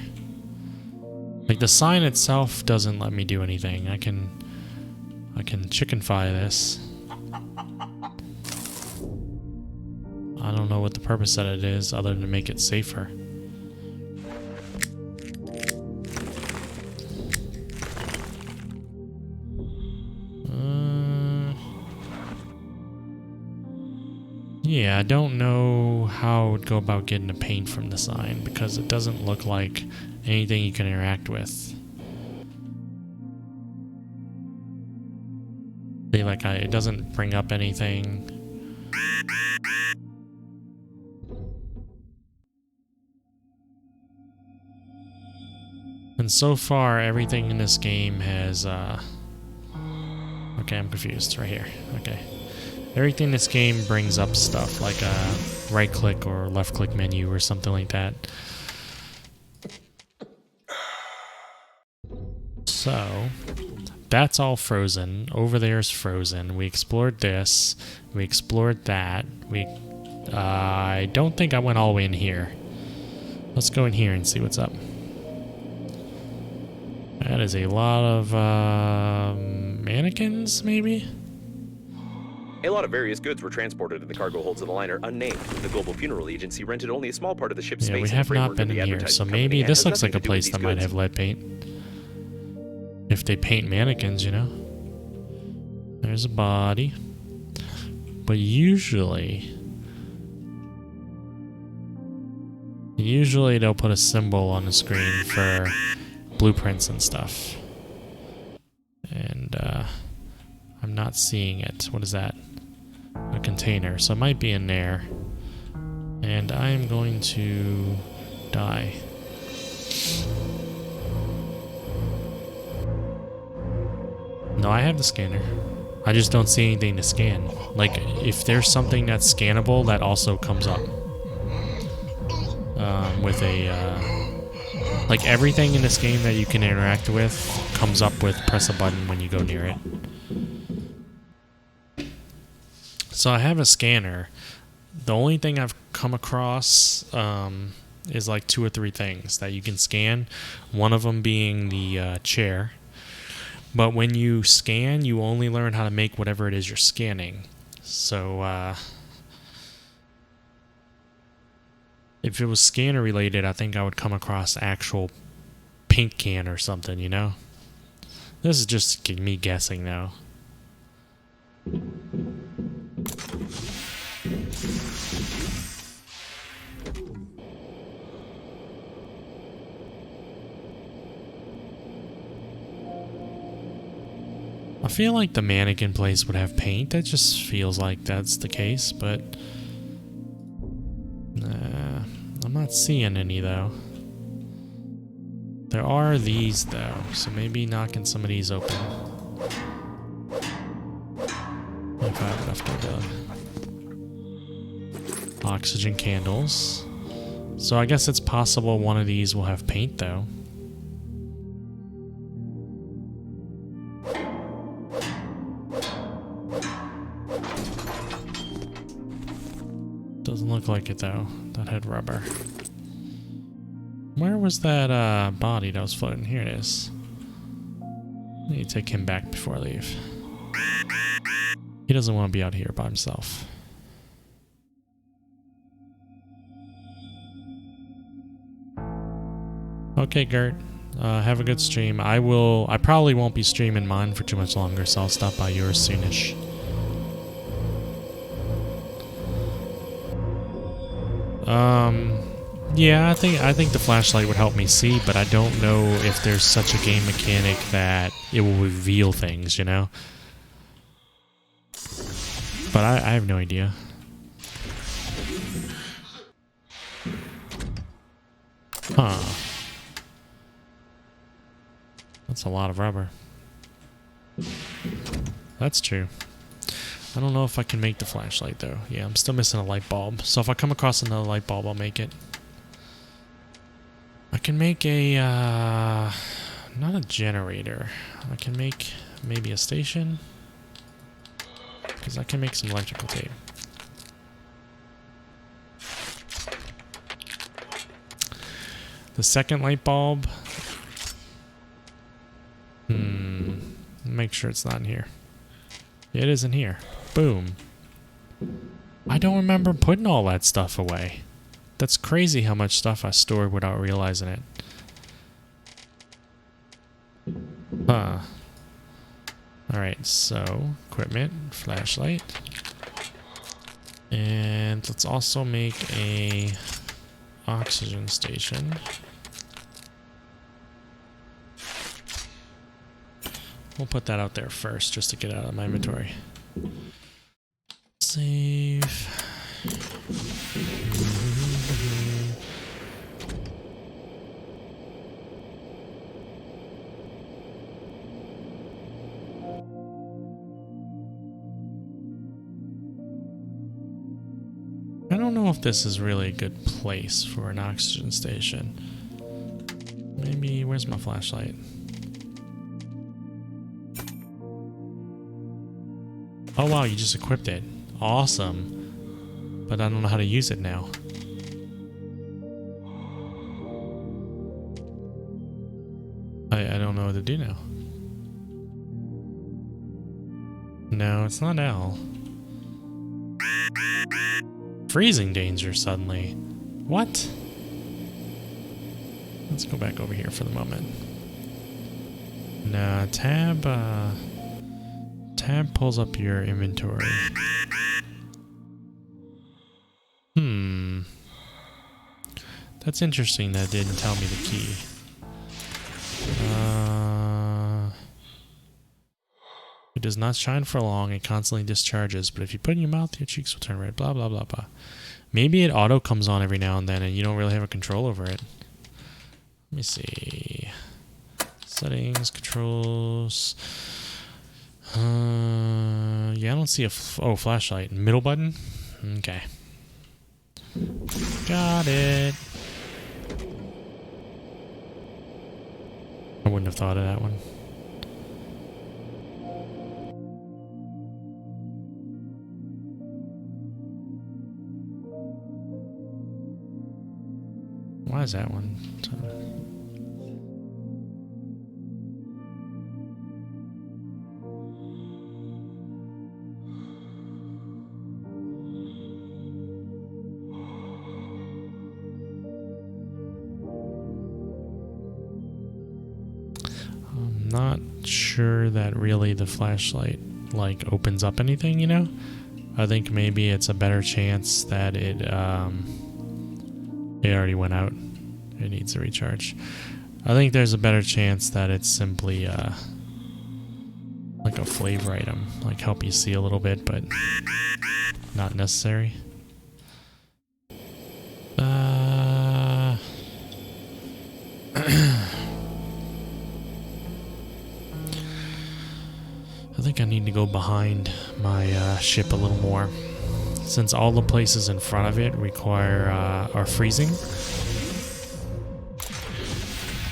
Like, the sign itself doesn't let me do anything. I can chickenfy this. I don't know what the purpose of it is other than to make it safer. Yeah, I don't know how I would go about getting the paint from the sign because it doesn't look like anything you can interact with. See, like, it doesn't bring up anything. And so far, everything in this game has, okay, I'm confused. Right here. Okay. Everything in this game brings up stuff, like a right-click or left-click menu or something like that. So, that's all frozen. Over there's frozen. We explored this. We explored that. I don't think I went all the way in here. Let's go in here and see what's up. That is a lot of mannequins, maybe? A lot of various goods were transported in the cargo holds of the liner unnamed. The Global Funeral Agency rented only a small part of the ship's space. Yeah, we have not been in here, so maybe this looks like a place that might have lead paint. If they paint mannequins, you know. There's a body. But usually they'll put a symbol on the screen for blueprints and stuff. And I'm not seeing it. What is that? A container. So it might be in there. And I'm going to die. No, I have the scanner. I just don't see anything to scan. Like, if there's something that's scannable, that also comes up. With a, like, everything in this game that you can interact with comes up with press a button when you go near it. So I have a scanner. The only thing I've come across is like 2 or 3 things that you can scan. One of them being the chair. But when you scan, you only learn how to make whatever it is you're scanning. So, if it was scanner related, I think I would come across actual paint can or something, you know? This is just me guessing now. I feel like the mannequin place would have paint. That just feels like that's the case, but I'm not seeing any though. There are these though, so maybe knocking some of these open. If I have enough to oxygen candles. So I guess it's possible one of these will have paint though. Doesn't look like it though. That had rubber. Where was that body that was floating? Here it is. I need to take him back before I leave. He doesn't want to be out here by himself. Okay, Gert. Have a good stream. I probably won't be streaming mine for too much longer, so I'll stop by yours soonish. Yeah, I think the flashlight would help me see, but I don't know if there's such a game mechanic that it will reveal things, you know? But I have no idea. Huh. That's a lot of rubber. That's true. I don't know if I can make the flashlight though. Yeah, I'm still missing a light bulb. So if I come across another light bulb, I'll make it. I can make a, not a generator. I can make maybe a station. Because I can make some electrical tape. The second light bulb. Make sure it's not in here. It isn't here. Boom. I don't remember putting all that stuff away. That's crazy how much stuff I stored without realizing it. Huh. Alright, so equipment, flashlight. And let's also make a oxygen station. We'll put that out there first just to get out of my inventory. Save. I don't know if this is really a good place for an oxygen station. Maybe, where's my flashlight? Oh wow, you just equipped it. Awesome. But I don't know how to use it now. I don't know what to do now. No, it's not L. Freezing danger suddenly. What? Let's go back over here for the moment. Nah, tab pulls up your inventory. That's interesting that it didn't tell me the key. It does not shine for long. It constantly discharges, but if you put it in your mouth, your cheeks will turn red. Blah, blah, blah, blah. Maybe it auto comes on every now and then and you don't really have a control over it. Let me see. Settings, controls. Yeah, I don't see a flashlight. Middle button? Okay. Got it. I wouldn't have thought of that one. Why is that one? I'm not sure that really the flashlight like opens up anything, you know? I think maybe it's a better chance that it already went out. It needs a recharge. I think there's a better chance that it's simply like a flavor item, like help you see a little bit, but not necessary. I think I need to go behind my ship a little more, since all the places in front of it require are freezing.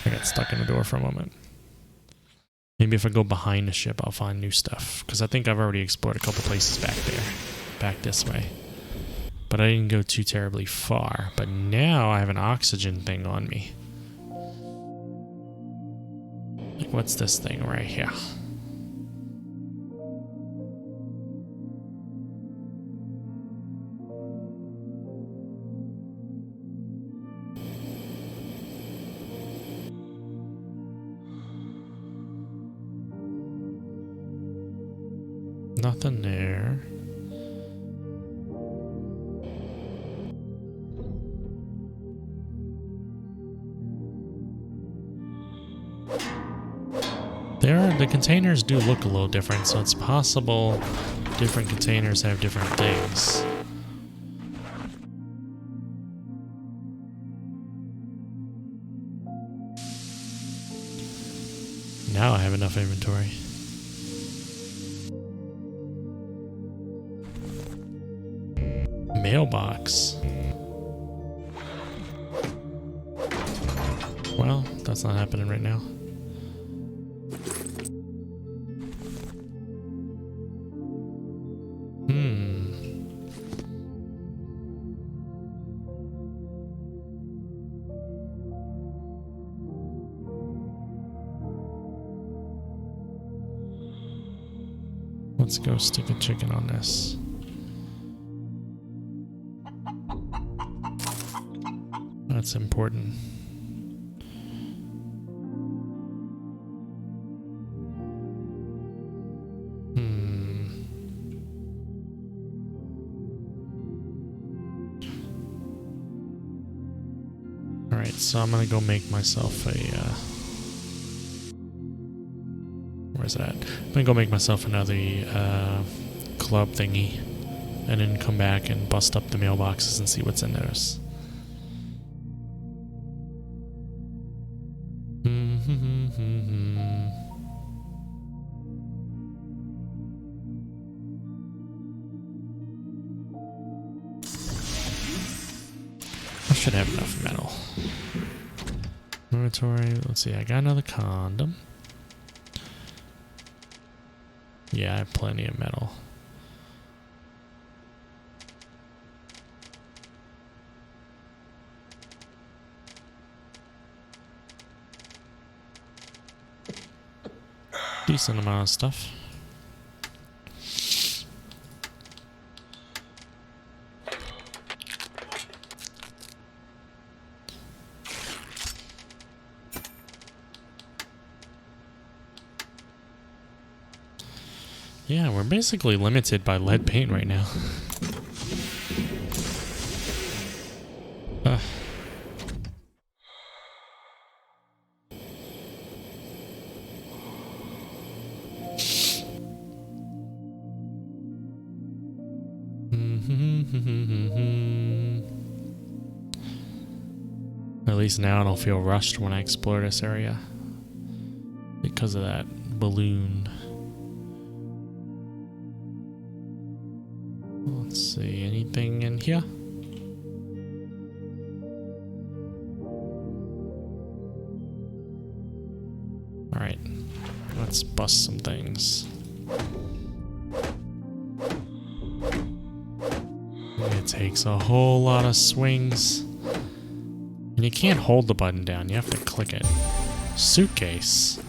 I got stuck in the door for a moment. Maybe if I go behind the ship, I'll find new stuff, because I think I've already explored a couple places back there, back this way. But I didn't go too terribly far. But now I have an oxygen thing on me. Like, what's this thing right here? Nothing there. The containers do look a little different, so it's possible different containers have different things. Now I have enough inventory. Mailbox. Well, that's not happening right now. let's go stick a chicken on this. That's important. Alright, so I'm gonna go make myself a, where's that? I'm gonna go make myself another, club thingy. And then come back and bust up the mailboxes and see what's in those. I should have enough metal. Inventory, let's see, I got another condom. Yeah, I have plenty of metal. Decent amount of stuff. Yeah, we're basically limited by lead paint right now. At least now I don't feel rushed when I explore this area because of that balloon. Let's see, anything in here? Alright, let's bust some things. It takes a whole lot of swings. And you can't hold the button down, you have to click it. Suitcase.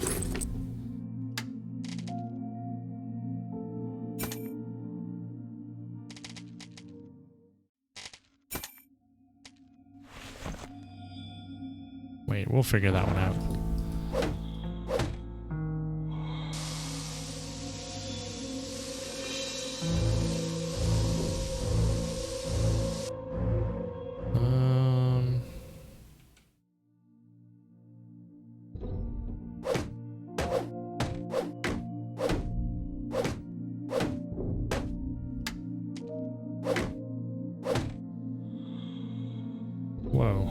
Wait, we'll figure that one out. Whoa.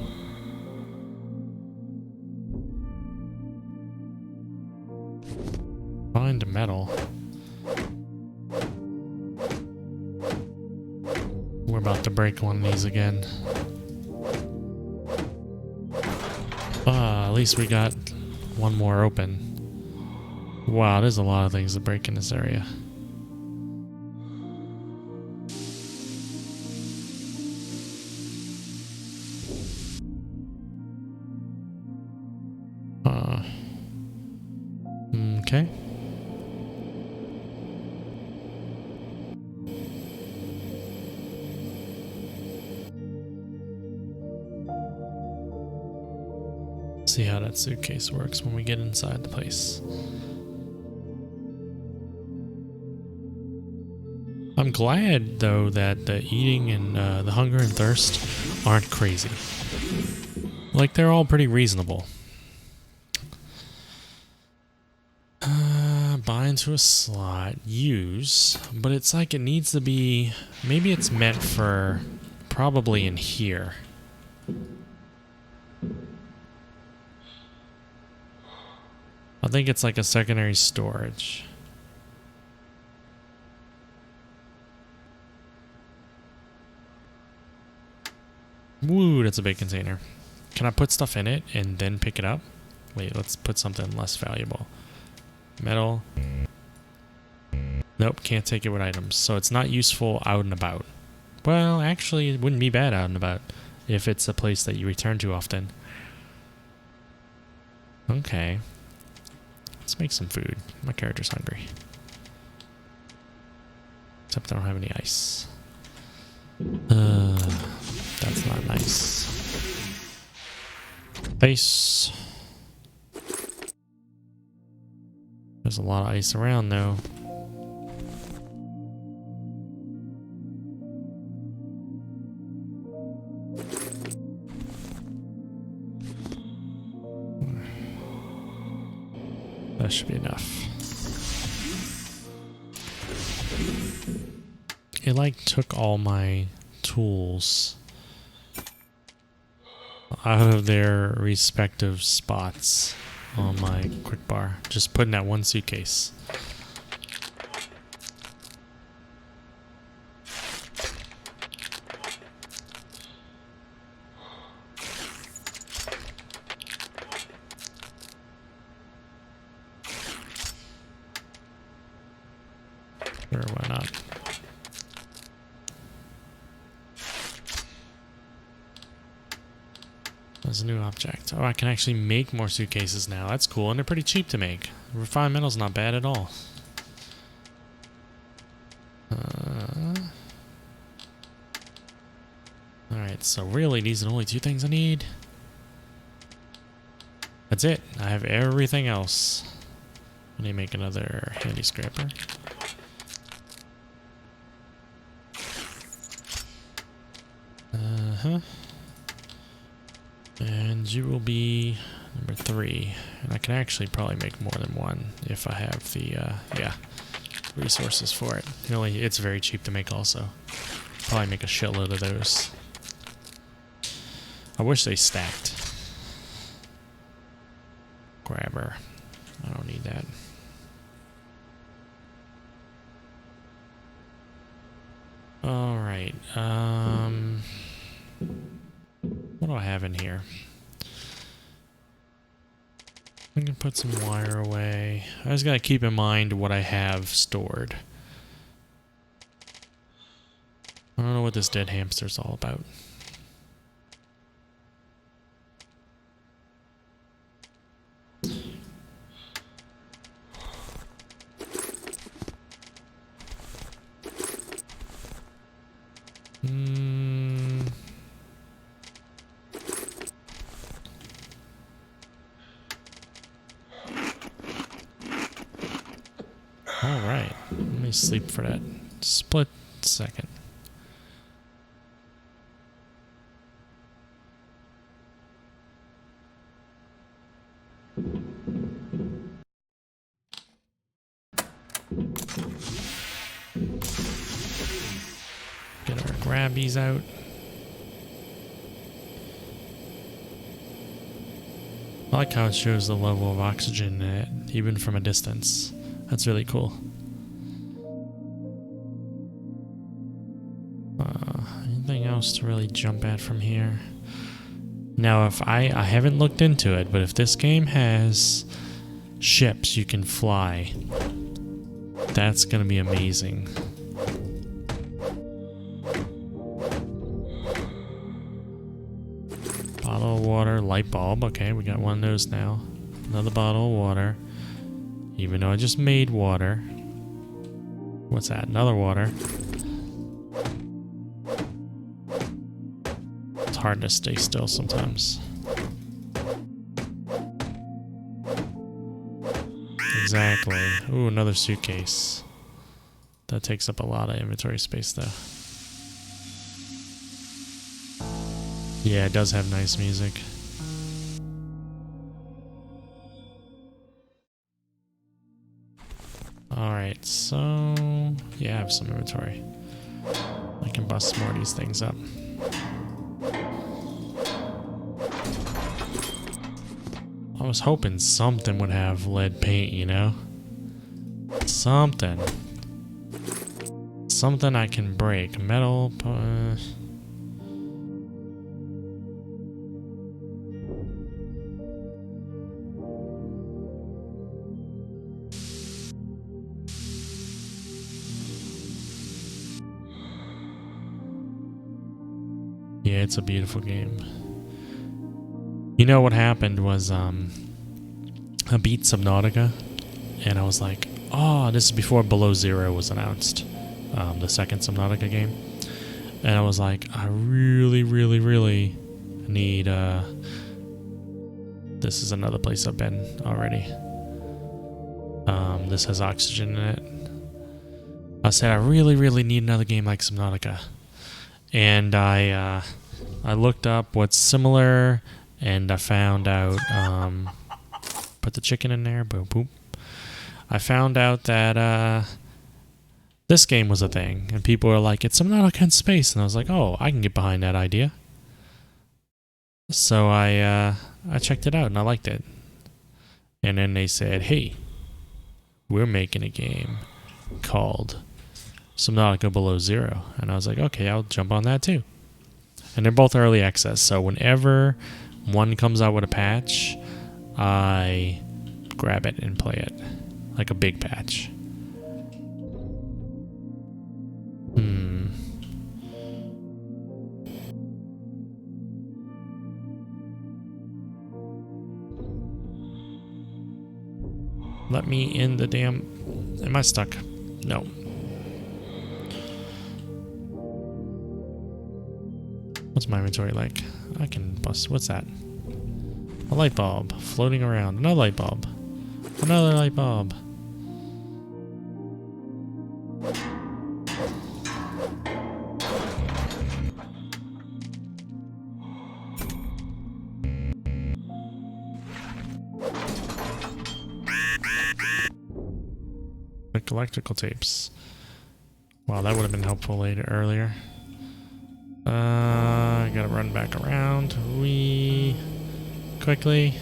Find metal. We're about to break one of these again. At least we got one more open. Wow, there's a lot of things to break in this area. Okay. See how that suitcase works when we get inside the place. I'm glad though that the eating and the hunger and thirst aren't crazy. Like they're all pretty reasonable. Buy into a slot, use, but it's like it needs to be, maybe it's meant for probably in here. I think it's like a secondary storage. Woo, that's a big container. Can I put stuff in it and then pick it up? Wait, let's put something less valuable. Metal. Nope, can't take it with items. So it's not useful out and about. Well, actually, it wouldn't be bad out and about if it's a place that you return to often. Okay. Let's make some food. My character's hungry. Except I don't have any ice. That's not nice. Base. There's a lot of ice around though. That should be enough. It like took all my tools out of their respective spots on my quick bar. Just put in that one suitcase. Sure, why not? There's a new object. Oh, I can actually make more suitcases now. That's cool, and they're pretty cheap to make. Refined metal's not bad at all. Alright, so really these are the only two things I need. That's it. I have everything else. I need to make another handy scrapper. And you will be number 3. And I can actually probably make more than one if I have the, resources for it. It's very cheap to make also. Probably make a shitload of those. I wish they stacked. Grabber. I don't need that. Alright, what do I have in here? I can put some wire away. I just gotta keep in mind what I have stored. I don't know what this dead hamster's all about. Alright, let me sleep for that split second. Get our grabbies out. I like how it shows the level of oxygen in it, even from a distance. That's really cool. Anything else to really jump at from here? Now, if I haven't looked into it, but if this game has ships you can fly, that's gonna be amazing. Bottle of water, light bulb. Okay, we got one of those now. Another bottle of water. Even though I just made water. What's that? Another water. It's hard to stay still sometimes. Exactly. Ooh, another suitcase. That takes up a lot of inventory space though. Yeah, it does have nice music. Alright, so yeah, I have some inventory. I can bust more of these things up. I was hoping something would have lead paint, you know? Something. Something I can break. Metal. Yeah, it's a beautiful game. You know what happened was, I beat Subnautica, and I was like, oh, this is before Below Zero was announced. the second Subnautica game. And I was like, I really, really, really need, this is another place I've been already. This has oxygen in it. I said, I really, really need another game like Subnautica. And I looked up what's similar, and I found out, put the chicken in there, boom, boom. I found out that, this game was a thing, and people were like, it's Subnautica in space, and I was like, oh, I can get behind that idea. So I checked it out, and I liked it. And then they said, hey, we're making a game called Subnautica Below Zero. And I was like, okay, I'll jump on that too. And they're both early access, so whenever one comes out with a patch, I grab it and play it. Like a big patch. Let me in the damn... Am I stuck? No. What's my inventory like? I can bust... What's that? A light bulb floating around. Another light bulb. Another light bulb. Electrical tapes. Wow, that would have been helpful earlier. I gotta run back around. Quickly.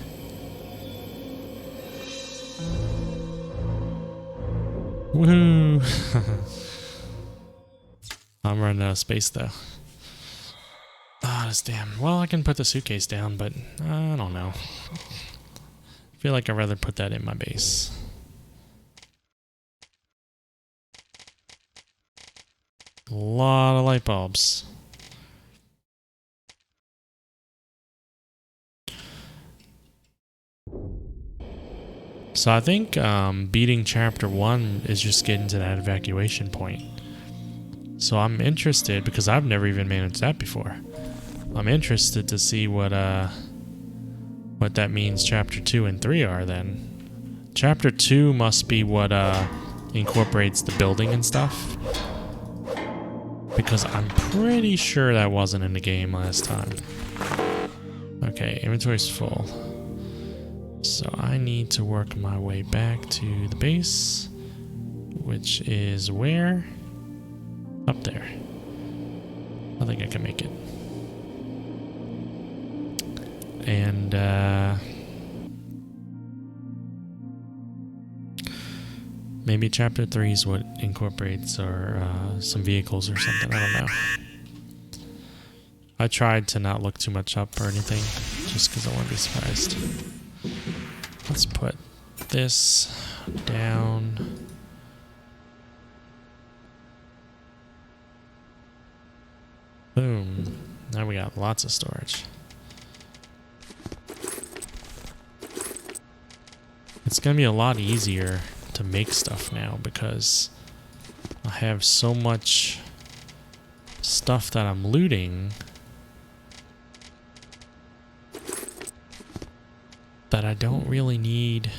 Woohoo! I'm running out of space though. Ah, this damn. Well, I can put the suitcase down, but I don't know. I feel like I'd rather put that in my base. A lot of light bulbs. So I think beating chapter 1 is just getting to that evacuation point. So I'm interested, because I've never even managed that before. I'm interested to see what that means chapter 2 and 3 are then. Chapter 2 must be what incorporates the building and stuff. Because I'm pretty sure that wasn't in the game last time. Okay, inventory's full. So I need to work my way back to the base, which is where? Up there. I think I can make it. And, maybe chapter 3 is what incorporates or some vehicles or something. I don't know. I tried to not look too much up or anything, just because I want to be surprised. Let's put this down. Boom. Now we got lots of storage. It's going to be a lot easier to make stuff now because I have so much stuff that I'm looting that I don't really need.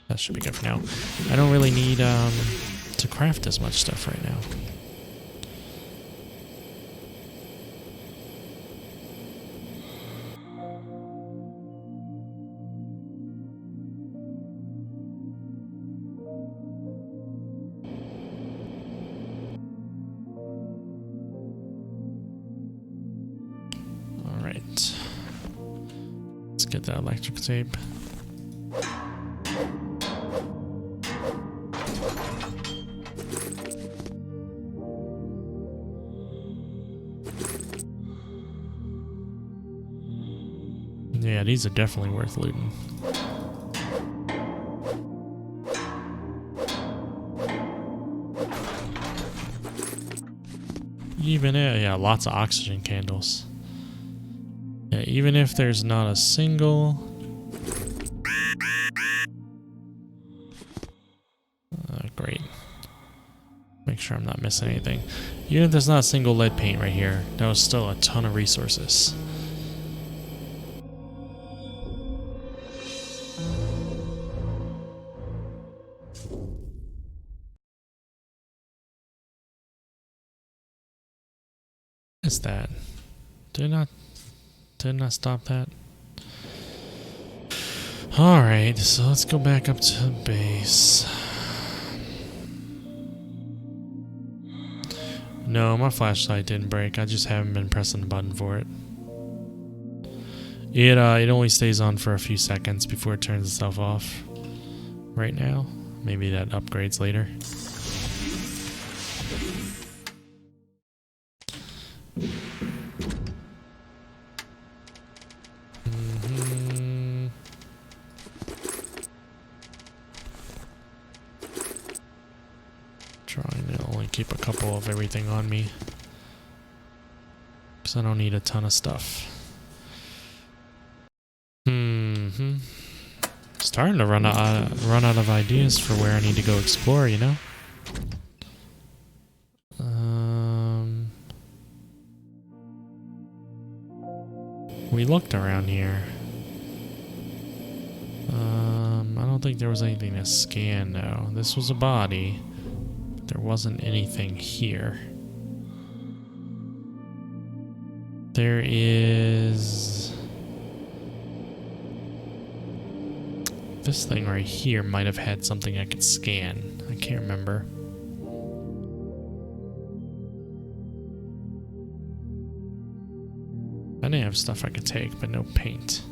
That should be good for now. I don't really need to craft as much stuff right now. Let's get that electric tape. Yeah, these are definitely worth looting. Even if, yeah, lots of oxygen candles. Yeah, even if there's not a single sure I'm not missing anything. Even if there's not a single lead paint right here, that was still a ton of resources. What is that? Did not stop that? Alright, so let's go back up to the base. No, my flashlight didn't break. I just haven't been pressing the button for it. It only stays on for a few seconds before it turns itself off. Right now. Maybe that upgrades later. Trying to only keep a couple of everything on me, because I don't need a ton of stuff. Starting to run out of ideas for where I need to go explore, you know? We looked around here. I don't think there was anything to scan, though. This was a body. There wasn't anything here. There is... This thing right here might have had something I could scan. I can't remember. I didn't have stuff I could take, but no paint.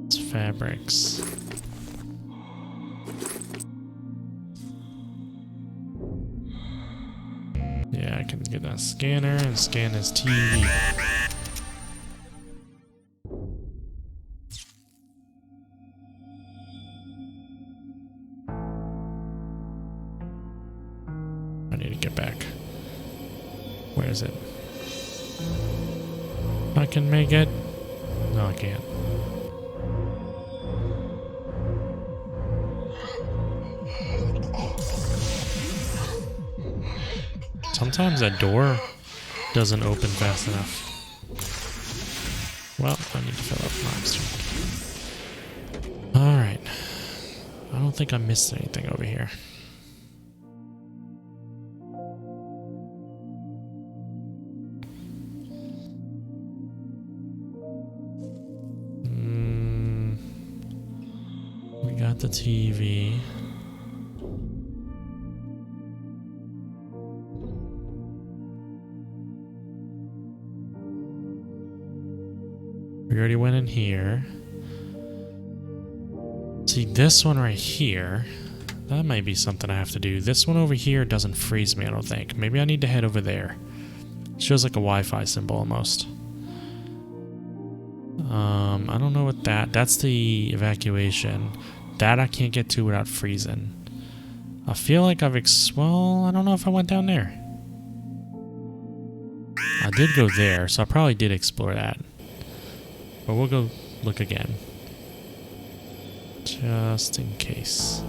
It's fabrics. Yeah, I can get that scanner and scan his TV. I need to get back. Where is it? I can make it. No, I can't. Sometimes that door doesn't open fast enough. Well, I need to fill up my oxygen. Alright. I don't think I missed anything over here. We got the TV. We already went in here. See, this one right here, that might be something I have to do. This one over here doesn't freeze me, I don't think. Maybe I need to head over there. It shows like a Wi-Fi symbol almost. I don't know what that's the evacuation. That I can't get to without freezing. I feel like well, I don't know if I went down there. I did go there, so I probably did explore that. But we'll go look again. Just in case.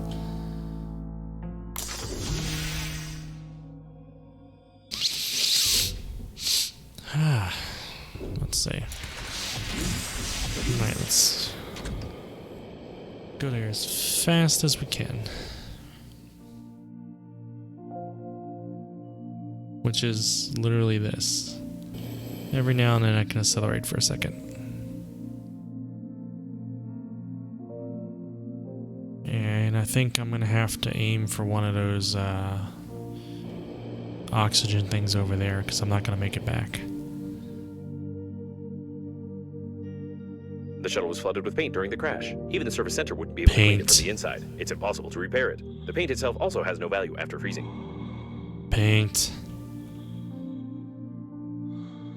Let's see. Alright, let's go there as fast as we can. Which is literally this. Every now and then I can accelerate for a second. And I think I'm gonna have to aim for one of those oxygen things over there, because I'm not gonna make it back. The shuttle was flooded with paint during the crash. Even the service center wouldn't be able to clean it from the inside. It's impossible to repair it. The paint itself also has no value after freezing. Paint.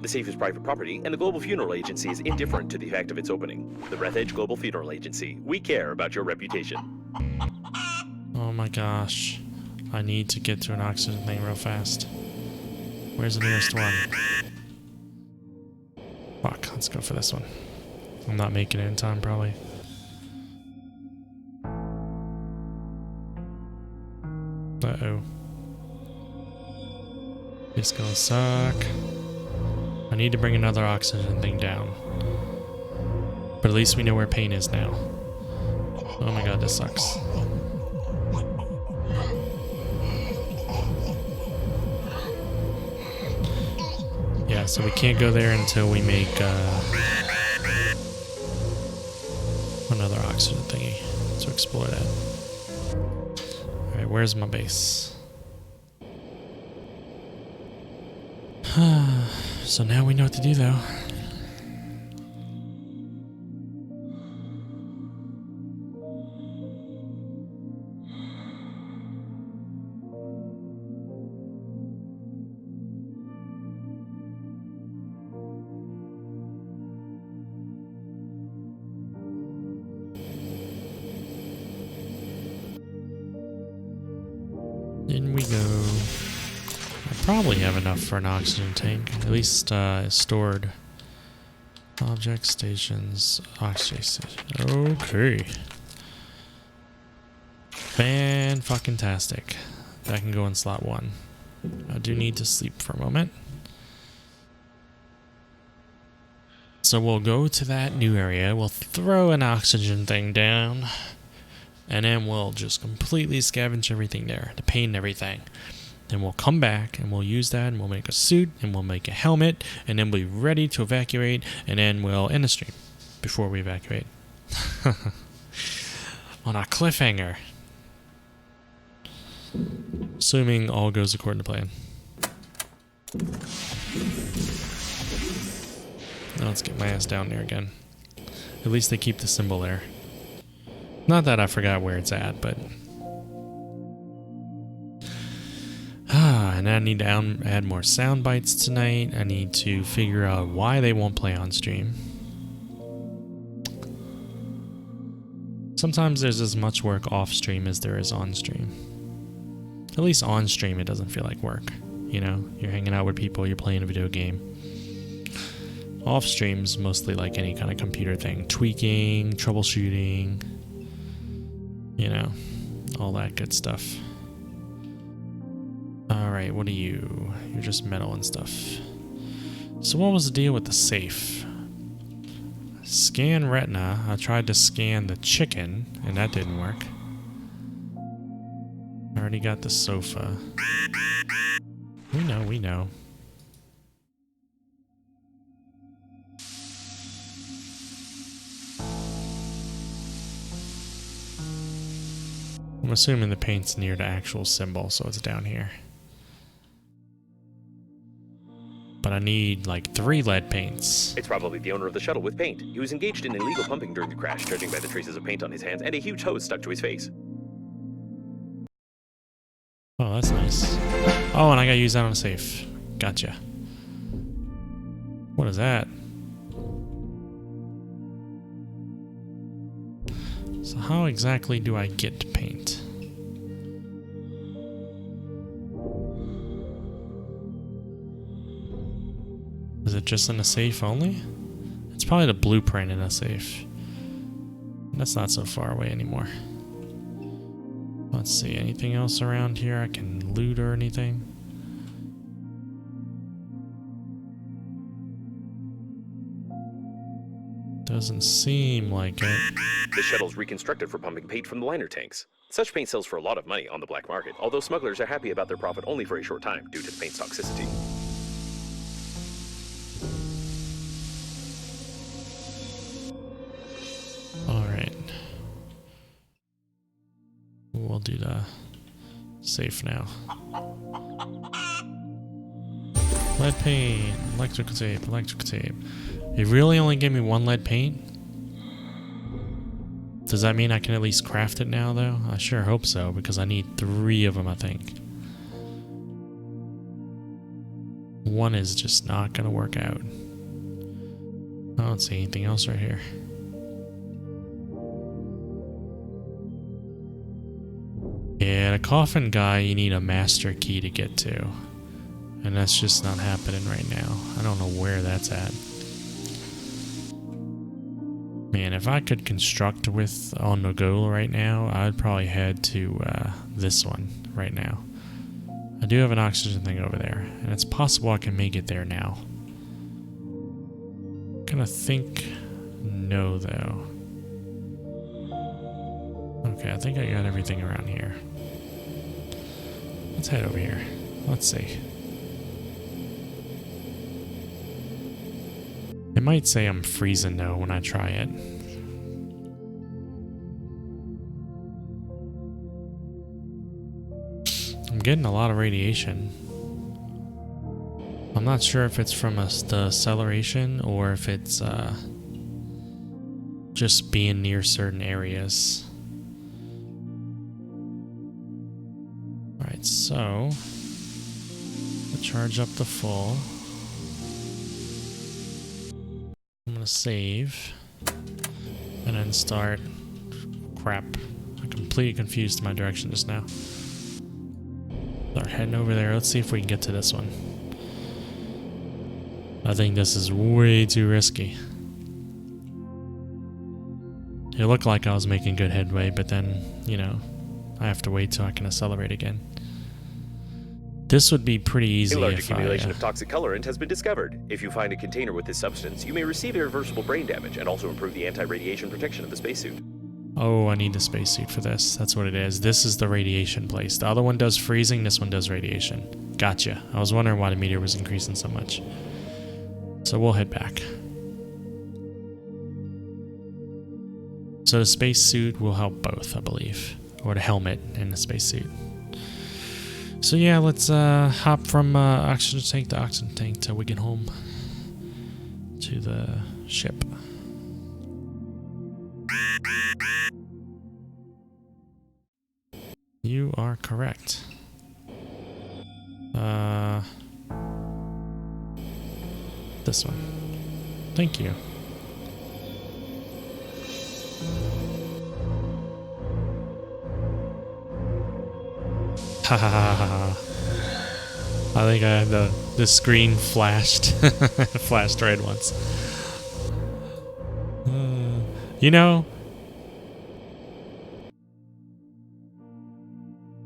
The safe is private property, and the Global Funeral Agency is indifferent to the fact of its opening. The Breathedge Global Funeral Agency. We care about your reputation. Oh my gosh. I need to get to an oxygen thing real fast. Where's the nearest one? Fuck, let's go for this one. I'm not making it in time, probably. Uh-oh. It's gonna suck. I need to bring another oxygen thing down. But at least we know where pain is now. Oh my god, this sucks. Yeah, so we can't go there until we make another oxygen thingy to explore that. Alright, where's my base? So now we know what to do though. In we go. I probably have enough for an oxygen tank. At least stored. Object stations. Oxygen station. Okay. Fan-fucking-tastic. That can go in slot 1. I do need to sleep for a moment. So we'll go to that new area. We'll throw an oxygen thing down. And then we'll just completely scavenge everything there, the paint and everything. Then we'll come back and we'll use that and we'll make a suit and we'll make a helmet and then we'll be ready to evacuate and then we'll end the stream before we evacuate. On a cliffhanger. Assuming all goes according to plan. Now let's get my ass down there again. At least they keep the symbol there. Not that I forgot where it's at, but... and I need to add more sound bites tonight. I need to figure out why they won't play on stream. Sometimes there's as much work off stream as there is on stream. At least on stream it doesn't feel like work. You know, you're hanging out with people, you're playing a video game. Off stream's mostly like any kind of computer thing. Tweaking, troubleshooting... You know, all that good stuff. Alright, what are you? You're just metal and stuff. So what was the deal with the safe? Scan retina. I tried to scan the chicken, and that didn't work. I already got the sofa. We know. I'm assuming the paint's near the actual symbol, so it's down here. But I need like 3 lead paints. It's probably the owner of the shuttle with paint. He was engaged in illegal pumping during the crash, judging by the traces of paint on his hands and a huge hose stuck to his face. Oh, that's nice. Oh, and I gotta use that on a safe. Gotcha. What is that? So how exactly do I get paint? Is it just in a safe only? It's probably the blueprint in a safe. That's not so far away anymore. Let's see, anything else around here I can loot or anything? Doesn't seem like it. The shuttle's reconstructed for pumping paint from the liner tanks. Such paint sells for a lot of money on the black market, although smugglers are happy about their profit only for a short time due to the paint's toxicity. Alright. We'll do the safe now. Lead paint, electrical tape, electrical tape. It really only gave me 1 lead paint? Does that mean I can at least craft it now, though? I sure hope so, because I need 3 of them, I think. 1 is just not gonna work out. I don't see anything else right here. Yeah, the coffin guy, you need a master key to get to. And that's just not happening right now. I don't know where that's at. Man, if I could construct with on the go right now, I'd probably head to this one. right now. I do have an oxygen thing over there, and it's possible I can make it there now. I'm gonna think no, though. Okay, I think I got everything around here. Let's head over here. Let's see. It might say I'm freezing though when I try it. I'm getting a lot of radiation. I'm not sure if it's from the acceleration or if it's just being near certain areas. Alright, so I'll charge up to full. I'm gonna save and then start. Crap, I completely confused my direction just now. Start heading over there. Let's see if we can get to this one. I think this is way too risky. It looked like I was making good headway, but then, you know, I have to wait till I can accelerate again. This would be pretty easy. A large if accumulation of toxic colorant has been discovered. If you find a container with this substance, you may receive irreversible brain damage and also improve the anti-radiation protection of the spacesuit. Oh, I need the spacesuit for this. That's what it is. This is the radiation place. The other one does freezing, this one does radiation. Gotcha. I was wondering why the meter was increasing so much. So we'll head back. So the spacesuit will help both, I believe. Or the helmet and the spacesuit. So yeah, let's hop from oxygen tank to oxygen tank till we get home to the ship. You are correct. This one. Thank you. Ha ha ha ha. I think I had the screen flashed. Flashed red once. You know,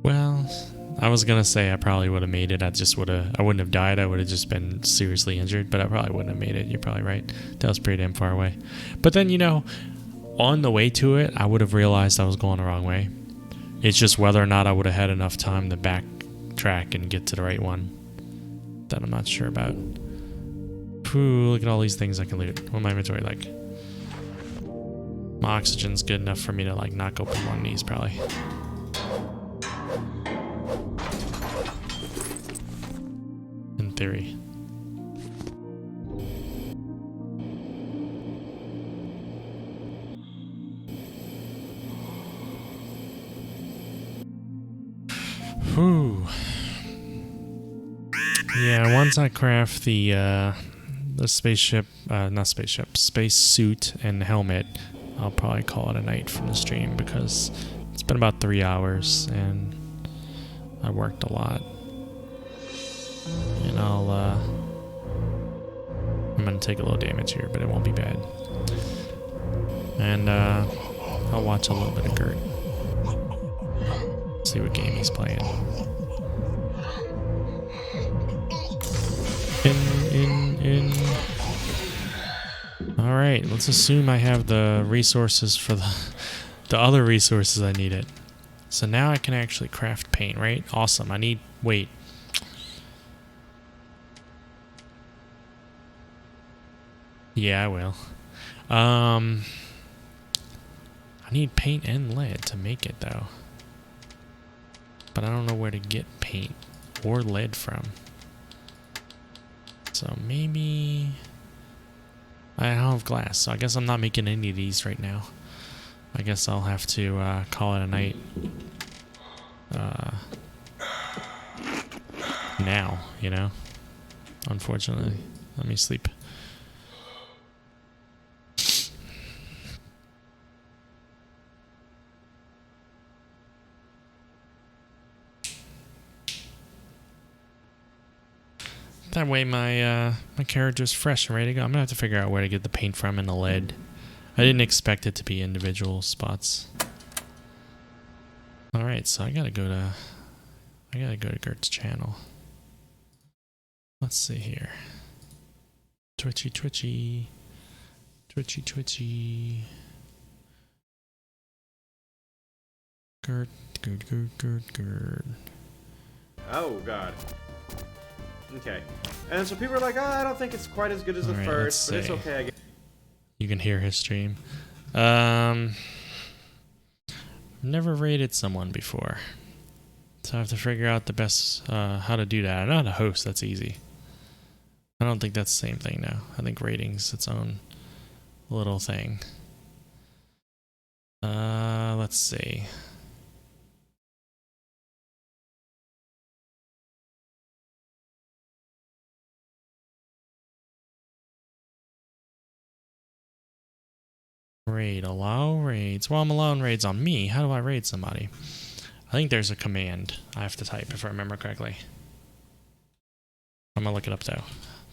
well, I was gonna say I probably would have made it. I wouldn't have died. I would have just been seriously injured, but I probably wouldn't have made it. You're probably right. That was pretty damn far away. But then, you know, on the way to it, I would have realized I was going the wrong way. It's just whether or not I would have had enough time to backtrack and get to the right one that I'm not sure about. Ooh, look at all these things I can loot. What my inventory like? My oxygen's good enough for me to like knock open one of these probably. In theory. Whew. Yeah, once I craft the spaceship, space suit and helmet, I'll probably call it a night from the stream because it's been about 3 hours and I worked a lot. And I'm gonna take a little damage here, but it won't be bad. And I'll watch a little bit of Gert. See what game he's playing. In. Alright, let's assume I have the resources for the other resources I needed. So now I can actually craft paint, right? Awesome. Wait. Yeah, I will. I need paint and lead to make it though. But I don't know where to get paint or lead from. So maybe I don't have glass, so I guess I'm not making any of these right now. I guess I'll have to call it a night. Now, you know? Unfortunately. Let me sleep. That way my character's fresh and ready to go. I'm gonna have to figure out where to get the paint from and the lead. I didn't expect it to be individual spots. Alright, so I gotta go to I gotta go to Gert's channel. Let's see here. Twitchy, twitchy. Twitchy, twitchy. Gert, Gert, Gert, Gert, Gert. Oh, God. Okay. And so people are like, oh, I don't think it's quite as good as the first, but it's okay, I guess. You can hear his stream. Never rated someone before. So I have to figure out the best, how to do that. I know how to host, that's easy. I don't think that's the same thing now. I think rating's its own little thing. Let's see. Raid, allow raids. Well, I'm allowing raids on me. How do I raid somebody? I think there's a command I have to type if I remember correctly. I'm gonna look it up though.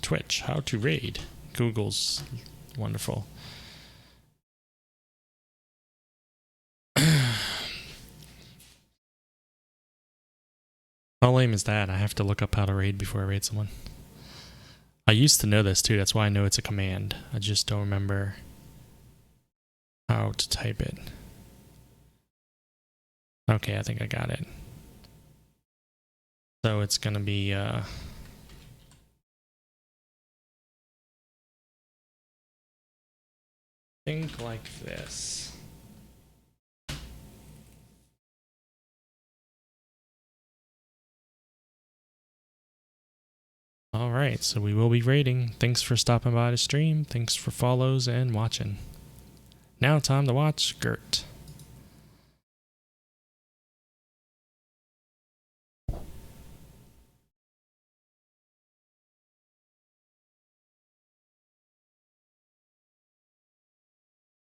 Twitch, how to raid. Google's wonderful. How lame is that? I have to look up how to raid before I raid someone. I used to know this too, that's why I know it's a command. I just don't remember how to type it. Okay, I think I got it. So it's gonna be think like this. Alright, so we will be raiding. Thanks for stopping by the stream. Thanks for follows and watching. Now time to watch Gert.